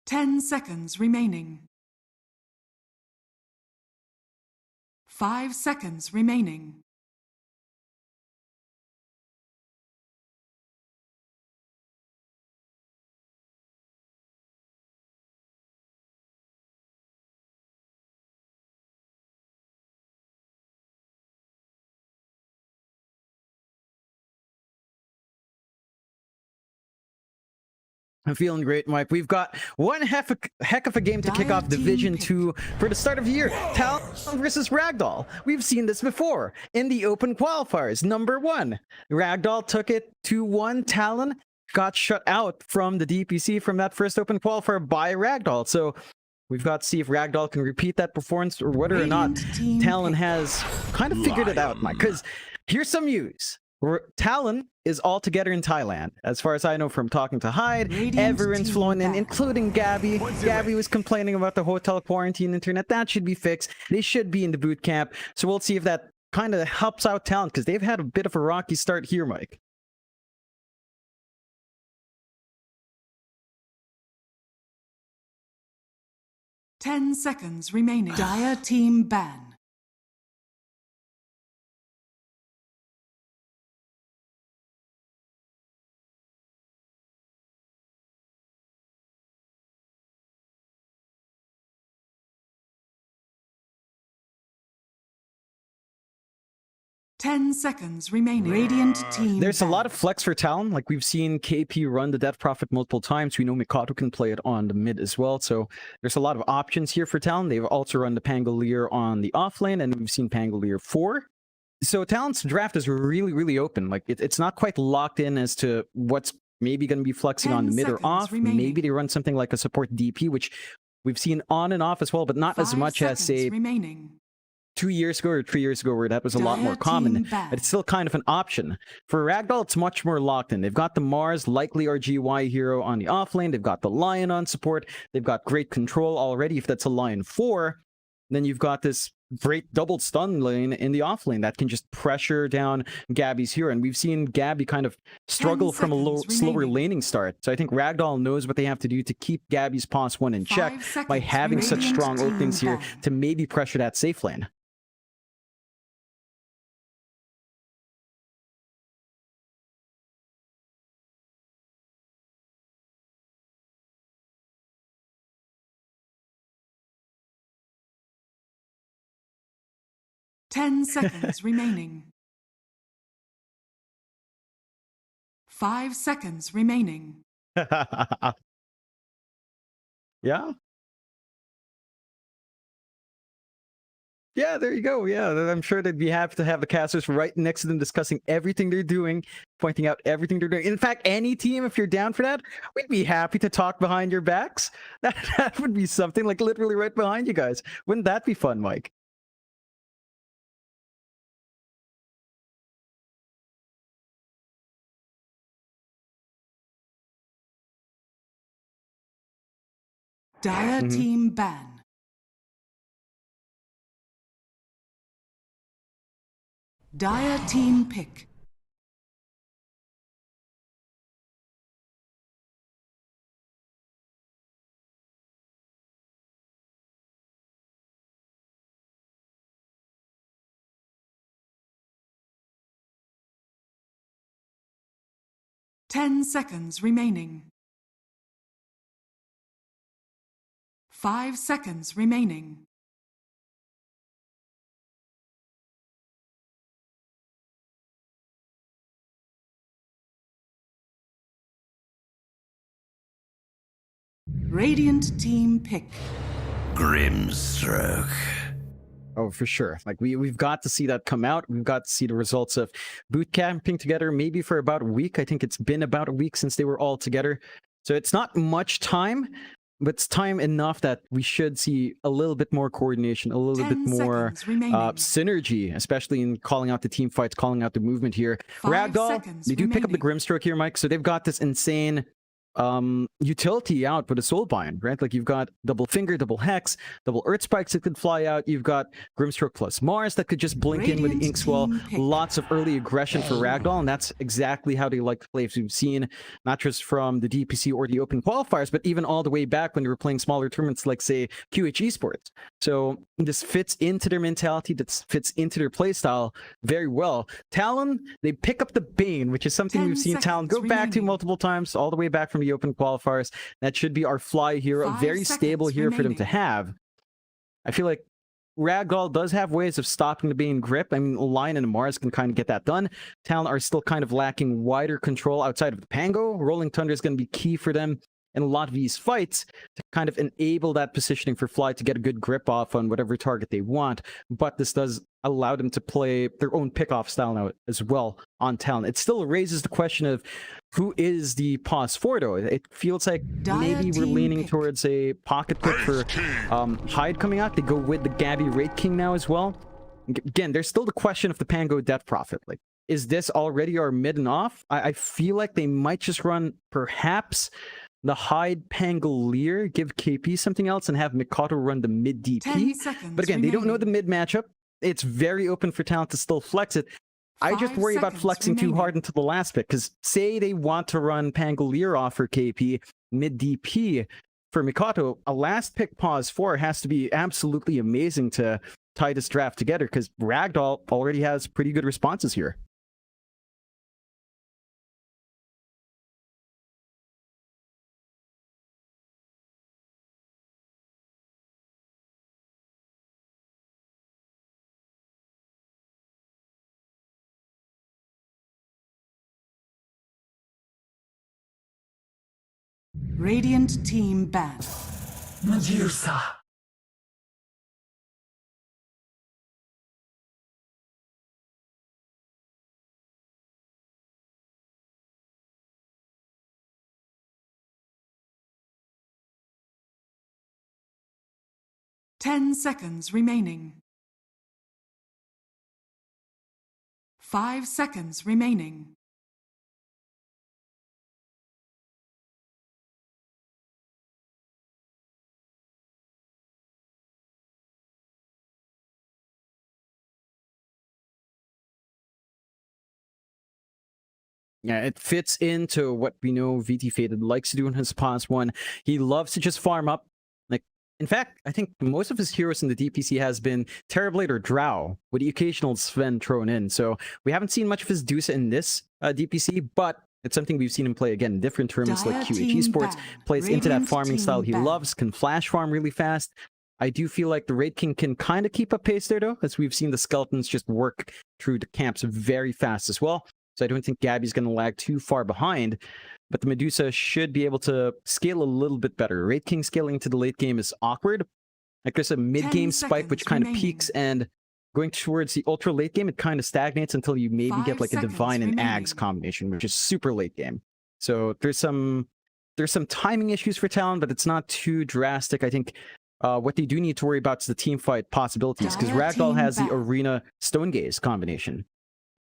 10 seconds remaining. 5 seconds remaining. I'm feeling great, Mike. We've got one heck of a game to kick off Division 2 for the start of the year. Talon versus Ragdoll. We've seen this before in the open qualifiers. Number 1, Ragdoll took it 2-1. Talon got shut out from the DPC from that first open qualifier by Ragdoll. So we've got to see if Ragdoll can repeat that performance or whether or not Talon has kind of figured it out, Mike. Because here's some news. Talon is all together in Thailand. As far as I know from talking to Hyde, everyone's flown in, including Gabby. Gabby was complaining about the hotel quarantine internet. That should be fixed. They should be in the boot camp. So we'll see if that kind of helps out Talon, because they've had a bit of a rocky start here, Mike. Ten seconds remaining. Dire team ban. 10 seconds remaining. Radiant team. There's a lot of flex for Talon. Like, we've seen KP run the Death Prophet multiple times. We know Mikado can play it on the mid as well. So there's a lot of options here for Talon. They've also run the Pangolier on the offlane, and we've seen Pangolier 4. So Talon's draft is really, really open. Like, it's not quite locked in as to what's maybe going to be flexing on the mid or off. Remaining. Maybe they run something like a support DP, which we've seen on and off as well, but not as much as, say, remaining. 2 years ago or 3 years ago, where that was a lot more common. But it's still kind of an option. For Ragdoll, it's much more locked in. They've got the Mars, likely RGY hero on the offlane. They've got the Lion on support. They've got great control already. If that's a Lion 4, then you've got this great double stun lane in the offlane that can just pressure down Gabby's hero. And we've seen Gabby kind of struggle from a slower laning start. So I think Ragdoll knows what they have to do to keep Gabby's pos 1 in check by having such strong openings here to maybe pressure that safe lane. Ten seconds remaining. 5 seconds remaining. Yeah. Yeah, there you go. Yeah, I'm sure they'd be happy to have the casters right next to them discussing everything they're doing, pointing out everything they're doing. In fact, any team, if you're down for that, we'd be happy to talk behind your backs. That would be something, like literally right behind you guys. Wouldn't that be fun, Mike? Dire team ban. Dire team pick. Ten seconds remaining. 5 seconds remaining. Radiant team pick. Grimstroke. Oh, for sure. Like, we've got to see that come out. We've got to see the results of boot camping together, maybe for about a week. I think it's been about a week since they were all together. So it's not much time, but it's time enough that we should see a little bit more coordination, a little bit more synergy, especially in calling out the team fights, calling out the movement here. Ragdoll, they do pick up the Grimstroke here, Mike. So they've got this insane utility out with a Soulbind, right? Like you've got double finger, double hex, double earth spikes that could fly out. You've got Grimstroke plus Mars that could just blink in with the Inkswell. Lots of early aggression for Ragdoll, and that's exactly how they like to play. As we've seen, not just from the DPC or the open qualifiers, but even all the way back when they were playing smaller tournaments like, say, QH Esports. So this fits into their mentality, that fits into their playstyle very well. Talon, they pick up the Bane, which is something we've seen Talon go back to multiple times, all the way back from the open qualifiers. That should be our fly hero, a very stable hero for them to have. I feel like Ragdoll does have ways of stopping the Bane grip. I mean, Lion and Mars can kind of get that done. Talon are still kind of lacking wider control outside of the Pango. Rolling Thunder is going to be key for them in a lot of these fights to kind of enable that positioning for Fly to get a good grip off on whatever target they want. But this does allow them to play their own pick-off style now as well on Talon. It still raises the question of who is the pause for, though. It feels like maybe we're leaning towards a pocket pick for Hyde coming out. They go with the Gabby Wraith King now as well. Again, there's still the question of the Pango Death Prophet. Like, is this already our mid and off? I feel like they might just run perhaps the Hyde Pangolier, give KP something else, and have Mikoto run the mid DP. But again, they don't know the mid matchup. It's very open for Talent to still flex it. I just worry about flexing too hard into the last pick, because say they want to run Pangolier off for KP, mid DP for Mikoto, a last pick pause 4 has to be absolutely amazing to tie this draft together, because Ragdoll already has pretty good responses here. Radiant team ban. Medusa. Ten seconds remaining. 5 seconds remaining. Yeah, it fits into what we know VT Faded likes to do in his pause 1. He loves to just farm up. Like, in fact, I think most of his heroes in the DPC has been Terrorblade or Drow, with the occasional Sven thrown in. So we haven't seen much of his Dusa in this DPC, but it's something we've seen him play again in different tournaments like QH Esports. Plays into that farming style he loves, can flash farm really fast. I do feel like the Wraith King can kind of keep up pace there, though, as we've seen the Skeletons just work through the camps very fast as well. So I don't think Gabby's going to lag too far behind, but the Medusa should be able to scale a little bit better. Wraith King scaling to the late game is awkward. Like, there's a mid-game spike which kind of peaks, and going towards the ultra late game, it kind of stagnates until you maybe get like a Divine and Ags combination, which is super late game. So there's some timing issues for Talon, but it's not too drastic. I think what they do need to worry about is the team fight possibilities, because Ragdoll has the Arena Stone Gaze combination.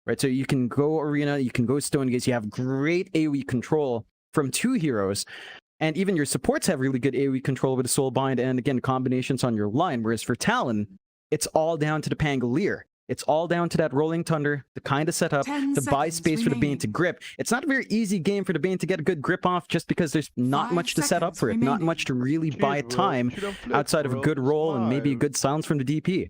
Right, so you can go Arena, you can go Stone Gaze, you have great AoE control from 2 heroes, and even your supports have really good AoE control with the Soulbind, and again, combinations on your line, whereas for Talon, it's all down to the Pangolier. It's all down to that Rolling Thunder, the kind of setup, to buy space for the Bane to grip. It's not a very easy game for the Bane to get a good grip off, just because there's not much to set up for it, not much to really buy time outside of a good roll and maybe a good silence from the DP.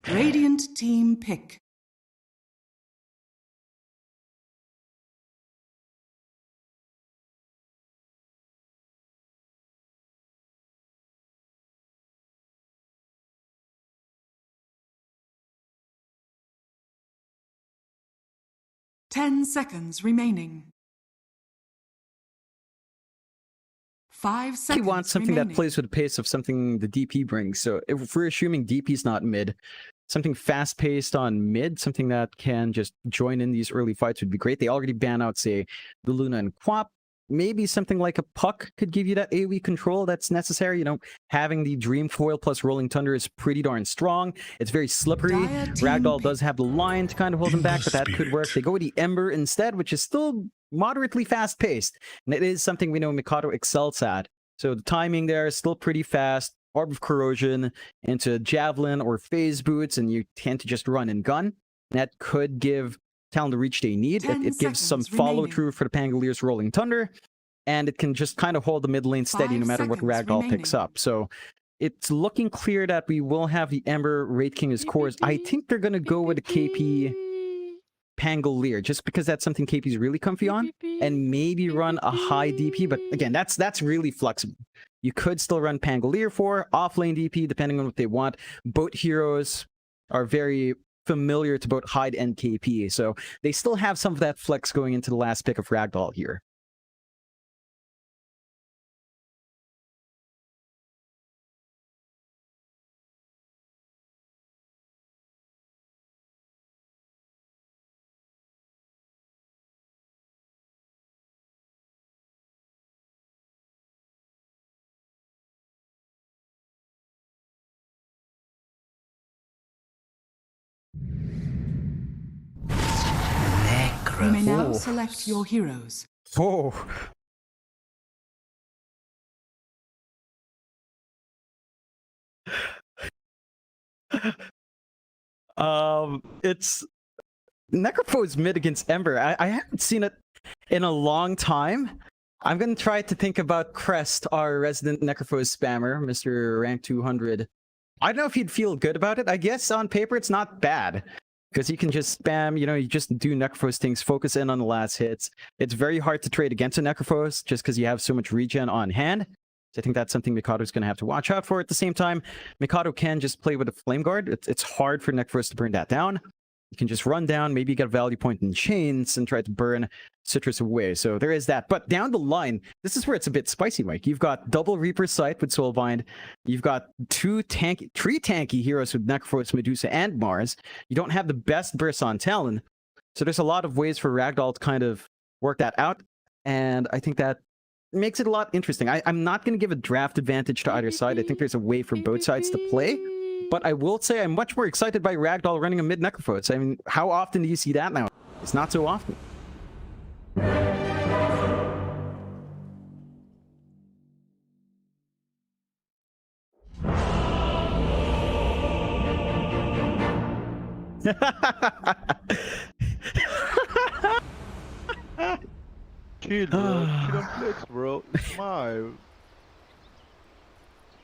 Radiant team pick. Ten seconds remaining. 5 seconds. He wants something that plays with the pace of something the DP brings. So if we're assuming DP's not mid, something fast-paced on mid, something that can just join in these early fights would be great. They already ban out, say, the Luna and Quap. maybe something like a Puck could give you that AoE control that's necessary. You know, having the Dream Coil plus Rolling Thunder is pretty darn strong. It's very slippery. Dire team Ragdoll pick. does have the line to kind of hold him back, but that could work. They go with the Ember instead, which is still moderately fast-paced, and it is something we know Mikado excels at. So the timing there is still pretty fast. Orb of Corrosion into Javelin or Phase Boots, and you tend to just run and gun. And that could give Talon the reach they need. 10 It gives some seconds remaining. follow-through for the Pangalier's Rolling Thunder, and it can just kind of hold the mid lane steady 5 no matter what seconds Ragdoll picks remaining. up. So it's looking clear that we will have the Ember Wraith King as cores. I think they're going to go with a KP Pangolier, just because that's something KP's really comfy on, and maybe run a high DP. But again, that's really flexible. You could still run Pangolier for offlane DP, depending on what they want. Both heroes are very familiar to both Hyde and KP, so they still have some of that flex going into the last pick of Ragdoll here. You may now Oh. select your heroes. Oh. It's Necrophos mid against Ember. I haven't seen it in a long time. I'm gonna try to think about Crest, our resident Necrophos spammer, Mr. Rank 200. I don't know if he'd feel good about it. I guess on paper it's not bad, because you can just spam, you know, you just do Necrophos things, focus in on the last hits. It's very hard to trade against a Necrophos just because you have so much regen on hand. So I think that's something Mikado's going to have to watch out for. At the same time, Mikado can just play with a Flame Guard. It's hard for Necrophos to burn that down. You can just run down, maybe get a value point in Chains and try to burn Citrus away. So there is that. But down the line, this is where it's a bit spicy, Mike. You've got double Reaper's Sight with Soulbind. You've got three tanky heroes with Necrophos, Medusa, and Mars. You don't have the best burst on Talon. So there's a lot of ways for Ragdoll to kind of work that out. And I think that makes it a lot interesting. I'm not going to give a draft advantage to either side. I think there's a way for both sides to play. But I will say I'm much more excited by Ragdoll running a mid Necrophos. I mean, how often do you see that now? It's not so often. Chill, bro. Chill and flex, bro. Smile.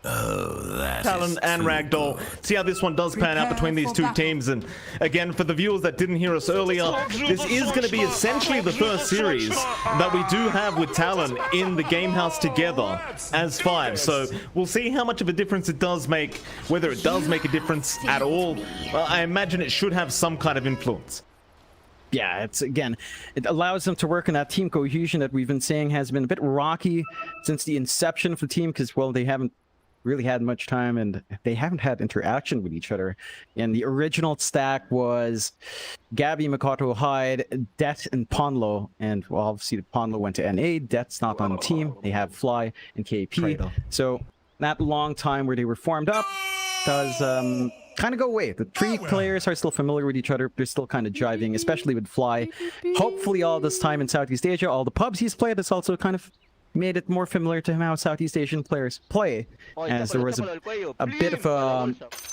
Talon and Ragdoll. See how this one does pan out between these two teams. And again, for the viewers that didn't hear us earlier, this is going to be essentially the first series that we do have with Talon in the game house together as five. So we'll see how much of a difference it does make, whether it does make a difference at all. Well, I imagine it should have some kind of influence. Yeah, it's again, it allows them to work on that team cohesion that we've been saying has been a bit rocky since the inception of the team, because, well, they haven't really had much time and they haven't had interaction with each other. And the original stack was Gabby, Makoto, Hyde, Det, and Ponlo. And, well, obviously the Ponlo went to NA. Det's not on the team. They have Fly and KP. So that long time where they were formed up does kind of go away. The three players are still familiar with each other. They're still kind of jiving, especially with Fly. Hopefully all this time in Southeast Asia, all the pubs he's played has also kind of made it more familiar to him how Southeast Asian players play, as there was a bit of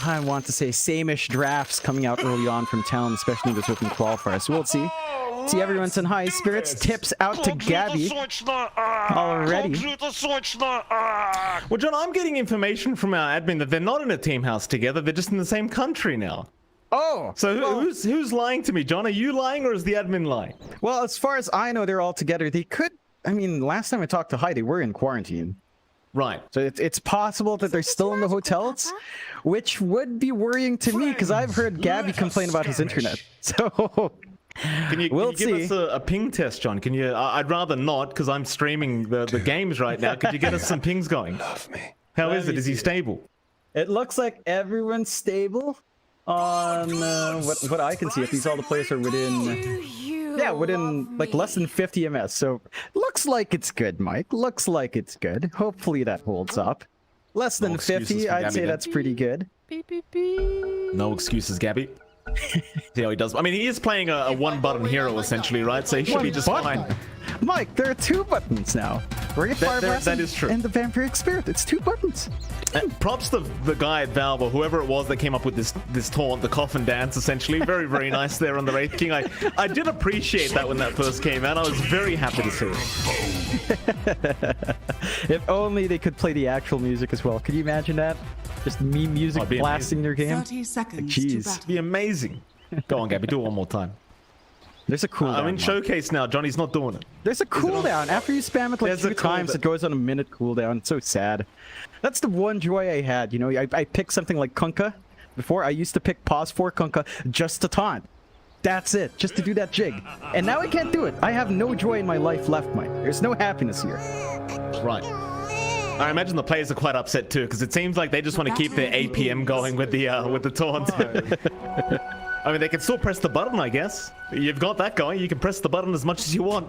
I want to say same-ish drafts coming out early on from Talon, especially in this open qualifier. So we'll see. See, everyone's in high spirits. Tips out to Gabby already. Well, John, I'm getting information from our admin that they're not in a team house together. They're just in the same country now. Oh! So who's lying to me, John? Are you lying or is the admin lying? Well, as far as I know, they're all together. They could... I mean, last time I talked to Hyde, they were in quarantine. Right. So it's possible that they're still in the hotels, which would be worrying to me, because I've heard Gabby complain about his internet. So... Can you give us a ping test, John? Can you? I'd rather not, because I'm streaming the games right now. Could you get us some pings going? How is it? Is he stable? It looks like everyone's stable on what I can see. If these all the players are within Yeah, within like less than 50 ms. So looks like it's good, Mike. Looks like it's good. Hopefully that holds up. Less than 50, I'd say that's pretty good. No excuses, Gabby. See how he does. I mean, he is playing a one-button hero essentially, right? So he should be just fine. Mike, there are 2 buttons now. That is true. And the Vampiric Spirit. It's 2 buttons. Props to the guy at Valve or whoever it was that came up with this taunt, the coffin dance, essentially. Very, very nice there on the Wraith King. I did appreciate that when that first came out. I was very happy to see it. If only they could play the actual music as well. Could you imagine that? Just meme music blasting their game. 30 seconds. Jeez. To Be amazing. Go on, Gabby. Do it one more time. There's a cooldown. I'm in showcase now. Johnny's not doing it. There's a cooldown. After you spam it like 2 times, it goes on a minute cooldown. It's so sad. That's the one joy I had. You know, I picked something like Kunkka. Before, I used to pick pause for Kunkka just to taunt. That's it. Just to do that jig. And now I can't do it. I have no joy in my life left, Mike. There's no happiness here. Right. I imagine the players are quite upset too, because it seems like they just want to keep their APM going with the taunt. I mean, they can still press the button, I guess. You've got that going. You can press the button as much as you want.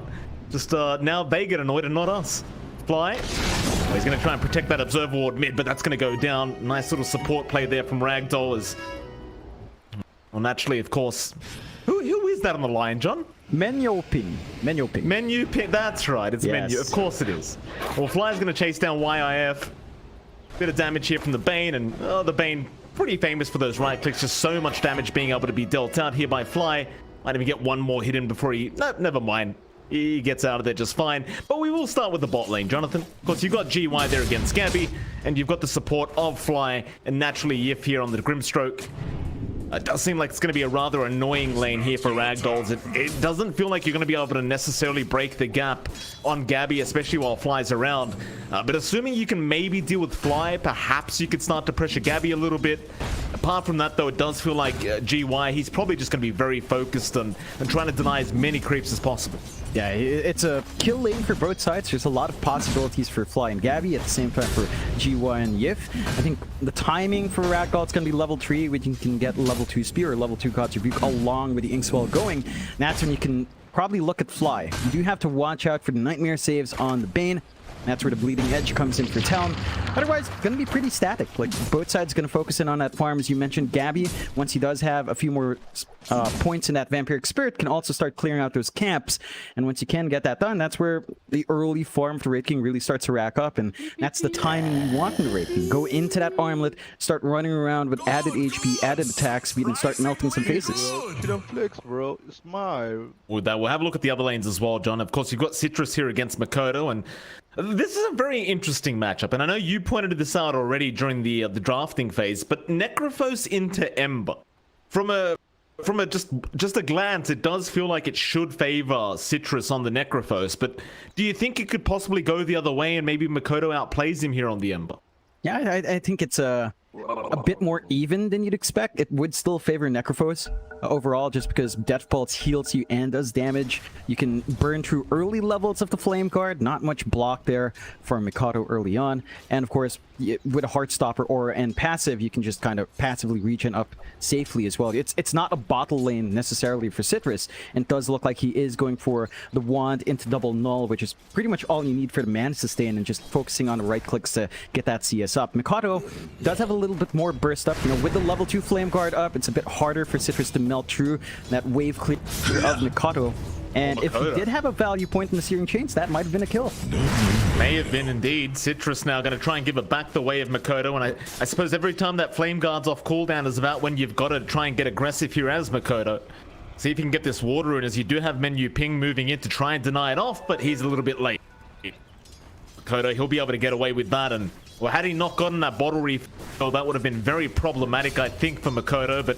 Just now they get annoyed and not us. Fly. Oh, he's going to try and protect that observer ward mid, but that's going to go down. Nice little support play there from Ragdoll. Well, naturally, of course. Who is that on the line, John? Menu ping. Menu ping. Menu ping. That's right. It's Menu. Of course it is. Well, Fly's going to chase down YIF. Bit of damage here from the Bane, and the Bane pretty famous for those right clicks. Just so much damage being able to be dealt out here by Fly. Might even get one more hit in before he... No, never mind. He gets out of there just fine. But we will start with the bot lane, Jonathan. Of course, you've got GY there against Gabby, and you've got the support of Fly, and naturally Yif here on the Grimstroke. It does seem like it's going to be a rather annoying lane here for Ragdolls. It doesn't feel like you're going to be able to necessarily break the gap on Gabby, especially while Fly's around. But assuming you can maybe deal with Fly, perhaps you could start to pressure Gabby a little bit. Apart from that, though, it does feel like GY, he's probably just going to be very focused on trying to deny as many creeps as possible. Yeah, it's a kill lane for both sides. There's a lot of possibilities for Fly and Gabby, at the same time for GY and Yif. I think the timing for Ragdoll, it's going to be level 3, which you can get level 2 Spear or level 2 God's Rebuke along with the Inkswell going. And that's when you can probably look at Fly. You do have to watch out for the Nightmare saves on the Bane. That's where the Bleeding Edge comes in for Talon. Otherwise, it's going to be pretty static. Like, both sides going to focus in on that farm. As you mentioned, Gabby, once he does have a few more points in that Vampiric Spirit, can also start clearing out those camps. And once you can get that done, that's where the early farm for Wraith King really starts to rack up. And that's the timing you want in the Wraith King. Go into that armlet, start running around with added HP, added attack speed, and start melting some faces. Flex, bro. Smile. With that, we'll have a look at the other lanes as well, John. Of course, you've got Citrus here against Makoto, and this is a very interesting matchup. And I know you pointed this out already during the drafting phase, but Necrophos into Ember. From a just a glance, it does feel like it should favor Citrus on the Necrophos, but do you think it could possibly go the other way and maybe Makoto outplays him here on the Ember? Yeah, I think it's a bit more even than you'd expect. It would still favor Necrophos overall, just because Death Pulse heals you and does damage. You can burn through early levels of the Flame Guard, not much block there for Mikado early on. And of course, with a Heartstopper aura and passive, you can just kind of passively regen up safely as well. It's not a bottle lane necessarily for Citrus, and it does look like he is going for the wand into double null, which is pretty much all you need for the mana sustain, and just focusing on the right clicks to get that CS up. Mikado does have a little bit more burst up. You know, with the level 2 Flame Guard up, it's a bit harder for Citrus to melt through that wave clear of Mikado. And if he did have a value point in the Searing Chains, that might have been a kill. May have been indeed. Citrus now going to try and give it back the way of Makoto, and I suppose every time that Flame Guard's off cooldown is about when you've got to try and get aggressive here as Makoto. See if you can get this water in, as you do have Menu Ping moving in to try and deny it off, but he's a little bit late. Makoto, he'll be able to get away with that, and well, had he not gotten that bottle refill, that would have been very problematic, I think, for Makoto, but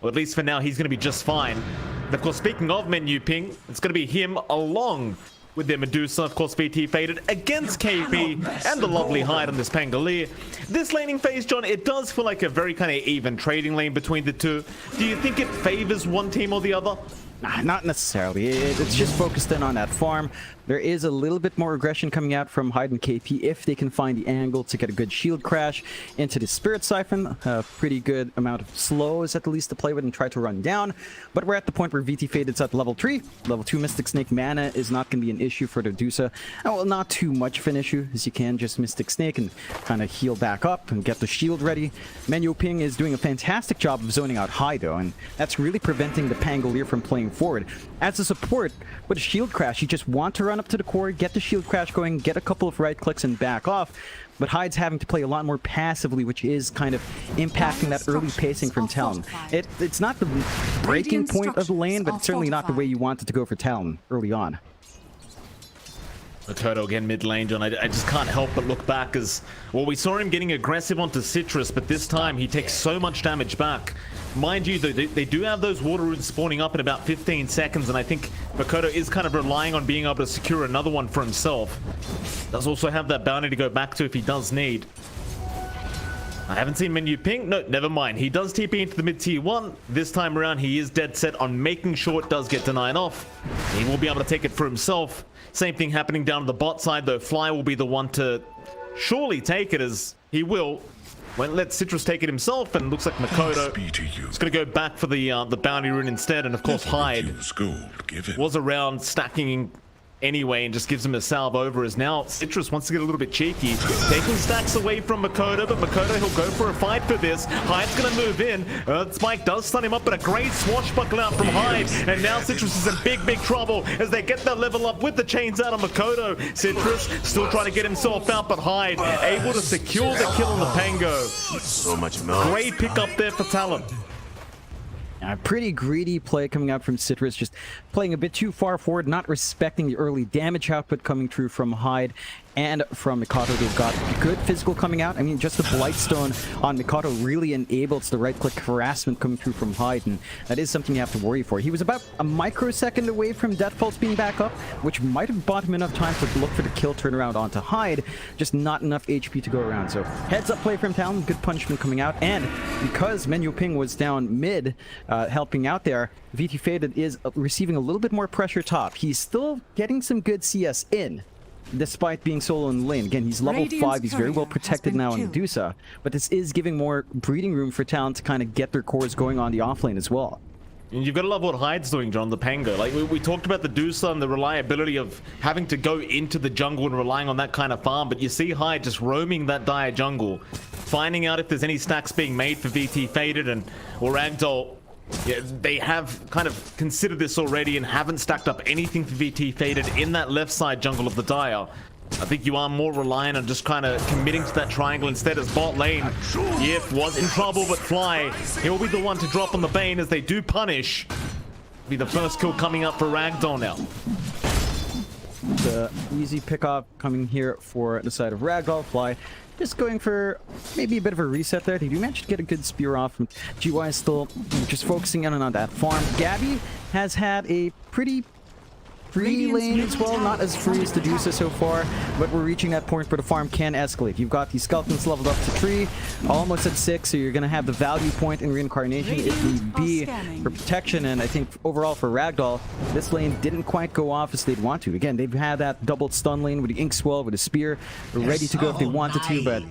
well, at least for now, he's going to be just fine. And of course, speaking of Menu Ping, it's going to be him along with their Medusa. Of course, VT faded against KP and the lovely hide on this Pangolier. This laning phase, John, it does feel like a very kind of even trading lane between the two. Do you think it favors one team or the other? Not necessarily. It's just focused in on that farm. There is a little bit more aggression coming out from Hyde and KP if they can find the angle to get a good shield crash into the Spirit Siphon. A pretty good amount of slows at least to play with and try to run down. But we're at the point where VT Faded's at level 3. Level 2 Mystic Snake mana is not going to be an issue for the Dusa. Well, not too much of an issue, as you can just Mystic Snake and kind of heal back up and get the shield ready. Menyo Ping is doing a fantastic job of zoning out Hyde though, and that's really preventing the Pangolier from playing forward. As a support, with a shield crash, you just want to run up to the core, get the shield crash going, get a couple of right clicks and back off. But Hyde's having to play a lot more passively, which is kind of impacting that early pacing from Talon. It's not the breaking point of the lane, but it's certainly not the way you want it to go for Talon early on. Makoto again mid lane, John. I just can't help but look back as, well, we saw him getting aggressive onto Citrus, but this time he takes so much damage back. Mind you, they do have those water runes spawning up in about 15 seconds, and I think Makoto is kind of relying on being able to secure another one for himself. Does also have that bounty to go back to if he does need. I haven't seen Menyo Ping. No, never mind. He does TP into the mid-tier 1. This time around, he is dead set on making sure it does get denied off. He will be able to take it for himself. Same thing happening down to the bot side, though. Fly will be the one to surely take it, as he will. Let Citrus take it himself, and looks like Makoto is going to go back for the bounty rune instead. And of course, Hyde was around stacking anyway and just gives him a salve over, as now Citrus wants to get a little bit cheeky, taking stacks away from Makoto, but Makoto, he'll go for a fight for this. Hyde's gonna move in. Spike does stun him up, but a great swashbuckle out from Hyde, and now Citrus is in big trouble as they get that level up with the chains out on Makoto. Citrus still trying to get himself out, but Hyde able to secure the kill on the Pango. So much milk. Great pick up there for Talon. A pretty greedy play coming out from Citrus, just playing a bit too far forward, not respecting the early damage output coming through from Hyde and from Mikado. They've got good physical coming out. I mean, just the Blightstone on Mikado really enables the right-click harassment coming through from Hyde, and that is something you have to worry for. He was about a microsecond away from Death Pulse being back up, which might have bought him enough time to look for the kill turnaround onto Hyde, just not enough HP to go around. So heads-up play from Talon, good punishment coming out, and because Menyo Ping was down mid, helping out there, VT Faded is receiving a little bit more pressure top. He's still getting some good CS in, despite being solo in the lane. Again, he's level 5, he's very well protected now in Dusa, but this is giving more breathing room for Talon to kind of get their cores going on the offlane as well. And you've got to love what Hyde's doing, John, the Pango. Like, we talked about the Dusa and the reliability of having to go into the jungle and relying on that kind of farm, but you see Hyde just roaming that dire jungle, finding out if there's any stacks being made for VT Faded or Ragdoll. Yeah, they have kind of considered this already and haven't stacked up anything for VT Faded in that left side jungle of the Dire. I think you are more reliant on just kind of committing to that triangle instead, as bot lane. Yif was in trouble, but Fly, he'll be the one to drop on the Bane as they do punish. Be the first kill coming up for Ragdoll now. The easy pickup coming here for the side of Ragdoll. Fly just going for maybe a bit of a reset there. They do manage to get a good spear off. GY is still just focusing in on that farm. Gabby has had a pretty free lane as well, not as free as the Dusa so far, but we're reaching that point where the farm can escalate. You've got these skeletons leveled up to 3, almost at 6, so you're going to have the value point in reincarnation if need be for protection. And I think overall for Ragdoll, this lane didn't quite go off as they'd want to. Again, they've had that doubled stun lane with the Ink Swell, with a spear, ready to go if they wanted to, but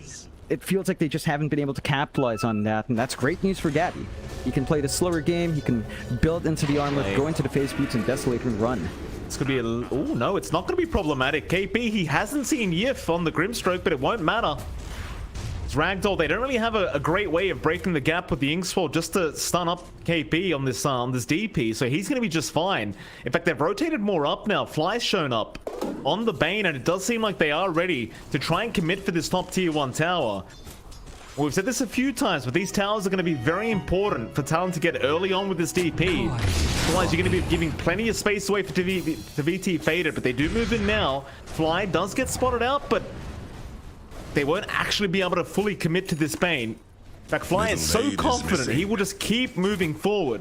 it feels like they just haven't been able to capitalize on that, and that's great news for Gabby. He can play the slower game, he can build into the armlet, go into the phase boots, and desolate and run. It's going to be a... Oh, no, it's not going to be problematic. KP, he hasn't seen Yif on the Grimstroke, but it won't matter. It's Ragdoll. They don't really have a great way of breaking the gap with the Inkswell just to stun up KP on this DP, so he's going to be just fine. In fact, they've rotated more up now. Fly's shown up on the Bane, and it does seem like they are ready to try and commit for this top tier 1 tower. Well, we've said this a few times, but these towers are going to be very important for Talon to get early on with this DP. Otherwise, you're going to be giving plenty of space away for VT Faded, but they do move in now. Fly does get spotted out, but they won't actually be able to fully commit to this Bane. In fact, Fly is so confident he will just keep moving forward.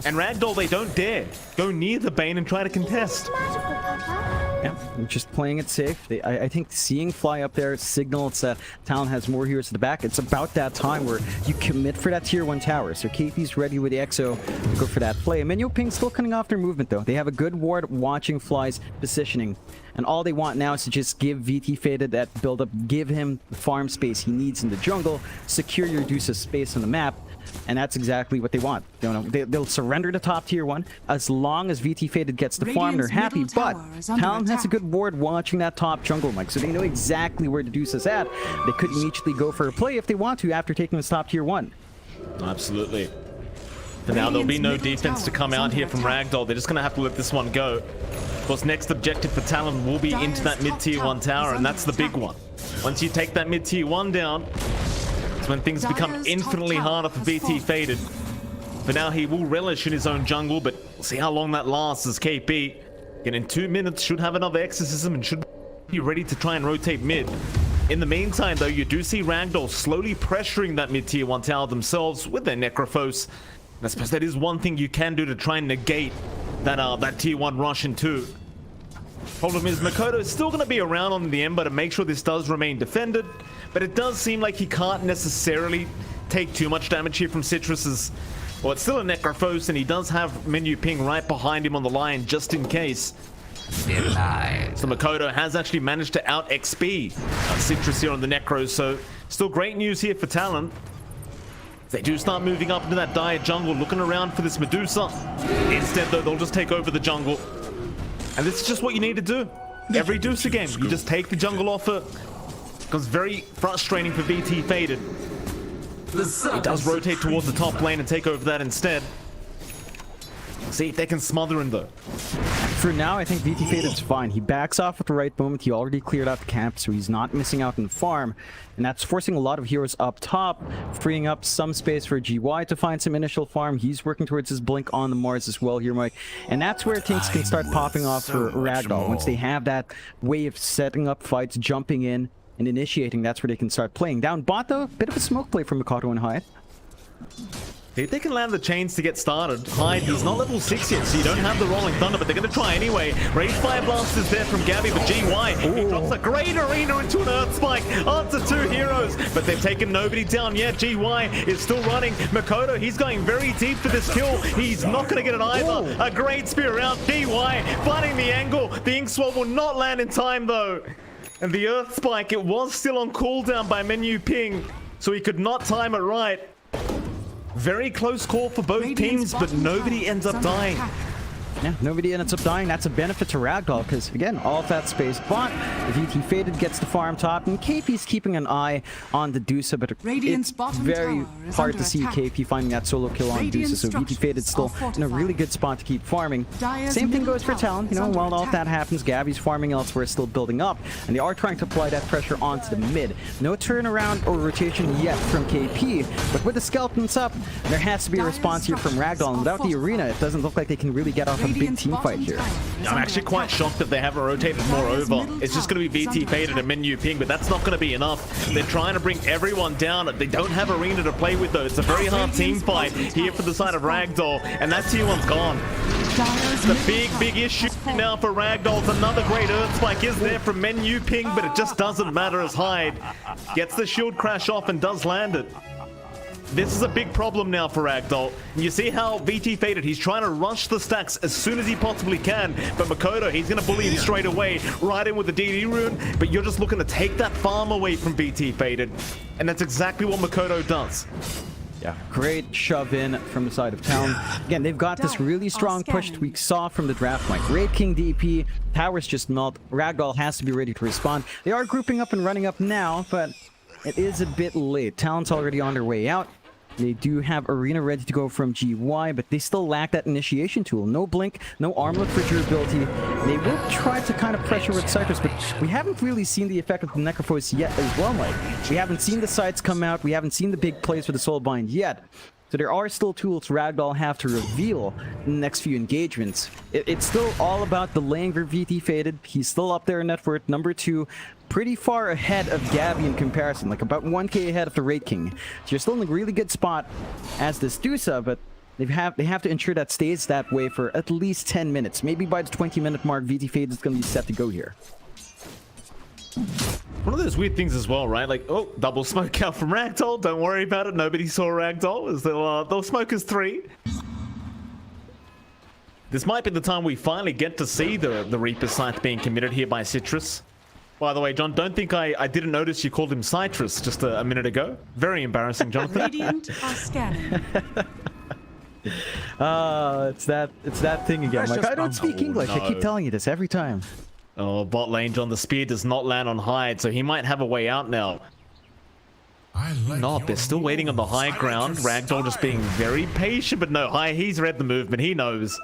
And Ragdoll, they don't dare go near the Bane and try to contest. Magical, Papa. Yeah, just playing it safe. I think seeing Fly up there signals that Talon has more heroes at the back. It's about that time where you commit for that tier 1 tower. So KP's ready with the EXO to go for that play. Menu Ping still cutting off their movement though. They have a good ward watching Fly's positioning. And all they want now is to just give VT Faded that build up, give him the farm space he needs in the jungle, secure your Deuce's space on the map. And that's exactly what they want. They'll surrender to top tier 1 as long as VT Faded gets the farm. They're happy, but Talon has a good ward watching that top jungle, Mike, so they know exactly where the Deuce is at. They could immediately go for a play if they want to after taking this top tier 1. Absolutely. For now, there'll be no defense to come out here from Ragdoll. They're just going to have to let this one go. Of course, next objective for Talon will be into that mid-tier 1 tower, and that's the big one. Once you take that mid-tier 1 down, it's when things become infinitely harder for VT Faded. For now, he will relish in his own jungle, but we'll see how long that lasts as KP, again, in 2 minutes, should have another exorcism and should be ready to try and rotate mid. In the meantime, though, you do see Ragdoll slowly pressuring that mid-tier 1 tower themselves with their Necrophos. And I suppose that is one thing you can do to try and negate that tier 1 rush in 2. Problem is, Makoto is still going to be around on the Ember to make sure this does remain defended, but it does seem like he can't necessarily take too much damage here from Citrus's. Well, it's still a Necrophos, and he does have Menu Ping right behind him on the line just in case. So Makoto has actually managed to out XP Citrus here on the Necros, so still great news here for Talon. They do start moving up into that dire jungle, looking around for this Medusa. Instead, though, they'll just take over the jungle. And this is just what you need to do. Every Deucer game, you just take the jungle offer. It becomes very frustrating for VT Faded. He does rotate towards the top lane and take over that instead. See if they can smother him, though. For now, I think VT Faded's fine. He backs off at the right moment. He already cleared out the camp, so he's not missing out on the farm. And that's forcing a lot of heroes up top, freeing up some space for GY to find some initial farm. He's working towards his blink on the Mars as well here, Mike. And that's where things can start popping off for Ragdoll. Once they have that way of setting up fights, jumping in, and initiating, that's where they can start playing. Down bot, though, bit of a smoke play from Makoto and Hyde. If they can land the chains to get started, Hyde, he's not level 6 yet, so you don't have the Rolling Thunder, but they're going to try anyway. Rage Fire Blast is there from Gabby, but GY, he drops a great arena into an Earth Spike onto 2 heroes, but they've taken nobody down yet. GY is still running. Makoto, he's going very deep for this kill. He's not going to get it either. A great spear around. GY finding the angle. The Ink Sword will not land in time, though. And the Earth Spike, it was still on cooldown by Menu Ping, so he could not time it right. Very close call for both teams, but nobody ends up dying. Yeah, nobody ends up dying. That's a benefit to Ragdoll, because again, all of that space. But VT Faded gets the farm top, and KP's keeping an eye on the Deuce, but it's very hard to see KP finding that solo kill on Deuce, so VT Faded's still in a really good spot to keep farming. Same thing goes for Talon. You know, while all of that happens, Gabby's farming elsewhere, still building up, and they are trying to apply that pressure onto the mid. No turnaround or rotation yet from KP, but with the skeletons up, there has to be a response here from Ragdoll, and without the arena, it doesn't look like they can really get off a big team fight here. I'm actually quite shocked that they haven't rotated more over. It's just going to be VT Faded and Menu Ping, but that's not going to be enough. They're trying to bring everyone down. They don't have arena to play with, though. It's a very hard team fight here for the side of Ragdoll, and that tier 1's gone. It's a big issue now for Ragdoll. It's another great Earth Spike is there from Menu Ping, but it just doesn't matter as Hyde gets the shield crash off and does land it. This is a big problem now for Ragdoll. You see how VT Faded, he's trying to rush the stacks as soon as he possibly can, but Makoto, he's going to bully him straight away, right in with the DD rune, but you're just looking to take that farm away from VT Faded, and that's exactly what Makoto does. Yeah, great shove in from the side of Talon. Again, they've got this really strong push we saw from the draft point. Raid King DP, towers just melt. Ragdoll has to be ready to respond. They are grouping up and running up now, but it is a bit late. Talon's already on their way out. They do have arena ready to go from GY, but they still lack that initiation tool. No blink, no armlet for durability. They will try to kind of pressure with Cypress, but we haven't really seen the effect of the Necrophos yet as well, Mike. We haven't seen the sides come out. We haven't seen the big plays for the Soulbind yet. So there are still tools Ragdoll have to reveal in the next few engagements. It's still all about the lane for VT Faded. He's still up there in net worth, number 2. Pretty far ahead of Gabby in comparison, like about 1k ahead of the Raid King. So you're still in a really good spot as this Dusa, but They have to ensure that stays that way for at least 10 minutes. Maybe by the 20-minute mark, VT Fade is going to be set to go here. One of those weird things as well, right? Like, oh, double smoke out from Ragdoll. Don't worry about it. Nobody saw Ragdoll. They'll smoke as 3. This might be the time we finally get to see the Reaper Scythe being committed here by Citrus. By the way, John, don't think I didn't notice you called him Citrus just a minute ago. Very embarrassing, Jonathan. Radiant are scanning. It's that thing again. Like, I don't speak English. I keep telling you this every time. Oh, bot lane, John. The spear does not land on Hyde, so he might have a way out now. Not. They're still waiting on the high ground. Ragdoll just being very patient, but no, he's read the movement. He knows.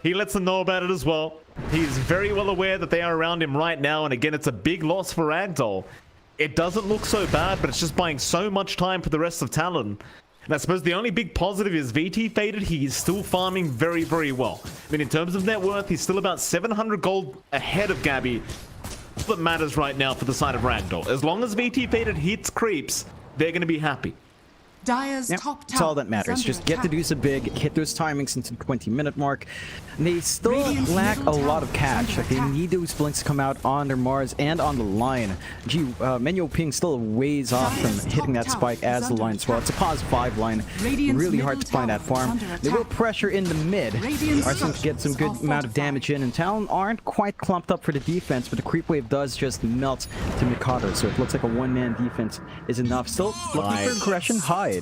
He lets them know about it as well. He's very well aware that they are around him right now, and again, it's a big loss for Ragdoll. It doesn't look so bad, but it's just buying so much time for the rest of Talon. And I suppose the only big positive is VT Faded. He is still farming very, very well. I mean, in terms of net worth, he's still about 700 gold ahead of Gabby. That's what matters right now for the side of Ragdoll. As long as VT Faded hits creeps, they're going to be happy. Dire's Yep, top that's all tower that matters. is Just under get the attack. deuce big, hit those timings into the 20-minute mark. And they still Radiant's lack a middle lot of tower is catch. under Like, they attack. need those blinks to come out on their Mars and on the line. Gee, Menyo Ping still ways off from Dire's hitting that top spike tower is as the under line as well. It's a +5 line. Radiant's Really hard middle to find that tower is farm. under They will attack. pressure in the mid. Radiant's Arsenal to get some good structures are amount of damage in. And Talon aren't quite clumped up for the defense, but the creep wave does just melt to Mikado. So it looks like a one-man defense is enough. Still looking for aggression. Hyde.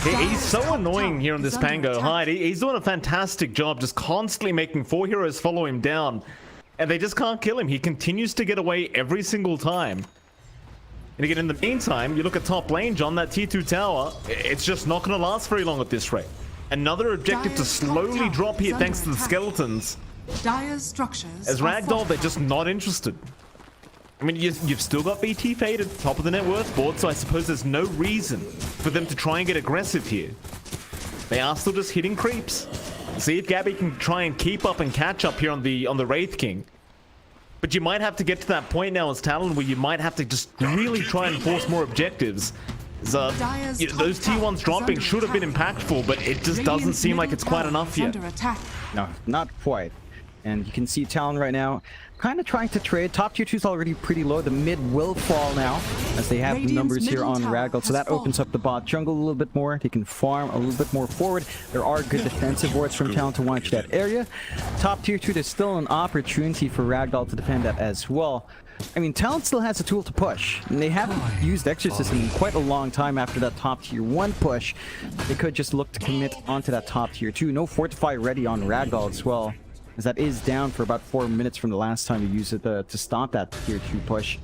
He's so annoying here on this Pango. Hyde, he's doing a fantastic job just constantly making 4 heroes follow him down. And they just can't kill him. He continues to get away every single time. And again, in the meantime, you look at top lane, John, that tier 2 tower, it's just not going to last very long at this rate. Another objective to Dire's top slowly tower drop here is thanks to under the attack. skeletons. Dire's structures As are Ragdoll, they're fortified. just not interested. I mean, you've still got BT Faded, top of the net worth board, so I suppose there's no reason for them to try and get aggressive here. They are still just hitting creeps. See if Gabby can try and keep up and catch up here on the Wraith King. But you might have to get to that point now as Talon where you might have to just really try and force more objectives. Dire's You know, those top tower T1s is dropping under should have been attack. impactful, but it just doesn't Radiant's seem like middle it's quite tower enough is yet. under attack. No, not quite. And you can see Talon right now kind of trying to trade. Top tier 2 is already pretty low. The mid will fall now as they have Radiant's numbers here middle on tower Ragdoll. So has that opens fallen. up the bot jungle a little bit more. They can farm a little bit more forward. There are good defensive wards from Talon to watch that area. Top tier 2, there's still an opportunity for Ragdoll to defend that as well. I mean, Talon still has a tool to push, and they haven't used Exorcism in quite a long time after that top tier 1 push. They could just look to commit onto that top tier 2. No Fortify ready on Ragdoll as well, as that is down for about 4 minutes from the last time you used it to stop that tier 2 push.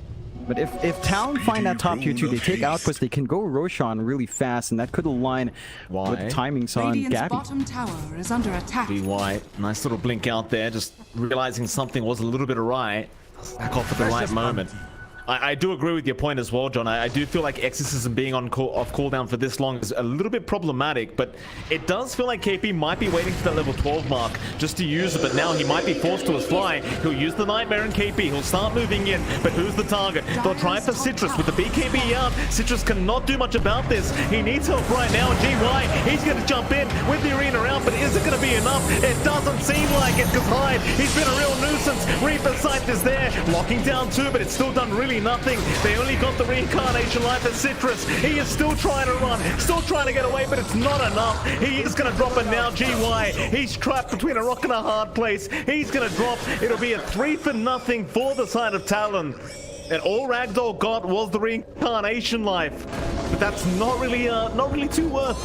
But if Talon find that top tier 2, they take outputs, they can go Roshan really fast, and that could align with the timings on Radiant's Gabby. bottom tower is under attack. BY, nice little blink out there, just realizing something was a little bit awry. Back off at the right moment. I do agree with your point as well, John. I do feel like Exorcism being off cooldown for this long is a little bit problematic, but it does feel like KP might be waiting for that level 12 mark just to use it, but now he might be forced to his fly. He'll use the Nightmare in KP. He'll start moving in, but who's the target? They'll try for Citrus with the BKB out. Citrus cannot do much about this. He needs help right now, and GY, he's going to jump in with the arena out, but is it going to be enough? It doesn't seem like it, because Hyde, he's been a real nuisance. Reaper Scythe is there, locking down 2, but it's still done really nothing. They only got the reincarnation life at Citrus. He is still trying to run, still trying to get away, but it's not enough. He is going to drop it now, GY. He's trapped between a rock and a hard place. He's going to drop. It'll be a 3-0 for the side of Talon. And all Ragdoll got was the reincarnation life. But that's not really too worth.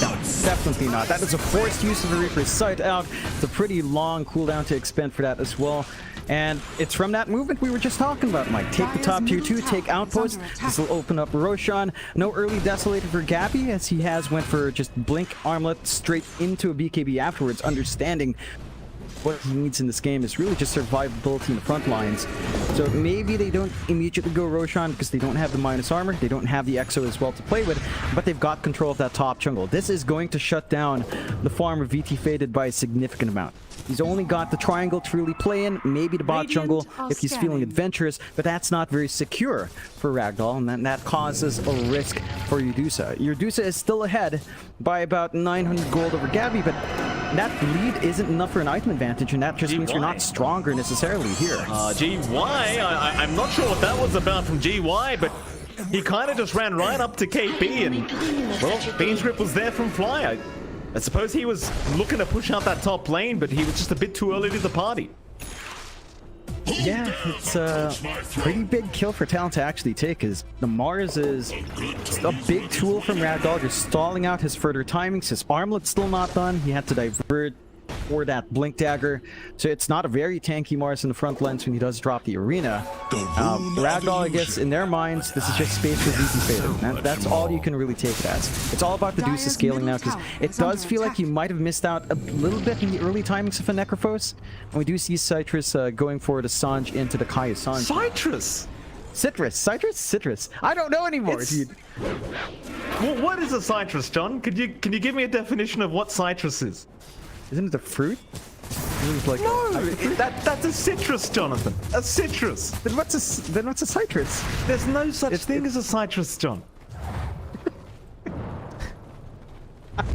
No, definitely not. That is a forced use of the Reaper's Sight out. It's a pretty long cooldown to expend for that as well. And it's from that movement we were just talking about, Mike. Take the top tier 2, take outposts. This will open up Roshan. No early Desolator for Gabby, as he has went for just Blink Armlet straight into a BKB afterwards, understanding what he needs in this game is really just survivability in the front lines. So maybe they don't immediately go Roshan because they don't have the minus armor, they don't have the Exo as well to play with, but they've got control of that top jungle. This is going to shut down the farm of VT Faded by a significant amount. He's only got the triangle to really play in, maybe the bot jungle if he's feeling adventurous, but that's not very secure for Ragdoll, and then that causes a risk for Urdusa. Urdusa is still ahead by about 900 gold over Gabby, but that lead isn't enough for an item advantage, and that just means you're not stronger necessarily here. GY, I'm not sure what that was about from GY, but he kind of just ran right up to KP, and, well, Bean's Grip was there from Fly. I suppose he was looking to push out that top lane, but he was just a bit too early to the party. Yeah, it's a pretty big kill for Talon to actually take, as the Mars is a big tool from Ragdoll, just stalling out his further timings. His armlet's still not done. He had to divert for that Blink Dagger, so it's not a very tanky Mars in the front lines when he does drop the arena. Ragdoll, I guess, in their minds, this is just space for VT Fader. That's all you can really take it as. It's all about the Deuce's scaling now, because it does feel like you might have missed out a little bit in the early timings of a Necrophos. And we do see Citrus going for the Sanj into the Kaya Sanj. Citrus? Citrus? I don't know anymore, dude. Well, what is a citrus, John? Can you give me a definition of what citrus is? Isn't it a fruit? Like no, that's a citrus, Jonathan. A citrus. Then what's a citrus? There's no such thing as a citrus, John.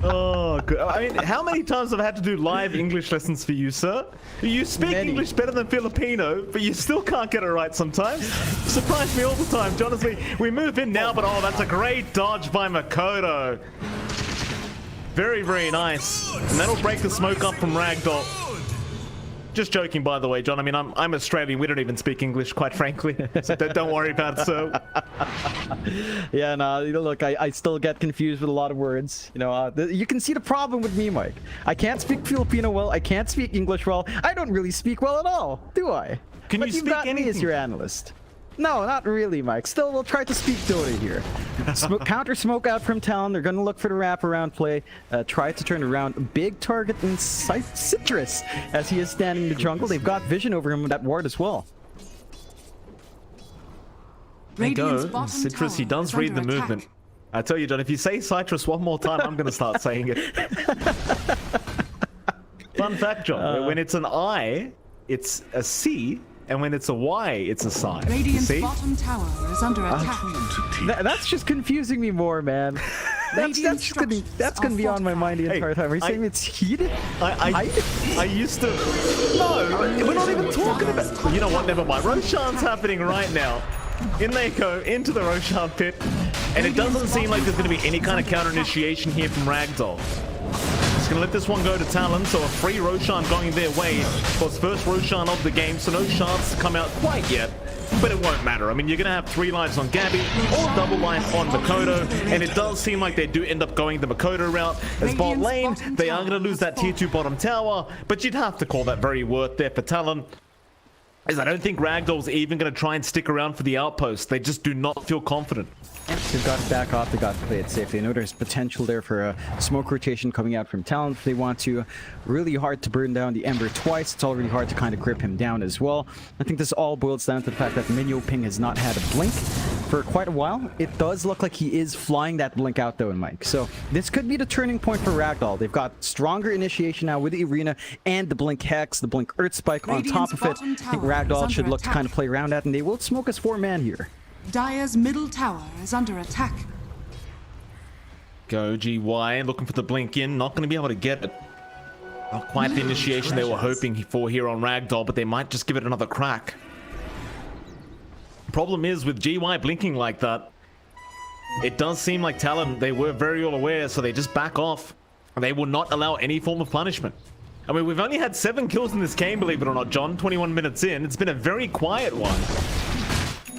Oh, good. I mean, how many times have I had to do live English lessons for you, sir? You speak English better than Filipino, but you still can't get it right sometimes. You surprise me all the time, John, as we move in now, but oh, that's a great dodge by Makoto. Very, very nice. And that'll break the smoke up from Ragdoll. Just joking, by the way, John. I mean, I'm Australian. We don't even speak English, quite frankly. So don't worry about it, sir. Yeah, no, look, I still get confused with a lot of words. You know, you can see the problem with me, Mike. I can't speak Filipino well. I can't speak English well. I don't really speak well at all, do I? Can you speak anything? Me as your analyst. No, not really, Mike. Still, we'll try to speak Dota here. Counter smoke out from Talon. They're going to look for the wraparound play. Try to turn around. Big target in Citrus as he is standing in the jungle. They've got vision over him with that ward as well. There you go. Citrus, he does read the movement. I tell you, John, if you say Citrus one more time, I'm going to start saying it. Fun fact, John. When it's an I, it's a C. And when it's a Y, it's a sign. Radiant's bottom tower is under attack. That's just confusing me more, man. That's gonna be on my mind the entire time. Are you saying it's heated? I used to... No, we're not even talking about... You know what, never mind. Roshan's happening right now. In they go, into the Roshan pit. And it doesn't seem like there's gonna be any kind of counter initiation here from Ragdoll. Gonna let this one go to Talon, so a free Roshan going their way. Of course, first Roshan of the game, so no chance to come out quite yet. But it won't matter. I mean, you're gonna have 3 lives on Gabby, or double life on Makoto, and it does seem like they do end up going the Makoto route. As bot lane, they are gonna lose that tier 2 bottom tower, but you'd have to call that very worth there for Talon. As I don't think Ragdoll's even gonna try and stick around for the outpost. They just do not feel confident. They've got to back off, they've got to play it safe. They know there's potential there for a smoke rotation coming out from Talon. If they want to, really hard to burn down the Ember twice. It's already hard to kind of grip him down as well. I think this all boils down to the fact that Minyo Ping has not had a blink for quite a while. It does look like he is flying that blink out though in Mike. So this could be the turning point for Ragdoll. They've got stronger initiation now with the arena and the blink hex, the blink earth spike on top of it. I think Ragdoll should look to kind of play around that, and they will smoke as 4-man here. Dire's middle tower is under attack. Go GY, looking for the blink in. Not going to be able to get it. Not quite the initiation they were hoping for here on Ragdoll, but they might just give it another crack. Problem is, with GY blinking like that, it does seem like Talon, they were very all aware, so they just back off. They will not allow any form of punishment. I mean, we've only had 7 kills in this game, believe it or not, John. 21 minutes in. It's been a very quiet one.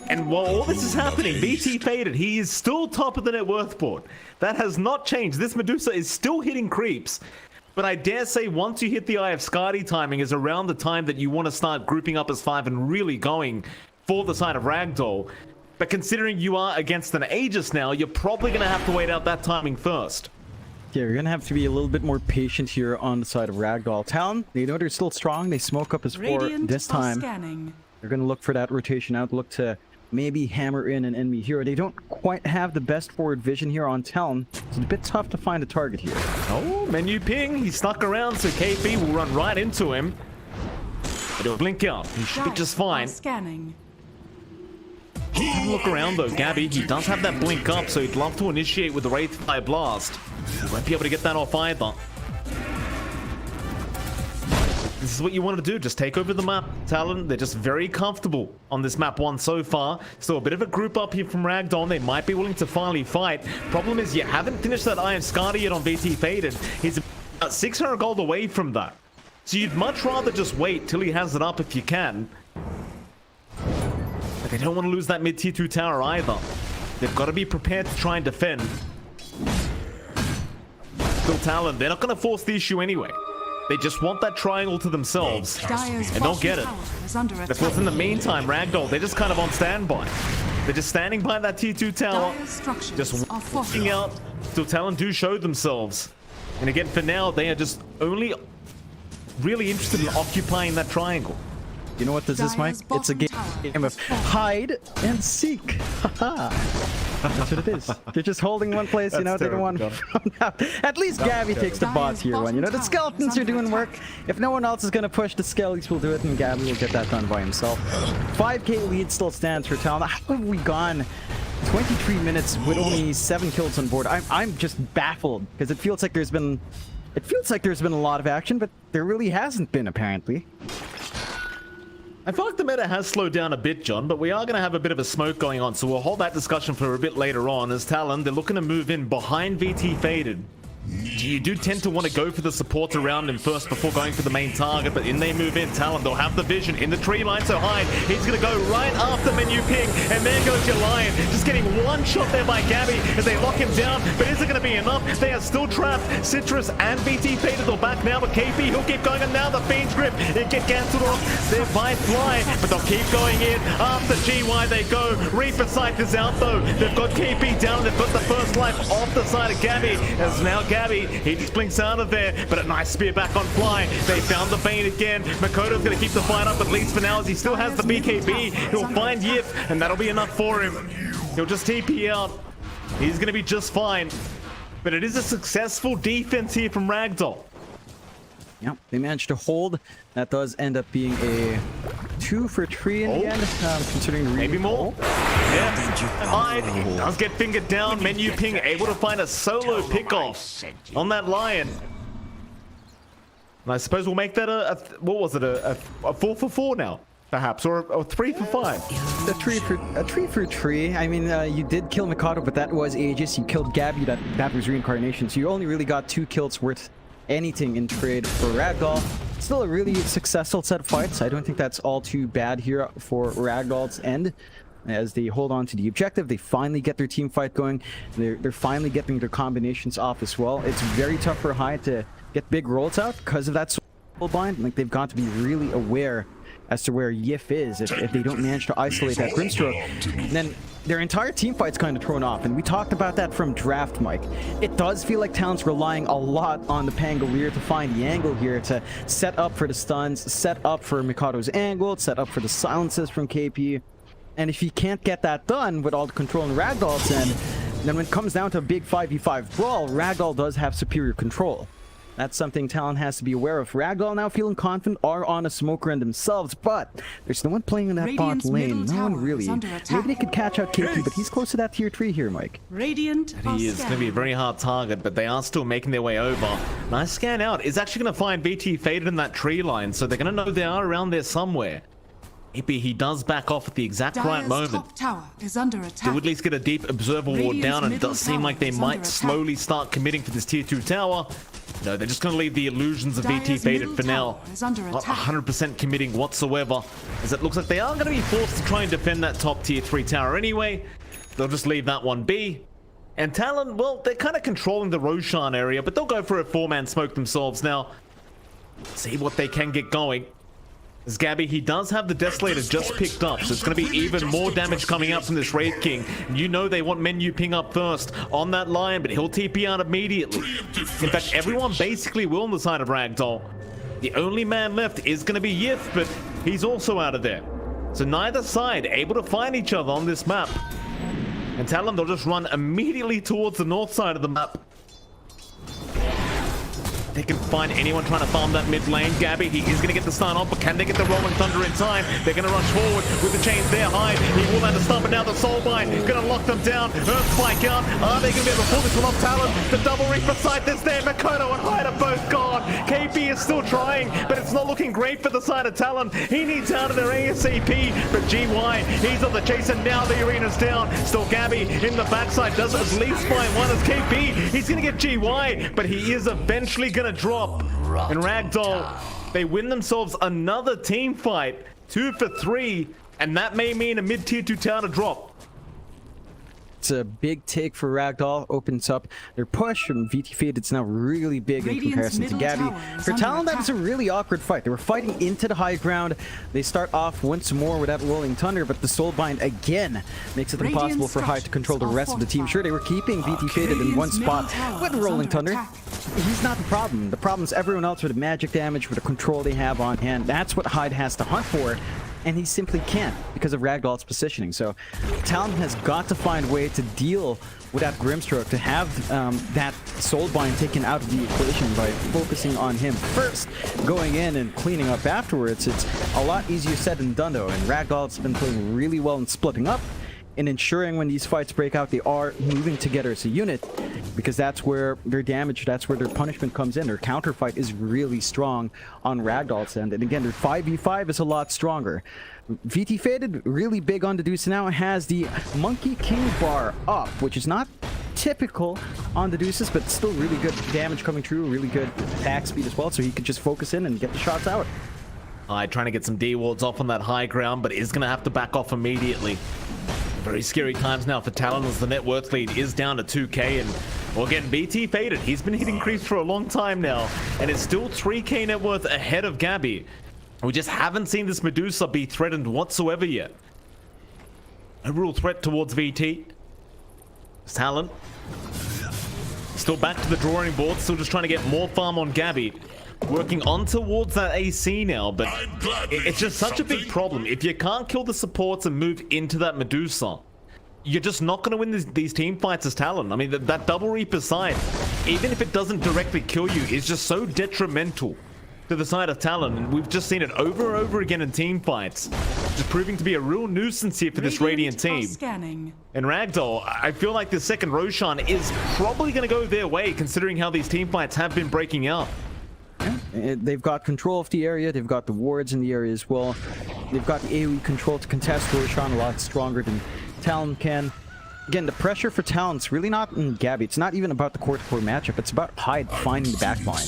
And while all this is happening, VT Faded, he is still top of the net worth board. That has not changed. This Medusa is still hitting creeps. But I dare say once you hit the Eye of Skadi timing is around the time that you want to start grouping up as 5 and really going for the side of Ragdoll. But considering you are against an Aegis now, you're probably going to have to wait out that timing first. Yeah, you're gonna have to be a little bit more patient here on the side of Ragdoll. Talon, they know they're still strong. They smoke up his 4 Radiant this are time. scanning. They're gonna look for that rotation out, look to maybe hammer in an enemy hero. They don't quite have the best forward vision here on Talon. It's a bit tough to find a target here. Oh, menu ping. He stuck around, so KP will run right into him. But he'll blink out. He should be Dire just are fine. Scanning. Have a look around though, Gabby. He does have that blink up, so he'd love to initiate with the Wraithfire Blast. He won't be able to get that off either. This is what you want to do, just take over the map. Talon, they're just very comfortable on this map 1 so far. Still a bit of a group up here from Ragdoll. They might be willing to finally fight. Problem is, you haven't finished that Iron Scarter yet on VT Faded. He's about 600 gold away from that. So you'd much rather just wait till he has it up if you can. But they don't want to lose that mid-tier 2 tower either. They've got to be prepared to try and defend. Still Talon, they're not going to force the issue anyway. They just want that triangle to themselves, Dire's and they'll get it. bottom tower is under Of course, in the meantime, Ragdoll, they're just kind of on standby. They're just standing by that tier 2 tower, Dire's structures just are watching fortified. out till Talon do show themselves. And again, for now, they are just only really interested in occupying that triangle. You know what this is, Mike? Dire's It's a bottom game tower of is fortified. hide and seek. That's what it is. You're just holding one place, you know, That's they don't want terrible, from now. At least Gabby takes the boss here one. You know, the Dire's skeletons bottom are doing tower work. If no one else is going to push, the skellies will do it, and Gabby will get that done by himself. 5k lead still stands for Talon. How have we gone 23 minutes with only 7 kills on board? I'm just baffled, because it feels like there's been a lot of action, but there really hasn't been, apparently. I feel like the meta has slowed down a bit, John, but we are going to have a bit of a smoke going on, so we'll hold that discussion for a bit later on. As Talon, they're looking to move in behind VT Faded. You do tend to want to go for the support around him first before going for the main target, but in they move in, Talon, they'll have the vision in the tree line, so hide. He's going to go right after menu ping, and there goes your lion. Just getting one shot there by Gabby as they lock him down, but is it going to be enough? They are still trapped. Citrus and VT Faded are back now, but KP, he'll keep going, and now the Fiend's Grip, it gets cancelled off there by Fly, but they'll keep going in. After GY they go. Reaper Sight is out though. They've got KP down, they've got the first life off the side of Gabby, as now Gabby, he just blinks out of there, but a nice spear back on Fly. They found the Bane again. Makoto's going to keep the fight up, at least for now, as he still has the BKB. He'll find Yip, and that'll be enough for him. He'll just TP out. He's going to be just fine. But it is a successful defense here from Ragdoll. Yep, they managed to hold. That does end up being a 2 for 3 in the end, considering the Maybe more. Yeah. Hide. Oh. Does get fingered down. Menu ping able to find a solo pickoff on that lion. And I suppose we'll make that what was it? A 4 for 4 now, perhaps, or a 3 for 5. A 3 for 3. I mean, you did kill Mikado, but that was Aegis. You killed Gabby. That was reincarnation. So you only really got 2 kills worth anything in trade for Ragdoll. Still a really successful set of fights. I don't think that's all too bad here for Ragdoll's end. As they hold on to the objective, they finally get their team fight going. They're finally getting their combinations off as well. It's very tough for Hyde to get big rolls out because of that soul bind. Like, they've got to be really aware as to where Yif is if they don't manage to isolate that Grimstroke. Then their entire team fight's kind of thrown off, and we talked about that from draft, Mike. It does feel like Talon's relying a lot on the Pangolier to find the angle here, to set up for the stuns, set up for Mikado's angle, set up for the silences from KP. And if he can't get that done with all the control in Ragdoll's end, then when it comes down to a big 5v5 brawl, Ragdoll does have superior control. That's something Talon has to be aware of. Ragdoll now feeling confident are on a smoker end themselves, but there's no one playing in that Radiant's bot lane. middle No one tower really. is under Maybe attack. they could catch out KP, but he's close to that tier 3 here, Mike. Radiant are He is going to be a very hard target, but they are still making their way over. Nice scan out. Is actually going to find VT Faded in that tree line, so they're going to know they are around there somewhere. Maybe he does back off at the exact right Dire's moment. top tower is under attack. To at least get a deep observer ward Radiant's down, and it middle does seem tower like they is might under attack. slowly start committing for this tier 2 tower. No, they're just going to leave the illusions of VT Dire's Faded middle for now. tower is under Not attack. 100% committing whatsoever, as it looks like they are going to be forced to try and defend that top tier 3 tower anyway. They'll just leave that one be. And Talon, well, they're kind of controlling the Roshan area, but they'll go for a 4-man smoke themselves now. See what they can get going. As Gabby, he does have the Desolator just picked up, so it's going to be even more damage coming out from this Wraith King. You know they want menu ping up first on that Lion, but he'll TP out immediately. In fact, everyone basically will on the side of Ragdoll. The only man left is going to be Yith, but he's also out of there. So neither side able to find each other on this map. And Talon, they'll just run immediately towards the north side of the map. They can find anyone trying to farm that mid lane. Gabby, he is going to get the stun off, but can they get the Rolling Thunder in time? They're going to rush forward with the chains there. Hyde, he will land a stun, but now the Soulbind going to lock them down. Earth Spike out. Are they going to be able to pull this one off? Talon, the double Reaper side that's there. Makoto and Hyde are both gone. KB is still trying, but it's not looking great for the side of Talon. He needs out of there ASAP, but GY, he's on the chase, and now the arena's down. Still Gabby in the backside, does at least find one as KP. He's going to get GY, but he is eventually going to drop. And Ragdoll, they win themselves another team fight, 2 for 3, and that may mean a mid-tier 2 tower to drop. It's a big take for Ragdoll. Opens up their push from VT Fade. It's now really big in comparison to Gabby. For Talon, that was a really awkward fight. They were fighting into the high ground. They start off once more with that Rolling Thunder, but the Soulbind again makes it impossible for Hyde to control the rest of the team. Sure, they were keeping VT Faded in one spot with Rolling Thunder. He's not the problem. The problem is everyone else with the magic damage, with the control they have on hand. That's what Hyde has to hunt for. And he simply can't because of Ragdoll's positioning. So Talon has got to find a way to deal with that Grimstroke, to have that Soulbind taken out of the equation by focusing on him first, going in and cleaning up afterwards. It's a lot easier said than done though, and Ragdoll's been playing really well in splitting up and ensuring when these fights break out, they are moving together as a unit, because that's where their damage, that's where their punishment comes in. Their counter fight is really strong on Ragdoll's end, and again, their 5v5 is a lot stronger. VT Faded, really big on the Deuce now, has the Monkey King bar up, which is not typical on the Deuces, but still really good damage coming through, really good attack speed as well, so he could just focus in and get the shots out. Trying to get some D-wards off on that high ground, but is going to have to back off immediately. Very scary times now for Talon as the net worth lead is down to 2k, and well, again, BT Faded, he's been hitting creeps for a long time now, and it's still 3k net worth ahead of Gabby. We just haven't seen this Medusa be threatened whatsoever yet. No real threat towards VT. Talon still back to the drawing board, still just trying to get more farm on Gabby. Working on towards that AC now, but it's just such a big problem. If you can't kill the supports and move into that Medusa, you're just not going to win these team fights as Talon. I mean, that double Reaper side, even if it doesn't directly kill you, is just so detrimental to the side of Talon, and we've just seen it over and over again in team fights. Just proving to be a real nuisance here for this Radiant team. And Ragdoll, I feel like the second Roshan is probably going to go their way, considering how these team fights have been breaking out. They've got control of the area, they've got the wards in the area as well. They've got the AoE control to contest Roshan a lot stronger than Talon can. Again, the pressure for Talon's really not in Gabby. It's not even about the core-to-core matchup. It's about Hyde finding the backline.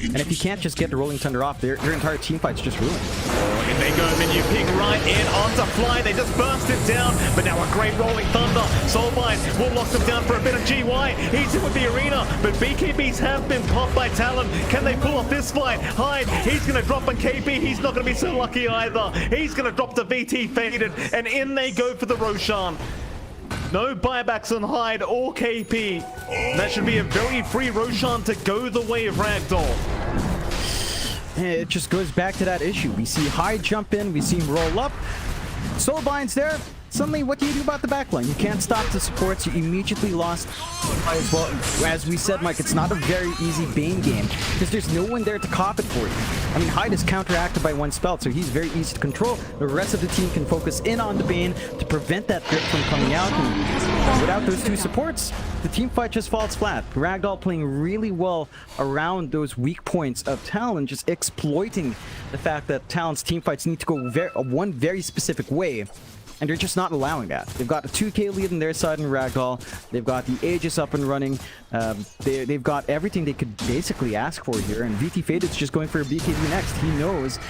And if you can't just get the Rolling Thunder off, their entire team fight's just ruined. Oh, and they go, menu ping right in onto Fly. They just burst it down, but now a great Rolling Thunder. Soulbind will lock them down for a bit of GY. He's in with the arena, but BKBs have been popped by Talon. Can they pull off this fight? Hyde, he's going to drop on KB. He's not going to be so lucky either. He's going to drop the VT Faded, and in they go for the Roshan. No buybacks on Hyde or KP. That should be a very free Roshan to go the way of Ragdoll. It just goes back to that issue. We see Hyde jump in, we see him roll up. Soulbind's there. Suddenly, what do you do about the backline? You can't stop the supports. You immediately lost as well. As we said, Mike, it's not a very easy Bane game because there's no one there to cop it for you. I mean, Hyde is counteracted by one spell, so he's very easy to control. The rest of the team can focus in on the Bane to prevent that drip from coming out. And without those two supports, the team fight just falls flat. Ragdoll playing really well around those weak points of Talon, just exploiting the fact that Talon's team fights need to go one very specific way. And they're just not allowing that. They've got a 2k lead on their side in Ragdoll. They've got the Aegis up and running. They've got everything they could basically ask for here. And VT Faded's just going for a BKB next. He knows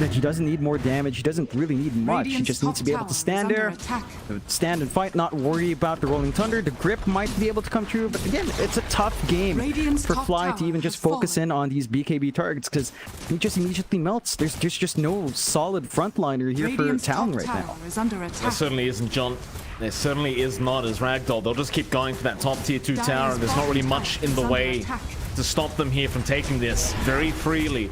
that he doesn't need more damage. He doesn't really need much. He Radiant's just needs to be able to top stand tower there, is under attack. stand and fight, not worry about the rolling thunder. The grip might be able to come true, but again, it's a tough game Radiant's for top Fly to tower even just has focus fallen. in on these BKB targets because he just immediately melts. There's just no solid frontliner here Radiant's for Talon top right tower now. is under There attack. certainly isn't, John. There certainly is not as Ragdoll. They'll just keep going for that top tier 2 tower, and there's not really much in the way to stop them here from taking this very freely. In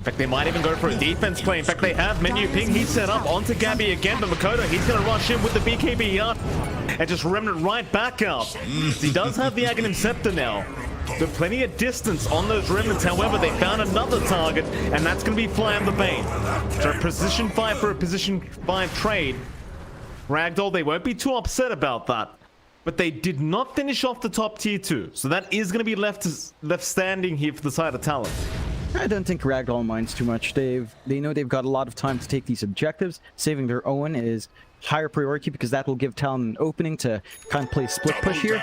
fact, they might even go for a defense play. In fact, they have menu ping. He's set up onto Gabby again, but Makoto, he's going to rush in with the BKB up and just Remnant right back out. He does have the Aghanim Scepter now. There's plenty of distance on those Remnants. However, they found another target, and that's going to be Fly on the Bane. So position 5 for a position 5 trade. Ragdoll, they won't be too upset about that. But they did not finish off the top tier 2. So that is going to be left standing here for the side of Talon. I don't think Ragdoll minds too much. They know they've got a lot of time to take these objectives. Saving their own is higher priority because that will give Talon an opening to kind of play split push here.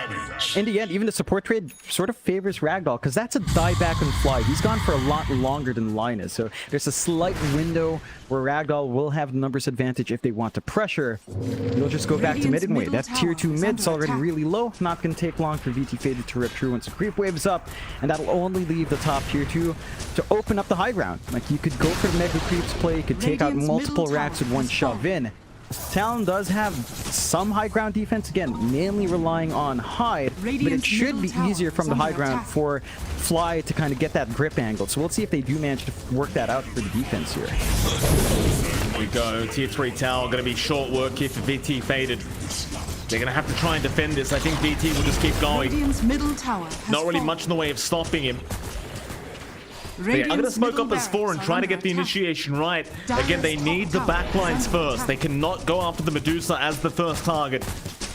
In the end, even the support trade sort of favors Ragdoll because that's a dieback on Fly. He's gone for a lot longer than Linus, so there's a slight window where Ragdoll will have the numbers advantage if they want to pressure. They'll just go back to mid and wait. That tier 2 mid's already really low. Not going to take long for VT Faded to rip through once the creep wave's up, and that'll only leave the top tier 2 to open up the high ground. Like, you could go for the mega creeps play, you could take out Radiant's multiple middle racks with tower one has shove fallen. in. Talon does have some high ground defense, again, mainly relying on Hyde, but it Radiant's should be middle tower easier from is the high under ground attack. for Fly to kind of get that grip angle. So we'll see if they do manage to work that out for the defense here. Here we go. Tier 3 tower going to be short work here for VT Faded. They're going to have to try and defend this. I think VT will just keep going. Radiant's middle tower has Not really fallen. much in the way of stopping him. Yeah, I'm going to Radiant's smoke middle up as 4 and barracks try are to get the under attack. initiation right. Dire's Again, they top need the tower backlines is under first. They attack. cannot go after the Medusa as the first target.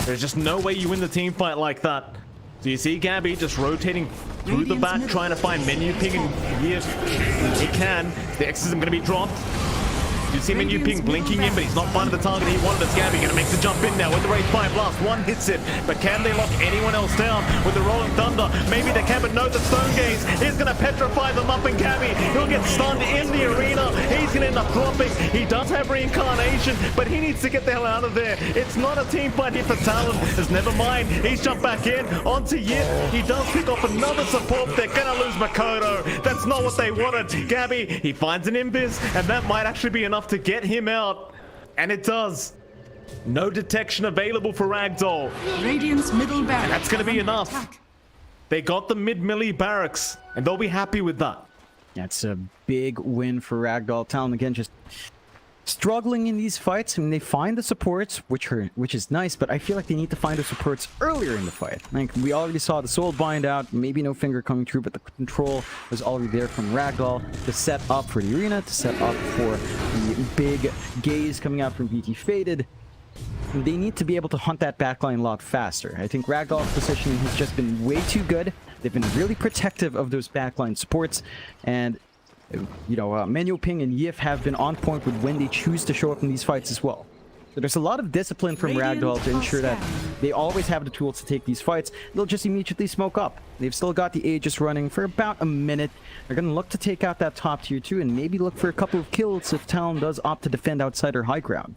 There's just no way you win the team fight like that. So you see Gabby just rotating through the Radiant's back, middle trying to find menu ping and if he can. The X isn't going to be dropped. You see menu ping blinking in, but he's not finding the target he wanted. As Gabby going to make the jump in now with the Wraith Fire Blast. One hits it, but can they lock anyone else down with the Rolling Thunder? Maybe they can, but no, the Stone Gaze is going to petrify them up, and Gabby, he'll get stunned in the arena. He's going to end up dropping. He does have Reincarnation, but he needs to get the hell out of there. It's not a team fight here for Talon. As never mind, he's jumped back in onto Yip. He does pick off another support. They're going to lose Makoto. That's not what they wanted. Gabby, he finds an Invis, and that might actually be enough to get him out, and it does. No detection available for Ragdoll. Radiant's middle barracks. And that's gonna be are under enough. attack. They got the mid-melee barracks, and they'll be happy with that. That's a big win for Ragdoll. Talon again just struggling in these fights. I mean, they find the supports, which is nice, but I feel like they need to find the supports earlier in the fight. Like, we already saw the soul bind out, maybe no finger coming through, but the control was already there from Ragdoll to set up for the arena, to set up for the big gaze coming out from VT Faded. They need to be able to hunt that backline a lot faster. I think Ragdoll's positioning has just been way too good. They've been really protective of those backline supports, and you know, Manuel Ping and Yif have been on point with when they choose to show up in these fights as well. So there's a lot of discipline from Ragdoll to ensure that they always have the tools to take these fights. They'll just immediately smoke up. They've still got the Aegis running for about a minute. They're going to look to take out that top tier 2 and maybe look for a couple of kills if Talon does opt to defend outside her high ground.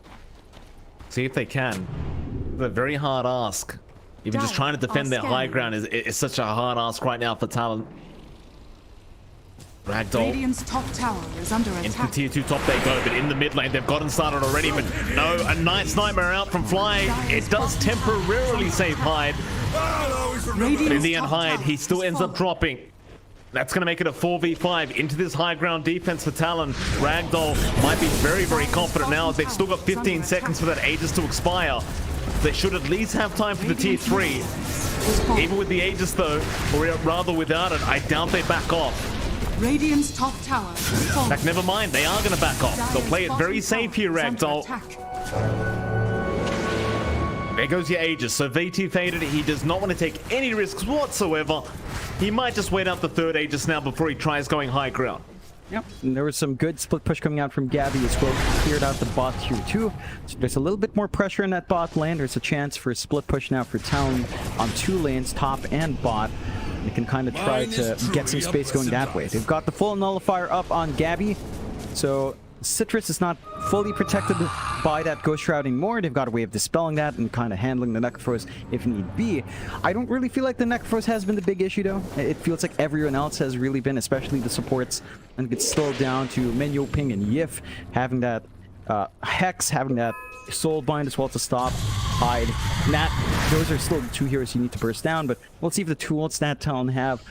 See if they can. It's a very hard ask. Even just trying to defend their high ground is such a hard ask right now for Talon. Ragdoll. Radiant's top tower is under Into attack. tier 2 top they go, but in the mid lane they've gotten started already, but no, a nice nightmare out from Fly. It does temporarily save Hyde, but in the end Hyde, he still ends up dropping. That's going to make it a 4v5 into this high ground defense for Talon. Ragdoll might be very, very confident now. They've still got 15 seconds for that Aegis to expire. They should at least have time for the tier 3. Even with the Aegis though, or rather without it, I doubt they back off. Radiant's top tower is In fallen. fact, never mind, they are going to back off. They'll play it very safe here, Ragdoll. There goes your Aegis. So VT Faded, he does not want to take any risks whatsoever. He might just wait out the third Aegis now before he tries going high ground. Yep, and there was some good split push coming out from Gabby as well. Cleared out the bot tier 2. So there's a little bit more pressure in that bot lane. There's a chance for a split push now for Talon on 2 lanes, top and bot. They can kind of try to get some space going that way. They've got the full nullifier up on Gabby. So Citrus is not fully protected by that Ghost Shroud anymore. They've got a way of dispelling that and kind of handling the Necrophos if need be. I don't really feel like the Necrophos has been the big issue though. It feels like everyone else has really been, especially the supports. And it's still down to Menyo Ping and Yif having that Hex, having that Soulbind as well to stop, hide. Nat, those are still the two heroes you need to burst down, but we'll see if the tools that Talon have,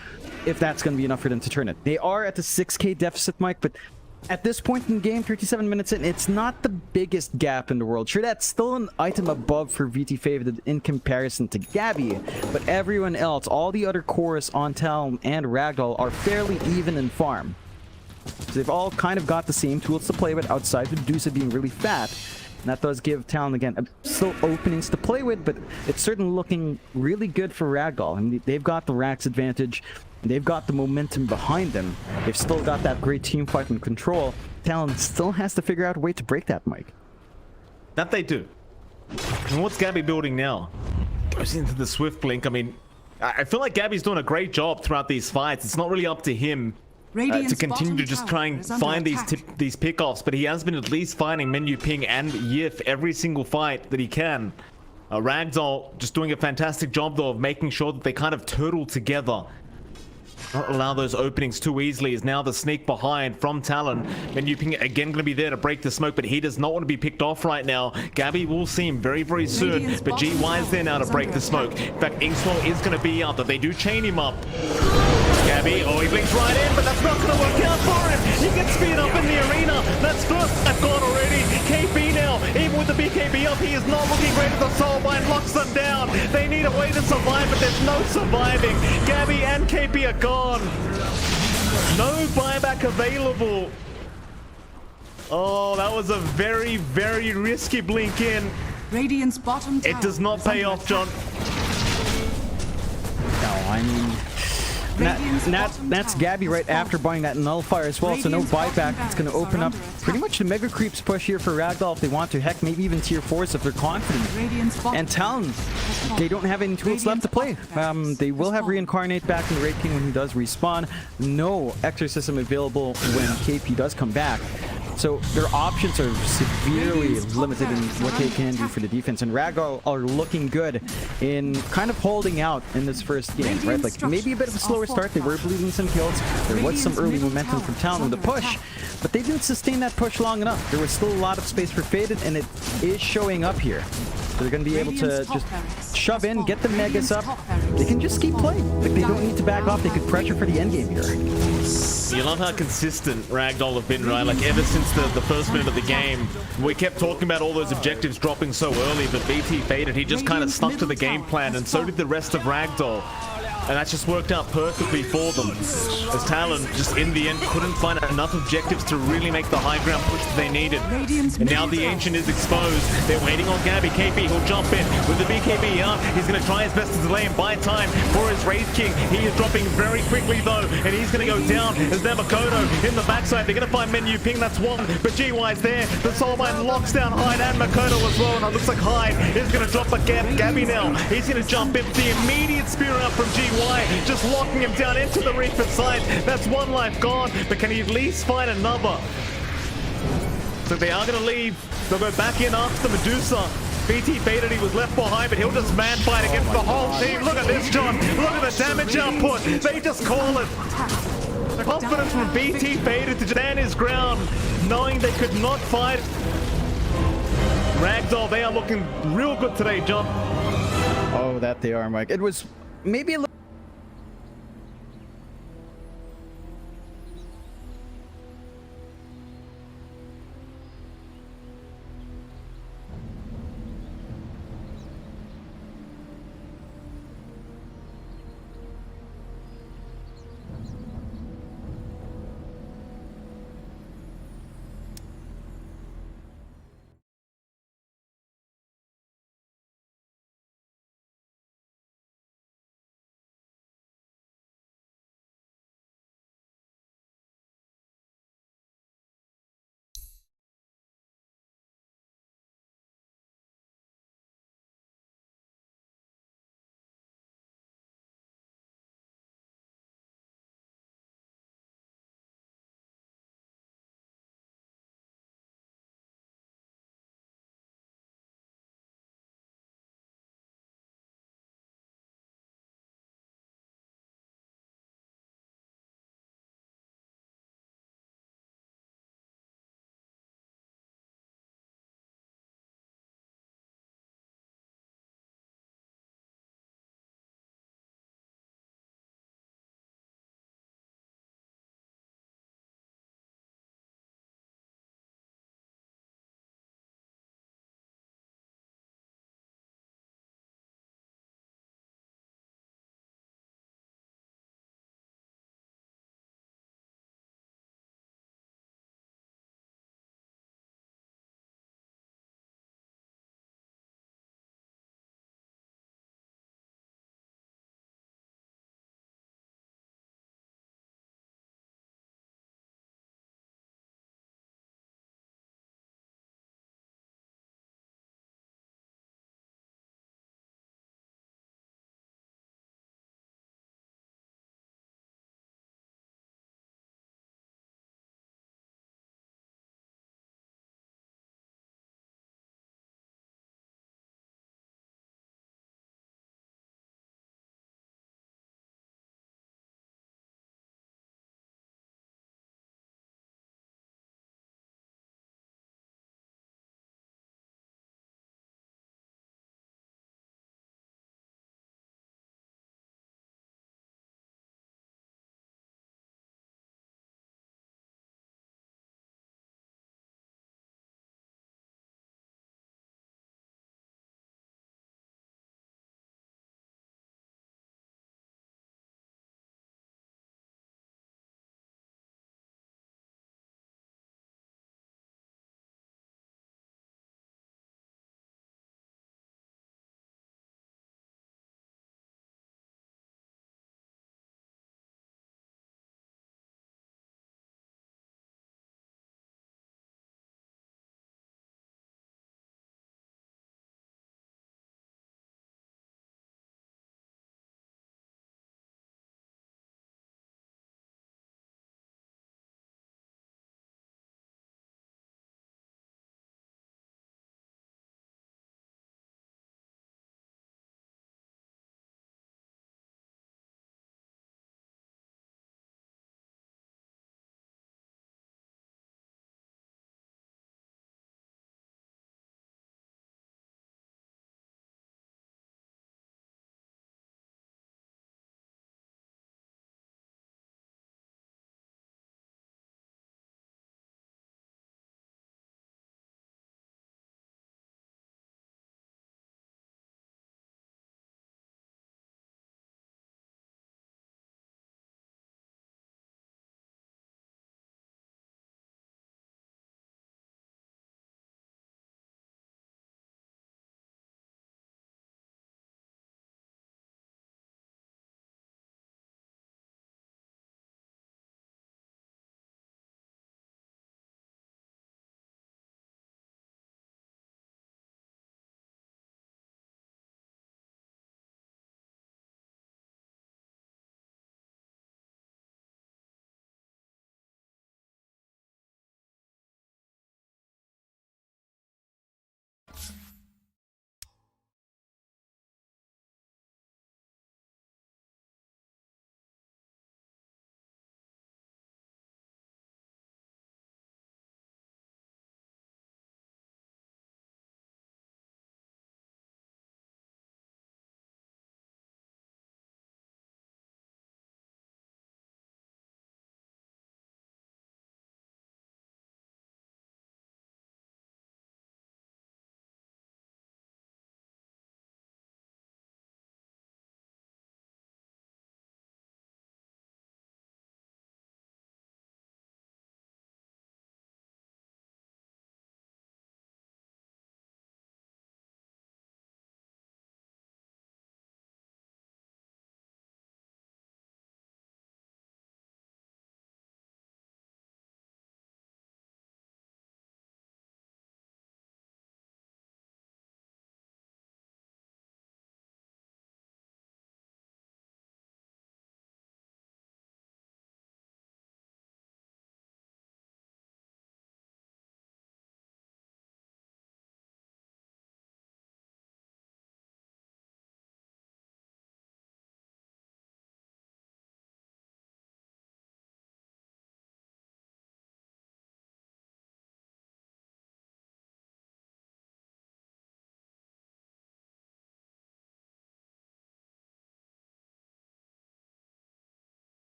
if that's going to be enough for them to turn it. They are at the 6k deficit, Mike, but at this point in the game, 37 minutes in, it's not the biggest gap in the world. Sure, that's still an item above for VT Favored in comparison to Gabby, but everyone else, all the other cores on Talon and Ragdoll are fairly even in farm. So they've all kind of got the same tools to play with outside the Medusa being really fat. And that does give Talon, again, still openings to play with, but it's certainly looking really good for Ragdoll. I mean, they've got the Rax advantage. They've got the momentum behind them. They've still got that great team fight and control. Talon still has to figure out a way to break that, Mike. That they do. And what's Gabby building now? Goes into the Swift Blink. I mean, I feel like Gabby's doing a great job throughout these fights. It's not really up to him to continue to just try and find these pickoffs, but he has been at least finding Menyu Ping and Yif every single fight that he can. Ragdoll just doing a fantastic job though of making sure that they kind of turtle together. Not allow those openings too easily. Is now the sneak behind from Talon. Menyu Ping again going to be there to break the smoke, but he does not want to be picked off right now. Gabby will see him very, very soon, but GY is there now to break the smoke. In fact, Inkswell is going to be out, but they do chain him up. Gabby, oh, he blinks right in, but that's not going to work out for him. He gets speed up in the arena. That's first. I've gone already. KP now, even with the BKB up, he is not looking great at the Soulbind. Locks them down. They need a way to survive, but there's no surviving. Gabby and KP are gone. No buyback available. Oh, that was a very, very risky blink in. Radiant's bottom tower It does not pay off, John. No, I mean... That's Gabby right after buying that Nullifier as well, so no buyback. It's going to open up pretty much the Mega Creeps push here for Ragdoll if they want to. Heck, maybe even tier 4s if they're confident. And Talon, they don't have any tools left to play. They will have Reincarnate back in the Raid King when he does respawn. No Exorcism available when KP does come back. So their options are severely limited in what they can do for the defense. And Ragdoll are looking good in kind of holding out in this first game, right? Like maybe a bit of a slower start. They were bleeding some kills. There was some early momentum from Talon with the push, but they didn't sustain that push long enough. There was still a lot of space for Faded, and it is showing up here. So they're going to be able to just shove in, get the Megas up. They can just keep playing. Like they don't need to back off. They could pressure for the end game here. You love how consistent Ragdoll have been, right? Like ever since the first minute of the game, we kept talking about all those objectives dropping so early, but BT Faded, he just kind of stuck to the game plan, and so did the rest of Ragdoll. And that's just worked out perfectly for them. As Talon, just in the end, couldn't find enough objectives to really make the high ground push that they needed. And now the Ancient is exposed. They're waiting on Gabby. KP, he'll jump in with the BKB out. He's going to try his best to delay and buy time for his Raid King. He is dropping very quickly, though, and he's going to go down as their Makoto in the backside. They're going to find Menyu Ping, that's one, but GY's there. The Soulbind locks down Hyde and Makoto as well, and it looks like Hyde is going to drop a Gabby now. He's going to jump in the immediate spear out from GY. Just locking him down into the Reaper side. That's one life gone, but can he at least find another? So they are going to leave. They'll go back in after the Medusa. BT Faded, he was left behind, but he'll just man fight against the whole team. Look at this, John. Look at the damage output. They just call it. The confidence from BT Faded to stand his ground, knowing they could not fight. Ragdoll, they are looking real good today, John. Oh, that they are, Mike. It was maybe a little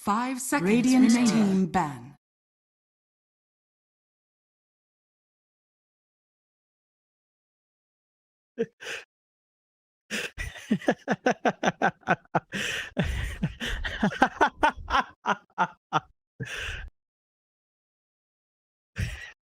5 seconds Radiant remaining. Team ban.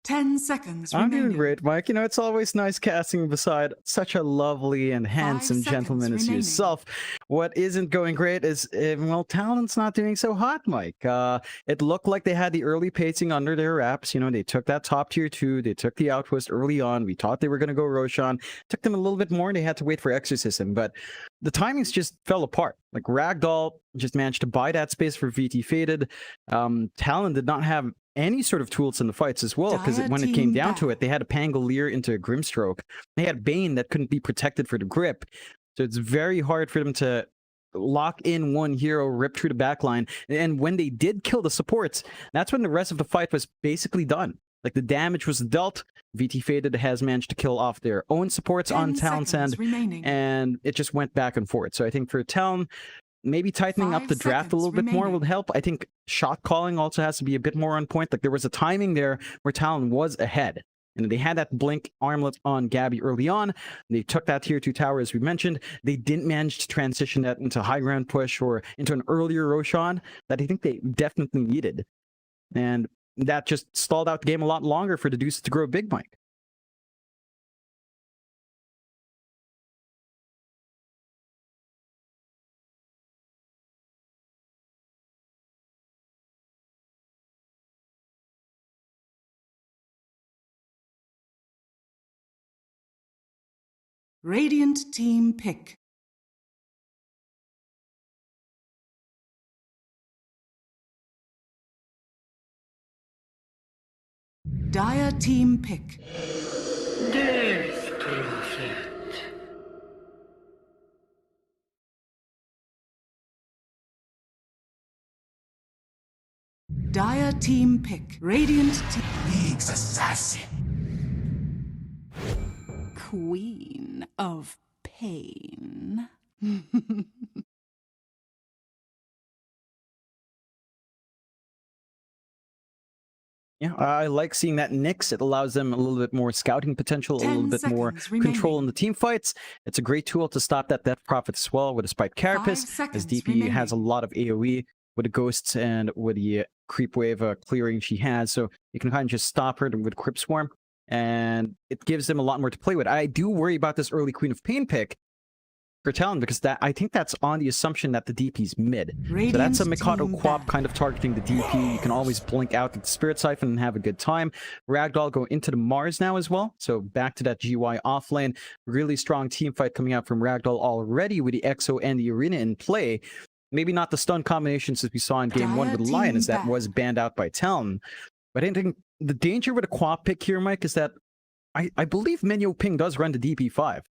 Ten seconds I'm remaining. doing great, Mike. You know, it's always nice casting beside such a lovely and handsome gentleman as remaining. yourself. What isn't going great is, well, Talon's not doing so hot, Mike. It looked like they had the early pacing under their wraps. You know, they took that top tier 2, they took the outpost early on. We thought they were going to go Roshan. Took them a little bit more, and they had to wait for Exorcism. But the timings just fell apart. Like, Ragdoll just managed to buy that space for VT Faded. Talon did not have any sort of tools in the fights as well, because when it came down to it, they had a Pangolier into a Grimstroke. They had Bane that couldn't be protected for the grip. So it's very hard for them to lock in one hero, rip through the backline. And when they did kill the supports, that's when the rest of the fight was basically done. Like, the damage was dealt. VT Faded has managed to kill off their own supports on Talon's end, and it just went back and forth. So I think for Talon, maybe tightening up the draft a little bit more will help. I think shot calling also has to be a bit more on point. Like, there was a timing there where Talon was ahead. And they had that blink armlet on Gabby early on. They took that tier 2 tower, as we mentioned. They didn't manage to transition that into high ground push or into an earlier Roshan that I think they definitely needed. And that just stalled out the game a lot longer for the Deuce to grow big, Mike. Radiant team pick. Dire team pick. Death Prophet. Dire team pick. Radiant team. League's assassin. Queen of pain. Yeah, I like seeing that Nyx. It allows them a little bit more scouting potential, a little bit more control in the team fights. It's a great tool to stop that Death Prophet as well with a Spiked Carapace, as DP has a lot of AoE with the Ghosts and with the Creep Wave clearing she has. So you can kind of just stop her with Crypt Swarm, and it gives them a lot more to play with. I do worry about this early Queen of Pain pick for Talon, because I think that's on the assumption that the DP's mid. So that's a Mikado Quap kind of targeting the DP. You can always blink out the Spirit Siphon and have a good time. Ragdoll go into the Mars now as well. So back to that GY offlane. Really strong team fight coming out from Ragdoll already with the Exo and the Arena in play. Maybe not the stun combinations as we saw in game 1 with Lion, as that was banned out by Talon. But I think the danger with a Quap pick here, Mike, is that I believe Menyo Ping does run the DP5.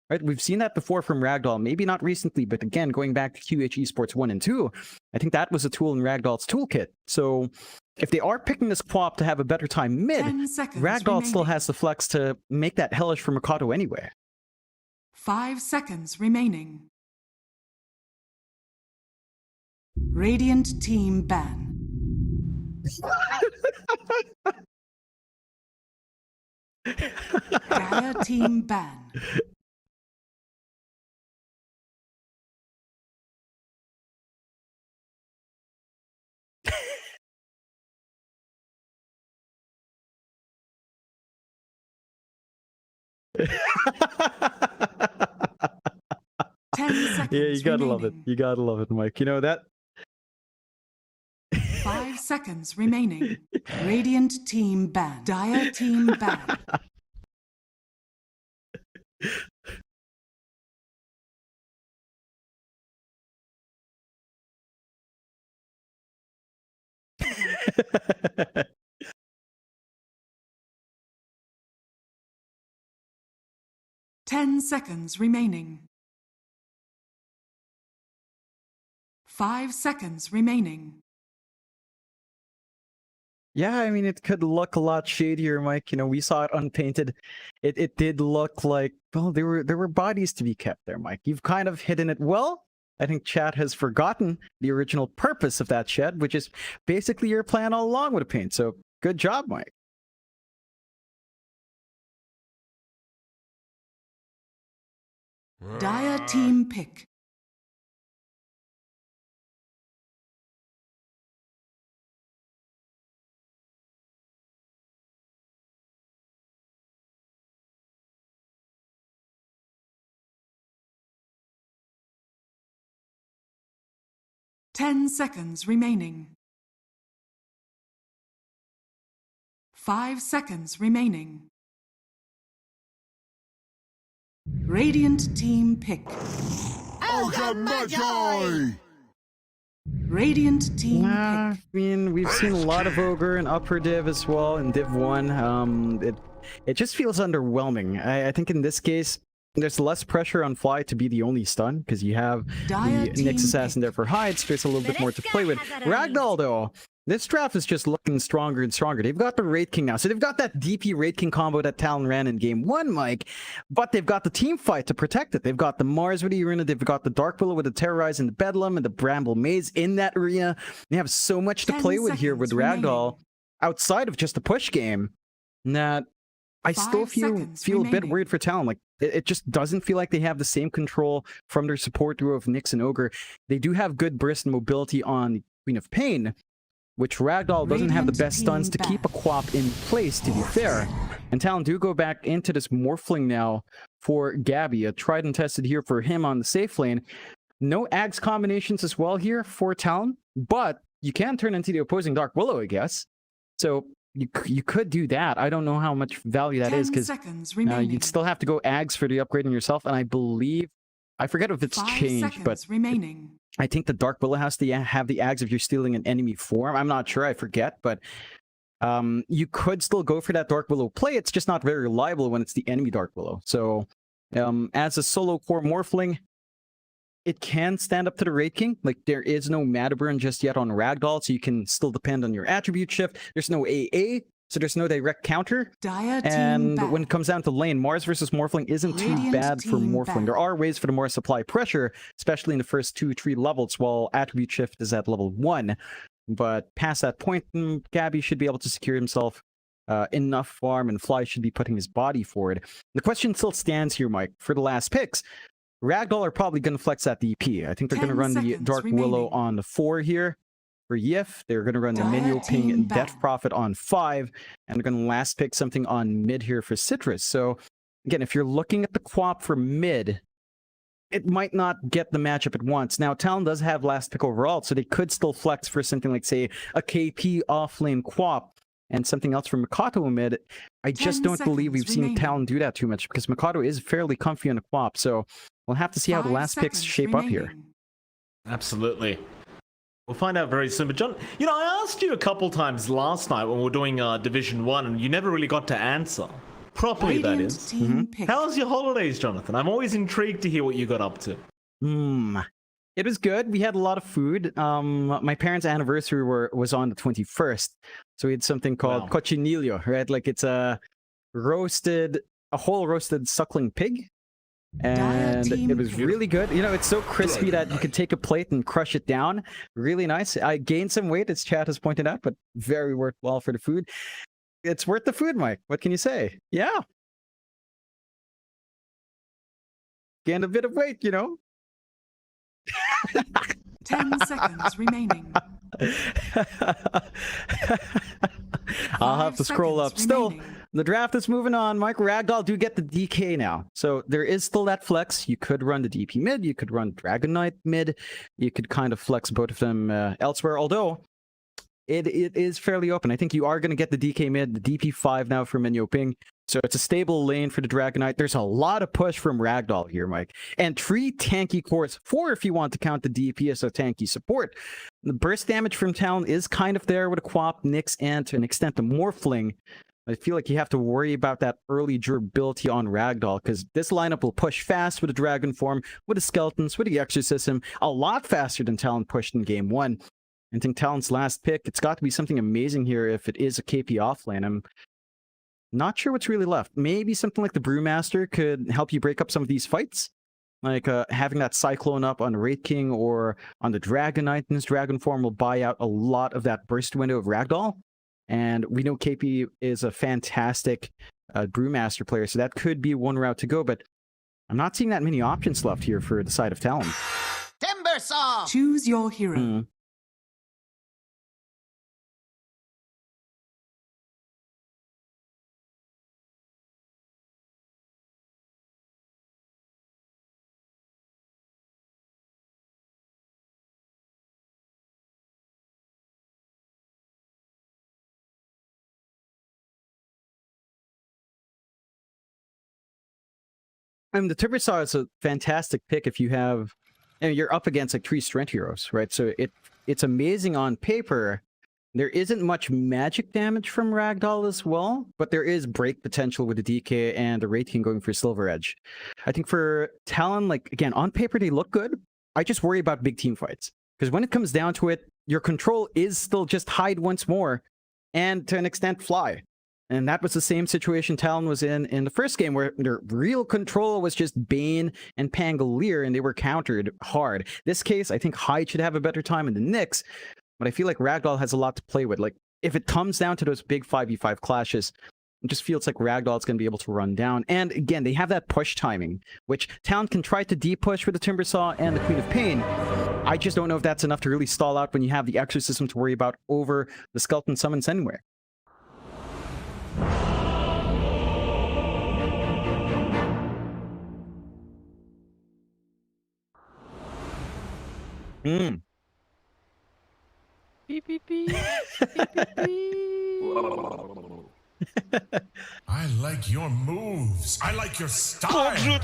Right, we've seen that before from Ragdoll, maybe not recently, but again, going back to QH Esports 1 and 2, I think that was a tool in Ragdoll's toolkit. So if they are picking this Quap to have a better time mid, Ragdoll still has the flex to make that hellish for Mikado anyway. 5 seconds remaining. Radiant team ban. Dire team ban. Yeah, you gotta love it. You gotta love it, Mike. You know that. 5 seconds remaining. Radiant team ban. Dire team ban. Ten seconds remaining. 5 seconds remaining. Yeah, I mean, it could look a lot shadier, Mike. You know, we saw it unpainted. It did look like, well, there were bodies to be kept there, Mike. You've kind of hidden it well. I think chat has forgotten the original purpose of that shed, which is basically your plan all along with a paint. So good job, Mike. Dire team pick. Ten seconds remaining. 5 seconds remaining. Radiant team pick. Radiant team pick. I mean, we've seen a lot of Ogre and Upper Div as well in Div 1. It just feels underwhelming. I think in this case, there's less pressure on Fly to be the only stun, because you have Dire the team Nyx Assassin there for hide, so there's a little bit more to play with. Ragdoll, though, this draft is just looking stronger and stronger. They've got the Raid King now, so they've got that DP Raid King combo that Talon ran in Game 1, Mike, but they've got the team fight to protect it. They've got the Mars with the Arena, they've got the Dark Willow with the Terrorize and the Bedlam and the Bramble Maze in that arena. They have so much to 10 play with here with seconds Ragdoll, remaining. outside of just the push game, that I 5 still seconds feel a bit remaining. worried for Talon. Like, it just doesn't feel like they have the same control from their support duo of Nyx and Ogre. They do have good burst and mobility on Queen of Pain, which Ragdoll doesn't have the Radiant best stuns to team keep a Quap in place, to be fair. And Talon do go back into this Morphling now for Gabby, a tried and tested here for him on the safe lane. No Ags combinations as well here for Talon, but you can turn into the opposing Dark Willow, I guess. So you could do that. I don't know how much value that is, 10 because seconds remaining. you'd still have to go Ags for the upgrading yourself, and I believe, I forget if it's 5 changed, but seconds remaining. I think the Dark Willow has to have the Ags if you're stealing an enemy form. I'm not sure, I forget, but you could still go for that Dark Willow play. It's just not very reliable when it's the enemy Dark Willow. So as a solo core Morphling, it can stand up to the Raid King. Like, there is no mana burn just yet on Ragdoll, so you can still depend on your attribute shift. There's no AA, so there's no direct counter. Dire team And back. when it comes down to lane, Mars versus Morphling isn't too Radiant bad for team Morphling. back. There are ways for the Mars supply pressure, especially in the first 2-3 levels, while attribute shift is at level 1. But past that point, Gabby should be able to secure himself enough farm, and Fly should be putting his body forward. The question still stands here, Mike, for the last picks. Ragdoll are probably going to flex that DP. I think they're going to 10 run the seconds Dark Willow remaining. on the 4 here for Yif. They're going to run the Dire Minyo Ping team and Death back. Prophet on 5. And they're going to last pick something on mid here for Citrus. So, again, if you're looking at the Quap for mid, it might not get the matchup at once. Now, Talon does have last pick overall, so they could still flex for something like, say, a KP offlane Quap and something else for Makato mid. I just 10 don't believe we've seconds seen remaining. Talon do that too much, because Makato is fairly comfy on the Quap. So we'll have to see how the 5 last picks seconds shape up here. remaining. Absolutely. We'll find out very soon. But John, you know, I asked you a couple times last night when we were doing Division 1, and you never really got to answer. Properly, that Radiant is. team pick. How's your holidays, Jonathan? I'm always intrigued to hear what you got up to. It was good. We had a lot of food. My parents' anniversary was on the 21st. So we had something called Wow. cochinillo, right? Like, it's a whole roasted suckling pig. And team it was really good. You know, it's so crispy that you could take a plate and crush it down. Really nice. I gained some weight, as chat has pointed out, but very worthwhile for the food. It's worth the food, Mike. What can you say? Yeah. Gained a bit of weight, you know? 10 seconds remaining. I'll have 5 to scroll up. seconds Still, remaining. the draft is moving on. Mike, Ragdoll do get the DK now. So there is still that flex. You could run the DP mid. You could run Dragon Knight mid. You could kind of flex both of them elsewhere. Although, it is fairly open. I think you are going to get the DK mid, the DP5 now for Minyo Ping. So it's a stable lane for the Dragon Knight. There's a lot of push from Ragdoll here, Mike. And 3 tanky cores, 4 if you want to count the DP as a tanky support. The burst damage from Talon is kind of there with a Quap, Nyx, and to an extent the Morphling. I feel like you have to worry about that early durability on Ragdoll, because this lineup will push fast with the Dragon form, with the Skeletons, with the Exorcism, a lot faster than Talon pushed in Game 1. I think Talon's last pick, it's got to be something amazing here if it is a KP offlane. I'm not sure what's really left. Maybe something like the Brewmaster could help you break up some of these fights. Like having that Cyclone up on Wraith King or on the Dragon Knight in his Dragon form will buy out a lot of that burst window of Ragdoll. And we know KP is a fantastic Brewmaster player, so that could be one route to go, but I'm not seeing that many options left here for the side of Talon. Timber saw! Choose your hero. I mean, the Timbersaw is a fantastic pick if you have, and you're up against like 3 strength heroes, right? So it's amazing on paper. There isn't much magic damage from Ragdoll as well, but there is break potential with the DK and the Wraith King going for Silver Edge. I think for Talon, like again, on paper they look good. I just worry about big team fights because when it comes down to it, your control is still just hide once more and to an extent fly. And that was the same situation Talon was in the first game, where their real control was just Bane and Pangolier, and they were countered hard. This case, I think Hyde should have a better time in the Nyx, but I feel like Ragdoll has a lot to play with. Like, if it comes down to those big 5v5 clashes, it just feels like Ragdoll's going to be able to run down. And again, they have that push timing, which Talon can try to de-push with the Timbersaw and the Queen of Pain. I just don't know if that's enough to really stall out when you have the Exorcism to worry about over the Skeleton Summons anyway. Beep, beep, beep. Beep, beep, beep. I like your moves. I like your style. Yeah,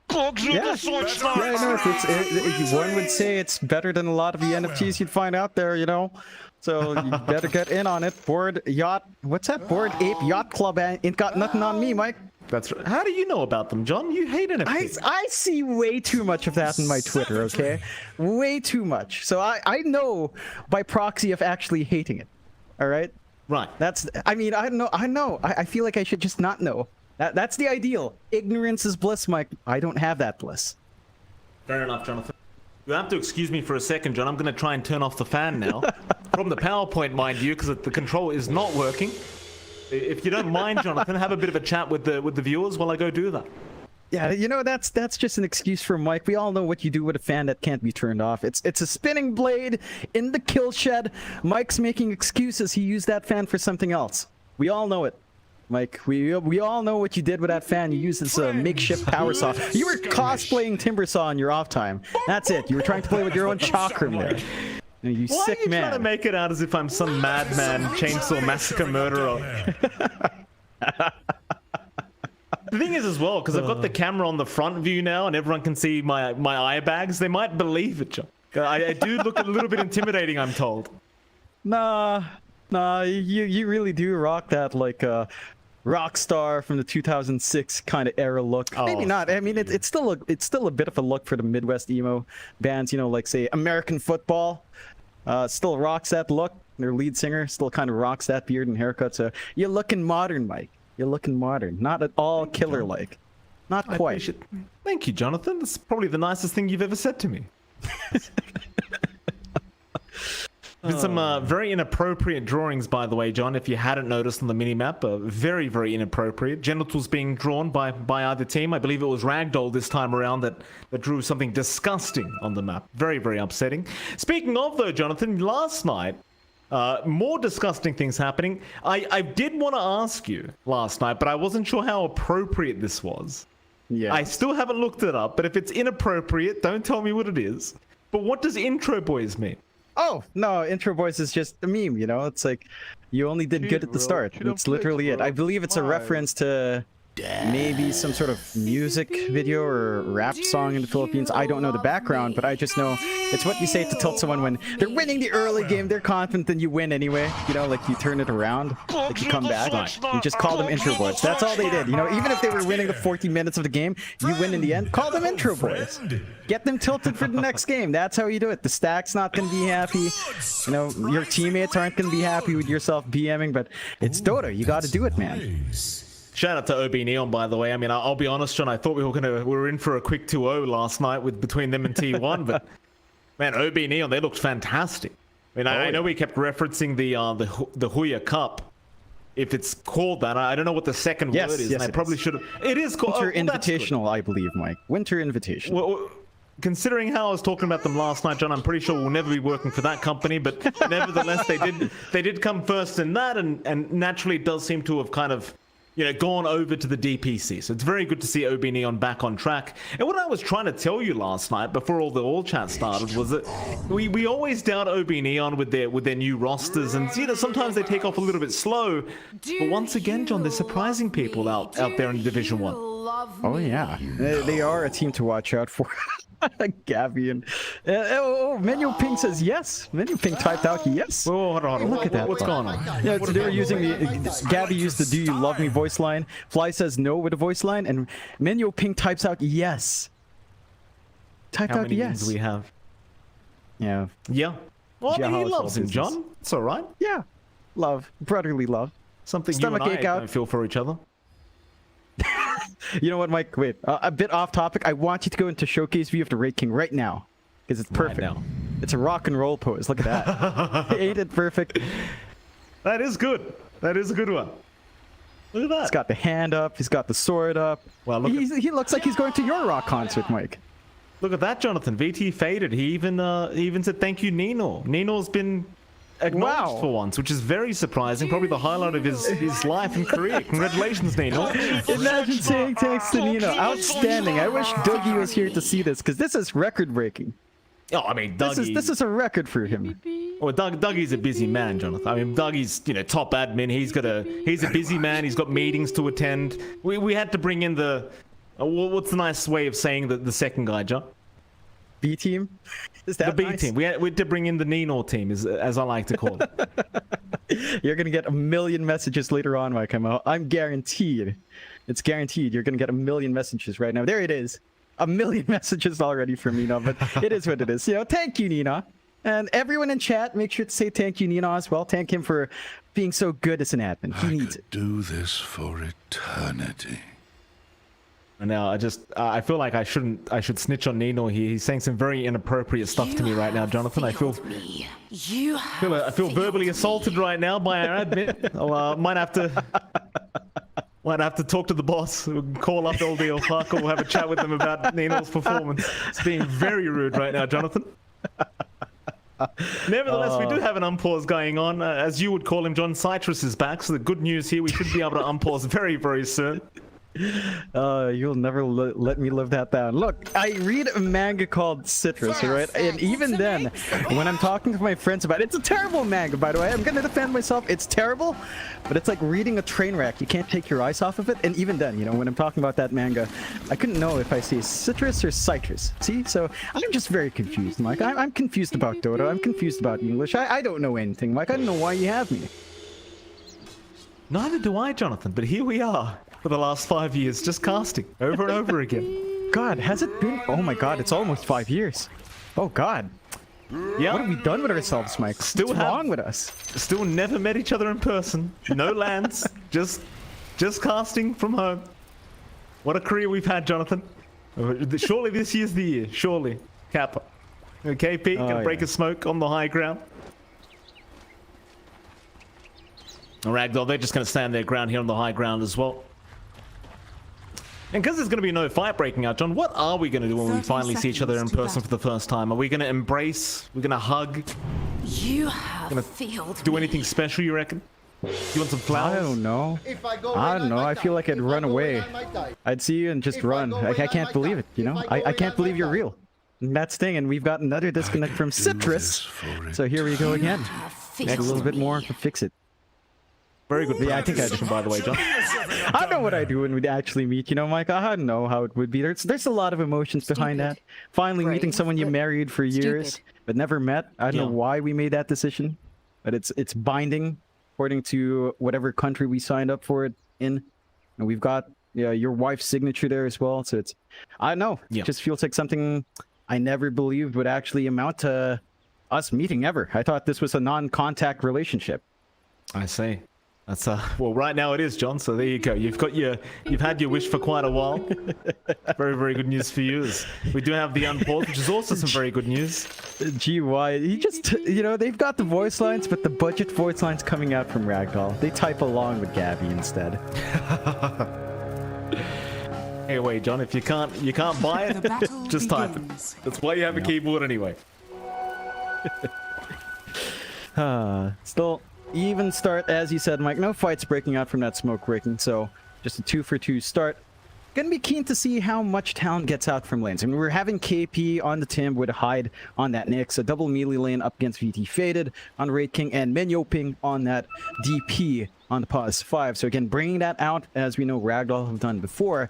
I know. One would say it's better than a lot of the NFTs you'd find out there, you know? So you better get in on it. Board Yacht. What's that? Board Ape Yacht Club ain't got nothing on me, Mike. That's right. How do you know about them, John? You hate NFTs. I see way too much of that in my Twitter, okay? Way too much. So I know by proxy of actually hating it. All right? Right. I mean, I know. I feel like I should just not know. That's the ideal. Ignorance is bliss, Mike. I don't have that bliss. Fair enough, Jonathan. You have to excuse me for a second, John. I'm going to try and turn off the fan now. From the PowerPoint, mind you, because the control is not working. If you don't mind, Jonathan, have a bit of a chat with the viewers while I go do that. Yeah, you know, that's just an excuse for Mike. We all know what you do with a fan that can't be turned off. It's a spinning blade in the kill shed. Mike's making excuses. He used that fan for something else. We all know it. Mike, we all know what you did with that fan. You used this makeshift power saw. You were cosplaying Timbersaw in your off time. That's it. You were trying to play with your own chakram there. You Why sick are you man. trying to make it out as if I'm some madman chainsaw massacre murderer? The thing is as well, because I've got the camera on the front view now and everyone can see my eye bags, they might believe it, John. I do look a little bit intimidating, I'm told. Nah, you really do rock that like rock star from the 2006 kind of era look. Oh, maybe not. I mean, it's still a bit of a look for the Midwest emo bands, you know, like say American Football. Still rocks that look. Their lead singer still kind of rocks that beard and haircut. So you're looking modern, Mike. You're looking modern. Not at all killer-like. Not quite. Thank you, Jonathan. That's probably the nicest thing you've ever said to me. There's some very inappropriate drawings, by the way, John, if you hadn't noticed on the minimap. Very, very inappropriate. Genitals being drawn by either team. I believe it was Ragdoll this time around that drew something disgusting on the map. Very, very upsetting. Speaking of, though, Jonathan, last night, more disgusting things happening. I did want to ask you last night, but I wasn't sure how appropriate this was. Yeah. I still haven't looked it up, but if it's inappropriate, don't tell me what it is. But what does intro boys mean? Oh, no, Intro Boys is just a meme, you know? It's like, you only did good at the start. That's literally it. I believe it's a reference to maybe some sort of music video or rap song in the Philippines. I don't know the background, but I just know it's what you say to tilt someone when they're winning the early game. They're confident and you win anyway. You know, like you turn it around, like you come back. You just call them Intro Boys. That's all they did. You know, even if they were winning the 40 minutes of the game, you win in the end. Call them Intro Boys. Get them tilted for the next game. That's how you do it. The stack's not going to be happy. You know, your teammates aren't going to be happy with yourself BMing, but it's Dota. You got to do it, man. Shout out to OB Neon, by the way. I mean, I'll be honest, John. I thought we were in for a quick 2-0 last night between them and T1, but man, OB Neon, they looked fantastic. I mean, I know we kept referencing the Huya Cup. If it's called that, I don't know what the second word is. Yes, and I probably should have. It is called Winter Invitational, I believe, Mike. Winter Invitational. Well, considering how I was talking about them last night, John, I'm pretty sure we'll never be working for that company. But nevertheless, they did come first in that, and naturally, it does seem to have kind of, gone over to the DPC. So it's very good to see OB Neon back on track. And what I was trying to tell you last night before all the all chat started was that we always doubt OB Neon with their new rosters, and sometimes they take off a little bit slow. But once again, John, they're surprising people out there in Division 1. Oh yeah, they are a team to watch out for. Gabby and Menu Ping says yes. Menu Ping typed out yes. Oh, hold on. Look at that. What's going on? Yeah, so they were using Gabby used the "Do you love me" voice line. Fly says no with a voice line, and Menu Ping types out yes. Typed How out many yes. wins we have? Yeah. Yeah. Well, I mean, he Jaha's loves all him, business. John. It's all right. Yeah. Love, brotherly love. Something Stomach you and ache I out. don't feel for each other. You know what, Mike? Wait, a bit off topic. I want you to go into showcase view of the Raid King right now, because it's perfect. Right now. It's a rock and roll pose. Look at that. Ain't it perfect? That is good. That is a good one. Look at that. He's got the hand up. He's got the sword up. Well, he looks like he's going to your rock concert, Mike. Look at that, Jonathan. VT faded. He even said thank you, Nino. Nino's been acknowledged for once, which is very surprising. Probably the highlight of his life and career. Congratulations, Nino. Imagine saying thanks to Nino. Outstanding. I wish Dougie was here to see this, because this is record breaking. Oh, I mean, Dougie. This is a record for him. Well, Dougie's a busy man, Jonathan. I mean, Dougie's top admin. He's a busy man. He's got meetings to attend. We had to bring in the what's the nice way of saying the second guy, John? B team? Is that the B nice? team. We had to bring in the Nino team, as I like to call it. You're gonna get a million messages later on, Mike. I'm guaranteed. It's guaranteed. You're gonna get a million messages right now. There it is. A million messages already from Nino, but it is what it is. Thank you, Nino. And everyone in chat, make sure to say thank you, Nino, as well. Thank him for being so good as an admin. He needs it. Do this for eternity. And now I feel like I should snitch on Nino. He's saying some very inappropriate stuff to me right now, Jonathan. I feel verbally assaulted right now by our admin. Might have to talk to the boss. We'll call up LDL Parker. We'll have a chat with them about Nino's performance. It's being very rude right now, Jonathan. Nevertheless, we do have an unpause going on. As you would call him, John, Citrus is back. So the good news here, we should be able to unpause very, very soon. You'll never let me live that down. Look, I read a manga called Citrus, right? And even then, when I'm talking to my friends about it, it's a terrible manga, by the way. I'm gonna defend myself. It's terrible, but it's like reading a train wreck. You can't take your eyes off of it. And even then, when I'm talking about that manga, I couldn't know if I say Citrus or Citrus. See? So I'm just very confused, Mike. I'm confused about Dota. I'm confused about English. I don't know anything, Mike. I don't know why you have me. Neither do I, Jonathan, but here we are. For the last 5 years, just casting over and over again. God, has it been? Oh my God, it's almost 5 years. Oh God. Yeah. What have we done with ourselves, Mike? What's wrong with us? Still never met each other in person. No lands. just casting from home. What a career we've had, Jonathan. Surely this year's the year. Surely. Kappa. Okay, Pete, gonna break a smoke on the high ground. Ragdoll, they're just gonna stand their ground here on the high ground as well. And because there's going to be no fight breaking out, John, what are we going to do when we finally see each other in person for the first time? Are we going to embrace? We're going to hug? You have failed. Do anything special, you reckon? You want some flowers? I don't know. I don't know. I feel like I'd run away. I'd see you and just run. I can't believe it, I can't believe you're real. And that's the thing, and we've got another disconnect from Citrus. So here we go again. Next, a little bit more to fix it. Very good. Yeah, I think I did. By the way, John. I don't know what I do when we actually meet, Mike. I don't know how it would be. There's a lot of emotions behind that. Finally meeting someone you married for years but never met. I don't know why we made that decision, but it's binding according to whatever country we signed up for it in, and we've got your wife's signature there as well. So I don't know. It just feels like something I never believed would actually amount to us meeting ever. I thought this was a non-contact relationship. I see. That's well, right now it is, John. So there you go. You've had your wish for quite a while. Very, very good news for you. We do have the unpause, which is also some very good news. GY, he just, you know, they've got the voice lines, but the budget voice lines coming out from Ragdoll. They type along with Gabby instead. Hey, wait, John. If you can't buy it, just type it. That's why you have a keyboard anyway. Still. Even start, as you said, Mike. No fights breaking out from that smoke breaking, so just a 2-for-2 start. Gonna be keen to see how much Talon gets out from lanes. I mean, we're having KP on the Tim with a hide on that Nyx, a double melee lane up against VT Faded on Raid King, and Menyo Ping on that DP on the Pause 5. So again, bringing that out, as we know Ragdoll have done before,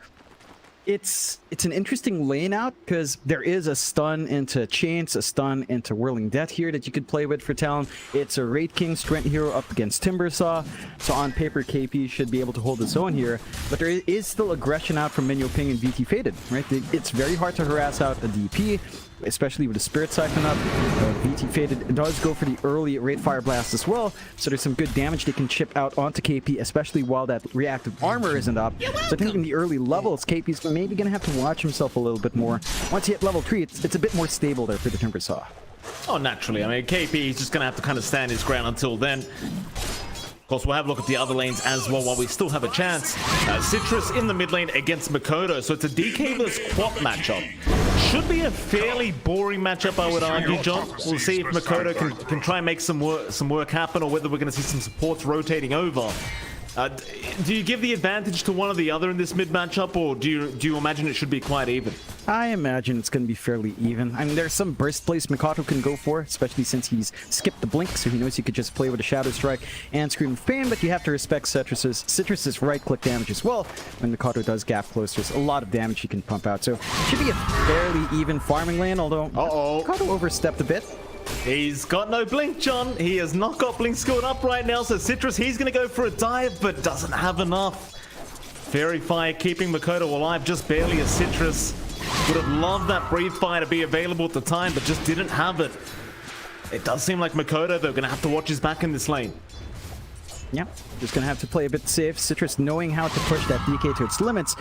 it's an interesting lane out because there is a stun into Chains, a stun into Whirling Death here that you could play with for Talon. It's a Raid King strength hero up against Timbersaw, so on paper KP should be able to hold his own here, but there is still aggression out from Menyo Ping and VT Faded, right? It's very hard to harass out a DP, especially with the Spirit Siphon up. VT Faded does go for the early Raid Fire Blast as well, so there's some good damage they can chip out onto KP, especially while that reactive armor isn't up. So I think in the early levels, KP's maybe going to have to watch himself a little bit more. Once you hit level 3, it's a bit more stable there for the Timbersaw. Oh, naturally. I mean, KP is just going to have to kind of stand his ground until then. Of course, we'll have a look at the other lanes as well while we still have a chance. Citrus in the mid lane against Makoto, so it's a DK vs Quap matchup. Should be a fairly boring matchup, I would argue, John. We'll see if Makoto can try and make some work happen, or whether we're going to see some supports rotating over. Do you give the advantage to one or the other in this mid matchup, or do you imagine it should be quite even? I imagine it's going to be fairly even. I mean, there's some burst plays Makoto can go for, especially since he's skipped the blink, so he knows he could just play with a Shadow Strike and Scream of Pain, but you have to respect Citrus's right-click damage as well. When Makoto does gap close, there's a lot of damage he can pump out, so it should be a fairly even farming lane, although Makoto overstepped a bit. He's got no blink, John. He has not got blink skilled up right now, so Citrus, he's going to go for a dive, but doesn't have enough. Fairy Fire keeping Makoto alive, just barely as Citrus would have loved that Breathe Fire to be available at the time, but just didn't have it. It does seem like Makoto, though, going to have to watch his back in this lane. Yep, just going to have to play a bit safe. Citrus knowing how to push that DK to its limits.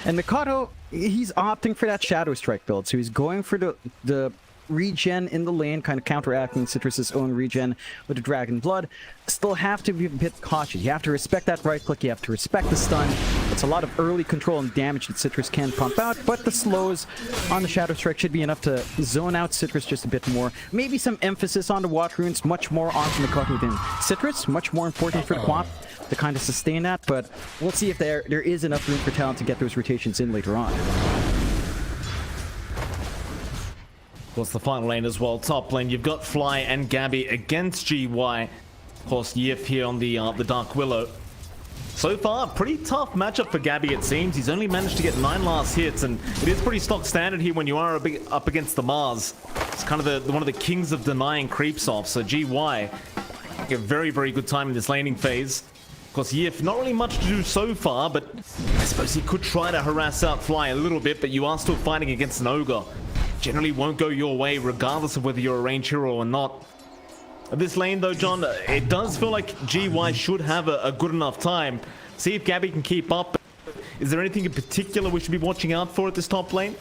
And Makoto, he's opting for that Shadow Strike build, so he's going for the regen in the lane, kind of counteracting Citrus's own regen with the Dragon Blood. Still have to be a bit cautious. You have to respect that right click, you have to respect the stun. It's a lot of early control and damage that Citrus can pump out, but the slows on the Shadow Strike should be enough to zone out Citrus just a bit more. Maybe some emphasis on the Water Runes, much more onto Makoto than Citrus, much more important for the Quap to kind of sustain that, but we'll see if there is enough room for Talon to get those rotations in later on. Of course, the final lane as well. Top lane, you've got Fly and Gabby against GY. Of course, Yif here on the Dark Willow. So far, pretty tough matchup for Gabby, it seems. He's only managed to get 9 last hits, and it is pretty stock standard here when you are up against the Mars. It's kind of one of the kings of denying creeps off, so GY, a very, very good time in this laning phase. Of course, Yif, not really much to do so far, but I suppose he could try to harass out Fly a little bit, but you are still fighting against an Ogre. Generally won't go your way regardless of whether you're a range hero or not. This lane though, John, it does feel like GY should have a good enough time. See if Gabby can keep up. Is there anything in particular we should be watching out for at this top lane?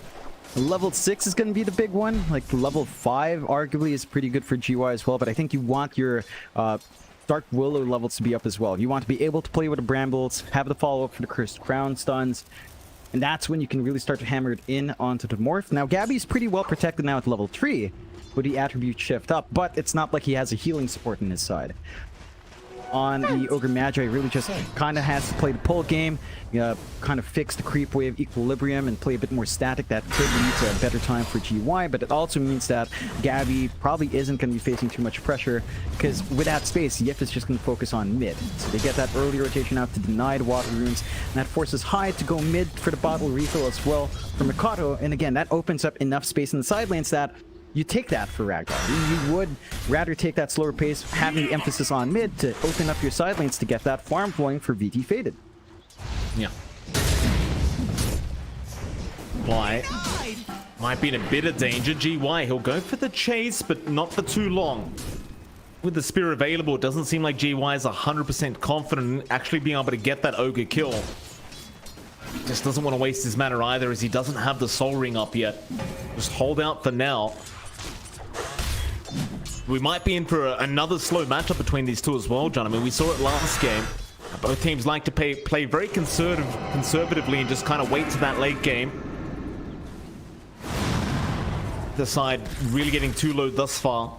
Level 6 is going to be the big one. Like level 5 arguably is pretty good for GY as well, but I think you want your Dark Willow levels to be up as well. You want to be able to play with the Brambles, have the follow-up for the Cursed Crown stuns, and that's when you can really start to hammer it in onto the Morph. Now, Gabby's pretty well protected now at level 3 with the attribute shift up, but it's not like he has a healing support on his side. On the Ogre Magi, really just kind of has to play the pull game, kind of fix the creep wave equilibrium and play a bit more static. That could lead to a better time for GY, but it also means that Gabby probably isn't going to be facing too much pressure, because with that space, Yif is just going to focus on mid. So they get that early rotation out to deny the Water Runes, and that forces Hyde to go mid for the bottle refill as well for Makoto, and again, that opens up enough space in the side lanes that you take that for Ragdoll. You would rather take that slower pace, having the emphasis on mid to open up your side lanes to get that farm flowing for VT Faded. Yeah. Fly might be in a bit of danger. GY, he'll go for the chase, but not for too long. with the spear available, it doesn't seem like GY is 100% confident in actually being able to get that Ogre kill. Just doesn't want to waste his mana either, as he doesn't have the Soul Ring up yet. Just hold out for now. We might be in for another slow matchup between these two as well, John. I mean, we saw it last game. Both teams like to play very conservatively and just kind of wait to that late game. The side really getting too low thus far.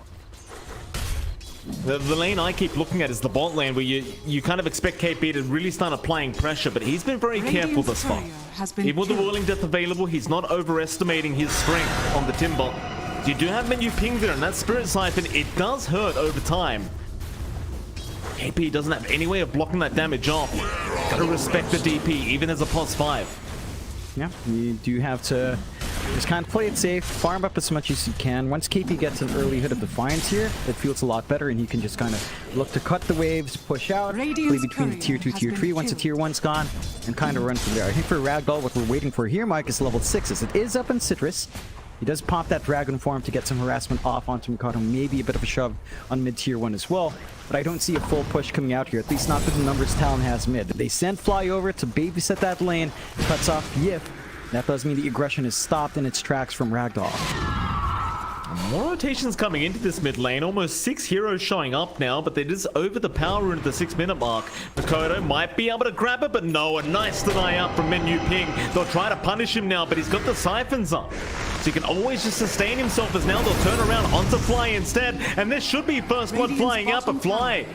The lane I keep looking at is the bot lane, where you kind of expect KP to really start applying pressure, but he's been very careful thus far. Even with the Whirling Death available, he's not overestimating his strength on the Timber. You do have menu ping there, and that Spirit Siphon, it does hurt over time. KP doesn't have any way of blocking that damage off. Gotta respect the DP, even as a +5. Yeah, you do have to just kind of play it safe, farm up as much as you can. Once KP gets an early hit of Defiance here, it feels a lot better, and he can just kind of look to cut the waves, push out, play between the tier 2, tier 3 once the tier 1's gone, and kind of run from there. I think for Ragdoll, what we're waiting for here, Mike, is level 6, as it is up in Citrus. He does pop that Dragon form to get some harassment off onto Mikado, maybe a bit of a shove on mid tier 1 as well. But I don't see a full push coming out here, at least not with the numbers Talon has mid. They send Fly over to babysit that lane, cuts off Yif. That does mean the aggression is stopped in its tracks from Ragdoll. More rotations coming into this mid lane. Almost 6 heroes showing up now, but they just over the power rune at the 6-minute mark. Mikado might be able to grab it, but no, a nice deny up from Menu Ping. They'll try to punish him now, but he's got the siphons up. So he can always just sustain himself, as now they'll turn around onto Fly instead. And this should be first blood flying out, but Fly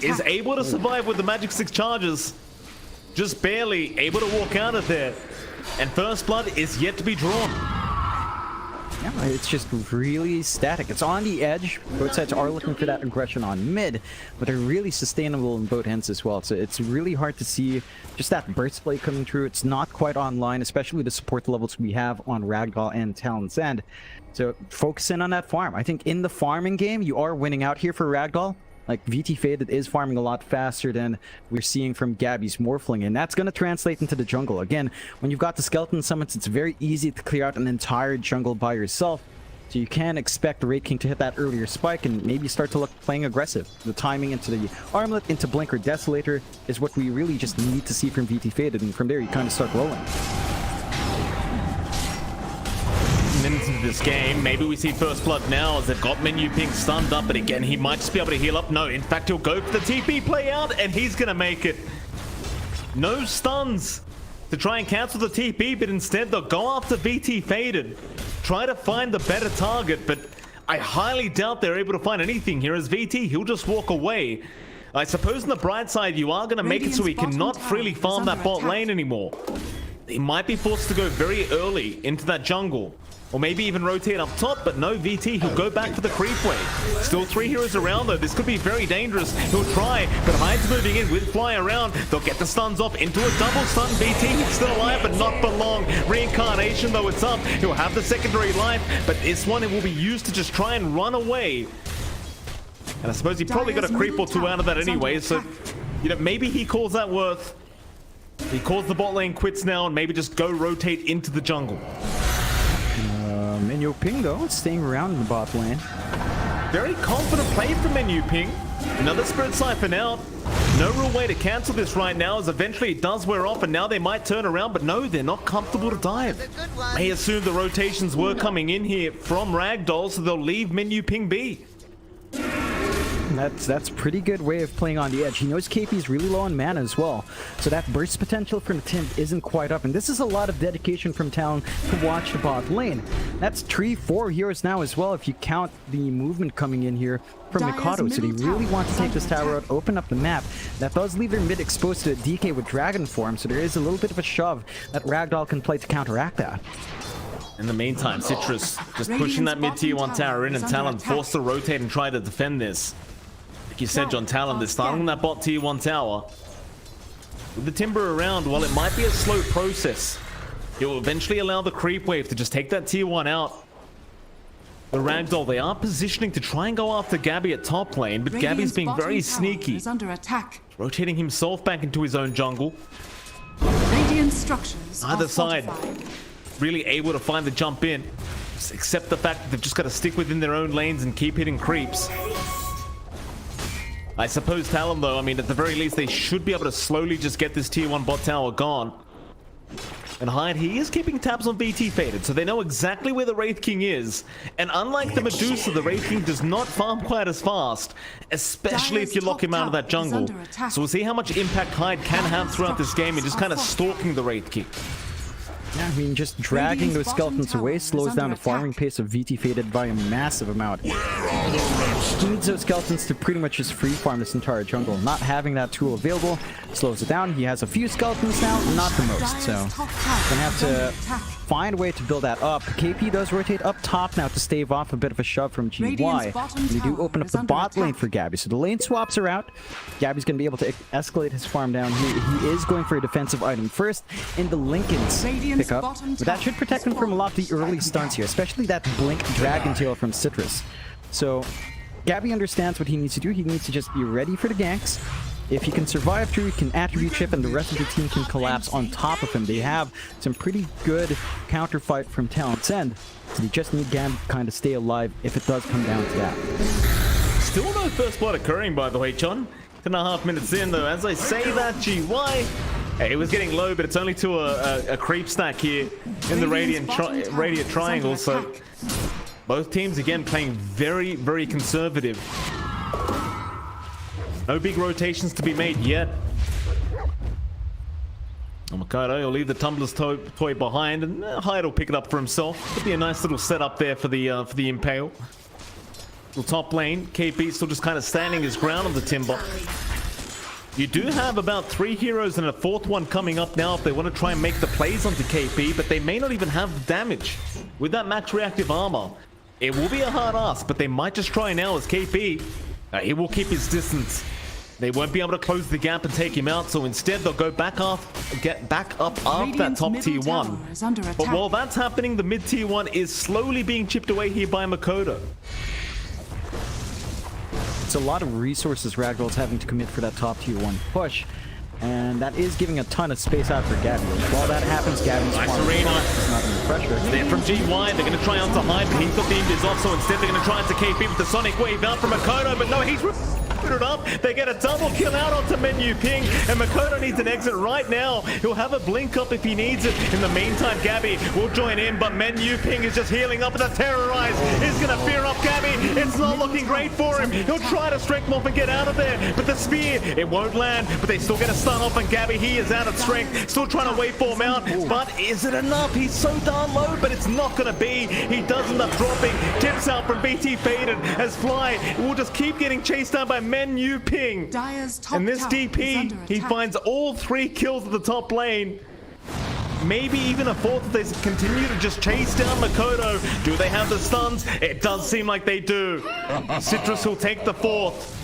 is able to survive with the Magic 6 charges. Just barely able to walk out of there. And first blood is yet to be drawn. Yeah, it's just really static. It's on the edge. Both sides are looking for that aggression on mid, but they're really sustainable in both ends as well. So it's really hard to see just that burst play coming through. It's not quite online, especially the support levels we have on Ragdoll and Talon's end. So focus in on that farm. I think in the farming game, you are winning out here for Ragdoll. Like, VT Faded is farming a lot faster than we're seeing from Gabby's Morphling, and that's going to translate into the jungle. Again, when you've got the Skeleton Summons, it's very easy to clear out an entire jungle by yourself. So you can expect the Wraith King to hit that earlier spike and maybe start to look playing aggressive. The timing into the Armlet, into Blink or Desolator is what we really just need to see from VT Faded, and from there you kind of start rolling. Minutes into this game, maybe we see first blood now, as they've got Menu Ping stunned up, but again he might just be able to heal up. No, in fact he'll go for the TP play out, and he's gonna make it. No stuns to try and cancel the TP, but instead they'll go after VT Faded, try to find the better target, but I highly doubt they're able to find anything here, as VT, he'll just walk away. I suppose on the bright side, you are gonna make it so he cannot freely farm that bot lane anymore. He might be forced to go very early into that jungle, or maybe even rotate up top, but no, VT, he'll go back for the creep wave. Still 3 heroes around though, this could be very dangerous. He'll try, but Hyde's moving in with Fly around. They'll get the stuns off into a double stun. VT, he's still alive, but not for long. Reincarnation though, it's up. He'll have the secondary life, but this one, it will be used to just try and run away. And I suppose he probably got a creep or 2 out of that anyway, so, you know, maybe he calls that worth. He calls the bot lane quits now and maybe just go rotate into the jungle. Menu Ping though, staying around in the bot lane. Very confident play from Menu Ping. Another Spirit Siphon out. No real way to cancel this right now, as eventually it does wear off, and now they might turn around, but no, they're not comfortable to dive. They assume the rotations were coming in here from Ragdoll, so they'll leave Menu Ping be. That's a pretty good way of playing on the edge. He knows KP's really low on mana as well, so that burst potential from Tim isn't quite up, and this is a lot of dedication from Talon to watch the bot lane. That's 3-4 heroes now as well, if you count the movement coming in here from Mikado, so they really want to take this tower out, open up the map. That does leave their mid exposed to a DK with Dragon form, so there is a little bit of a shove that Ragdoll can play to counteract that. In the meantime, Citrus just pushing that mid tier 1 tower in, and Talon forced to rotate and try to defend this. Like you said, John, Talon, they're starting that bot tier 1 tower. With the Timber around, while it might be a slow process, it will eventually allow the creep wave to just take that tier 1 out. The Ragdoll, they are positioning to try and go after Gabby at top lane, but Gabby's being very sneaky. Rotating himself back into his own jungle. Radiant structures Either side really able to find the jump in. Just accept the fact that they've just got to stick within their own lanes and keep hitting creeps. I suppose Talon, though, I mean, at the very least, they should be able to slowly just get this tier 1 bot tower gone. And Hyde, he is keeping tabs on BT Faded, so they know exactly where the Wraith King is. And unlike the Medusa, the Wraith King does not farm quite as fast, especially if you lock him out of that jungle. So we'll see how much impact Hyde can have throughout this game and just kind of stalking the Wraith King. Yeah, I mean, just dragging those skeletons away slows down the farming pace of VT Faded by a massive amount. He needs those skeletons to pretty much just free farm this entire jungle. Not having that tool available slows it down. He has a few skeletons now, not the most, so gonna have to find a way to build that up. KP does rotate up top now to stave off a bit of a shove from GY. They do open up the bot lane for Gabby, so the lane swaps are out. Gabby's gonna be able to escalate his farm down. He is going for a defensive item first in the Linken's pick up, but that should protect him from a lot of the early stuns here, especially that Blink Dragon Tail from Citrus. So Gabby understands what he needs to do. He needs to just be ready for the ganks. If he can survive through, he can attribute chip, and the rest of the team can collapse on top of him. They have some pretty good counterfight from Talon's end, so they just need Gam to kind of stay alive if it does come down to that. Still no first blood occurring, by the way, John. 10.5 minutes in, though. As I say that, GY, hey, it was getting low, but it's only to a creep stack here in the Radiant Triangle, so both teams, again, playing very, very conservative. No big rotations to be made yet. Oh, Mikoto will leave the Tumbler's toy behind, and Hyde will pick it up for himself. Could be a nice little setup there for the Impale. The top lane, KP still just kind of standing his ground on the Timber. You do have about 3 heroes and a 4th one coming up now if they want to try and make the plays onto KP, but they may not even have the damage. With that max reactive armor, it will be a hard ask, but they might just try now as KP. He will keep his distance. They won't be able to close the gap and take him out, so instead they'll go back up after that top tier 1. But while that's happening, the mid tier 1 is slowly being chipped away here by Makoto. It's a lot of resources Ragdoll's having to commit for that top tier 1 push, and that is giving a ton of space out for Gabby. While that happens, Gabby's nice farm arena. is not under pressure. They're from GY, they're going to try onto Hyde, but he's got the Indies off, so instead they're going to try onto KP with the Sonic Wave out from Makoto, but no, he's it up. They get a double kill out onto Menu Ping, and Makoto needs an exit right now. He'll have a blink up if he needs it. In the meantime, Gabby will join in, but Menu Ping is just healing up, and the Terrorize is going to fear up Gabby. It's not looking great for him. He'll try to strength him off and get out of there, but the spear, it won't land, but they still get a stun off, and Gabby, he is out of strength, still trying to wait for him out, but is it enough? He's so darn low, but it's not going to be. He does end up dropping, tips out from BT Faded as Fly will just keep getting chased down by Menu Ping. And this DP, he finds all 3 kills at the top lane. Maybe even a 4th if they continue to just chase down Makoto. Do they have the stuns? It does seem like they do. Citrus will take the 4th.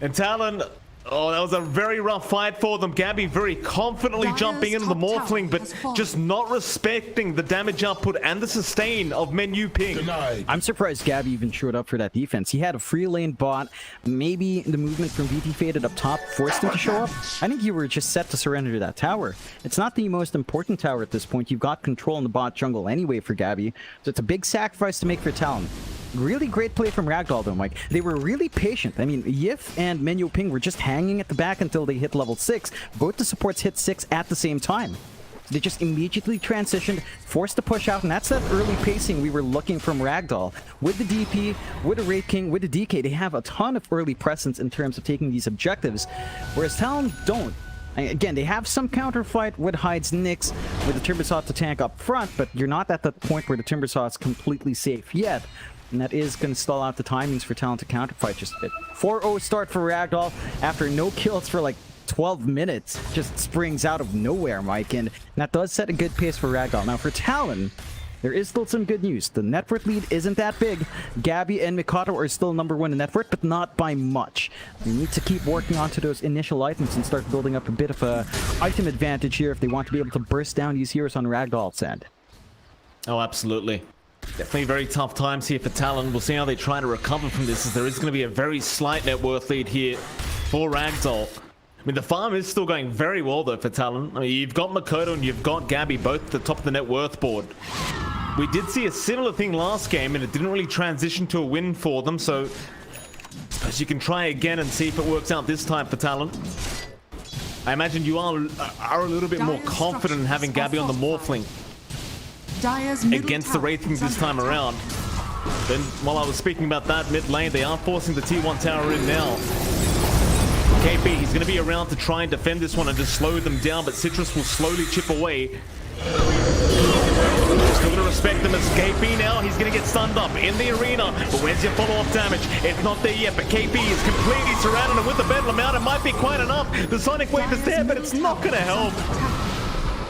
And Talon, oh, that was a very rough fight for them. Gabby very confidently jumping into the Morphling, but just not respecting the damage output and the sustain of Menu Ping. I'm surprised Gabby even showed up for that defense. He had a free lane bot. Maybe the movement from VT Faded up top forced him to show up. I think you were just set to surrender to that tower. It's not the most important tower at this point. You've got control in the bot jungle anyway for Gabby, so it's a big sacrifice to make for Talon. Really great play from Ragdoll though, Mike. They were really patient. I mean, Yif and Menu Ping were just hanging at the back until they hit level 6. Both the supports hit 6 at the same time. They just immediately transitioned, forced to push out, and that's that early pacing we were looking from Ragdoll. With the DP, with the Wraith King, with the DK, they have a ton of early presence in terms of taking these objectives, whereas Talon don't. Again, they have some counterfight with Hyde's Nyx, with the Timbersaw to tank up front, but you're not at that point where the Timbersaw is completely safe yet. And that is going to stall out the timings for Talon to counterfight just a bit. 4-0 start for Ragdoll after no kills for like 12 minutes. Just springs out of nowhere, Mike. And that does set a good pace for Ragdoll. Now for Talon, there is still some good news. The net worth lead isn't that big. Gabby and Mikoto are still #1 in net worth, but not by much. They need to keep working onto those initial items and start building up a bit of a item advantage here if they want to be able to burst down these heroes on Ragdoll's end. Oh, absolutely. Definitely very tough times here for Talon. We'll see how they try to recover from this, as there is going to be a very slight net worth lead here for Ragdoll. I mean, the farm is still going very well, though, for Talon. I mean, you've got Makoto and you've got Gabby both at the top of the net worth board. We did see a similar thing last game, and it didn't really transition to a win for them, so So you can try again and see if it works out this time for Talon. I imagine you are a little bit more confident in having Gabby on the Morphling against the Wraith King this time around. Then, while I was speaking about that mid lane, they are forcing the T1 tower in now. KP, he's going to be around to try and defend this one and just slow them down, but Citrus will slowly chip away. Still going to respect them as KP now. He's going to get stunned up in the arena. But where's your follow-up damage? It's not there yet, but KP is completely surrounded, and with the Bedlam out, it might be quite enough. The Sonic Wave is there, but it's not going to help.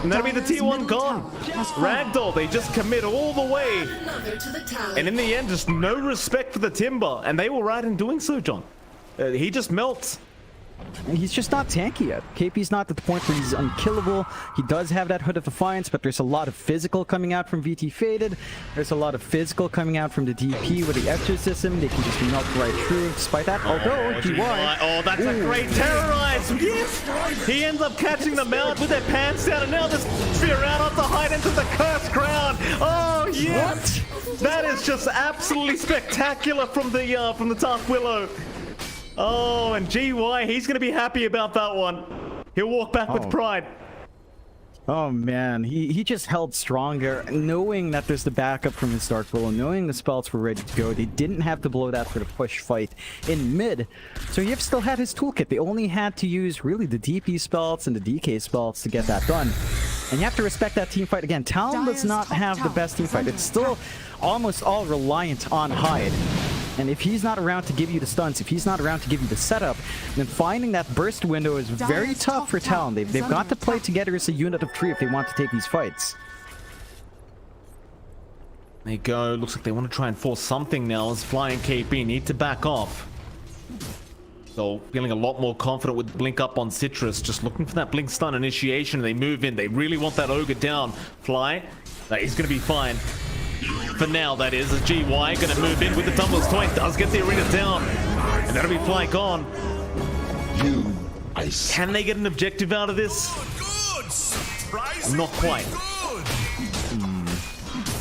And that'll be the T1 gone. Ragdoll, they just commit all the way. And in the end, just no respect for the Timber. And they were right in doing so, John. He just melts. He's just not tanky yet. KP's not at the point where he's unkillable. He does have that Hood of Defiance, but there's a lot of physical coming out from VT Faded. There's a lot of physical coming out from the DP with the Exorcism. They can just melt right through. Despite that, although GY... Oh, that's a great terrorize! Yes! He ends up catching them out with their pants down, and now this sphere out off the hide into the cursed ground. Oh, yes! What? That is just absolutely spectacular from the Dark Willow. Oh, and GY, he's going to be happy about that one. He'll walk back with pride. Oh man, he just held stronger, knowing that there's the backup from his Dark Willow, knowing the spells were ready to go. They didn't have to blow that for the push fight in mid. So Yip still had his toolkit. They only had to use really the DP spells and the DK spells to get that done. And you have to respect that team fight. Again, Talon does not have the best team fight. It's still almost all reliant on Hyde. And if he's not around to give you the stunts, if he's not around to give you the setup, then finding that burst window is very tough for Talon. They've got to play together as a unit of 3 if they want to take these fights. There you go. Looks like they want to try and force something now as Flying KP need to back off. So feeling a lot more confident with Blink up on Citrus, just looking for that Blink stun initiation. They move in. They really want that Ogre down. Fly, he's going to be fine. For now, that is. As GY going to move in with the Tumbler's Toy. Does get the arena down. And that'll be Fly gone. Can they get an objective out of this? Not quite.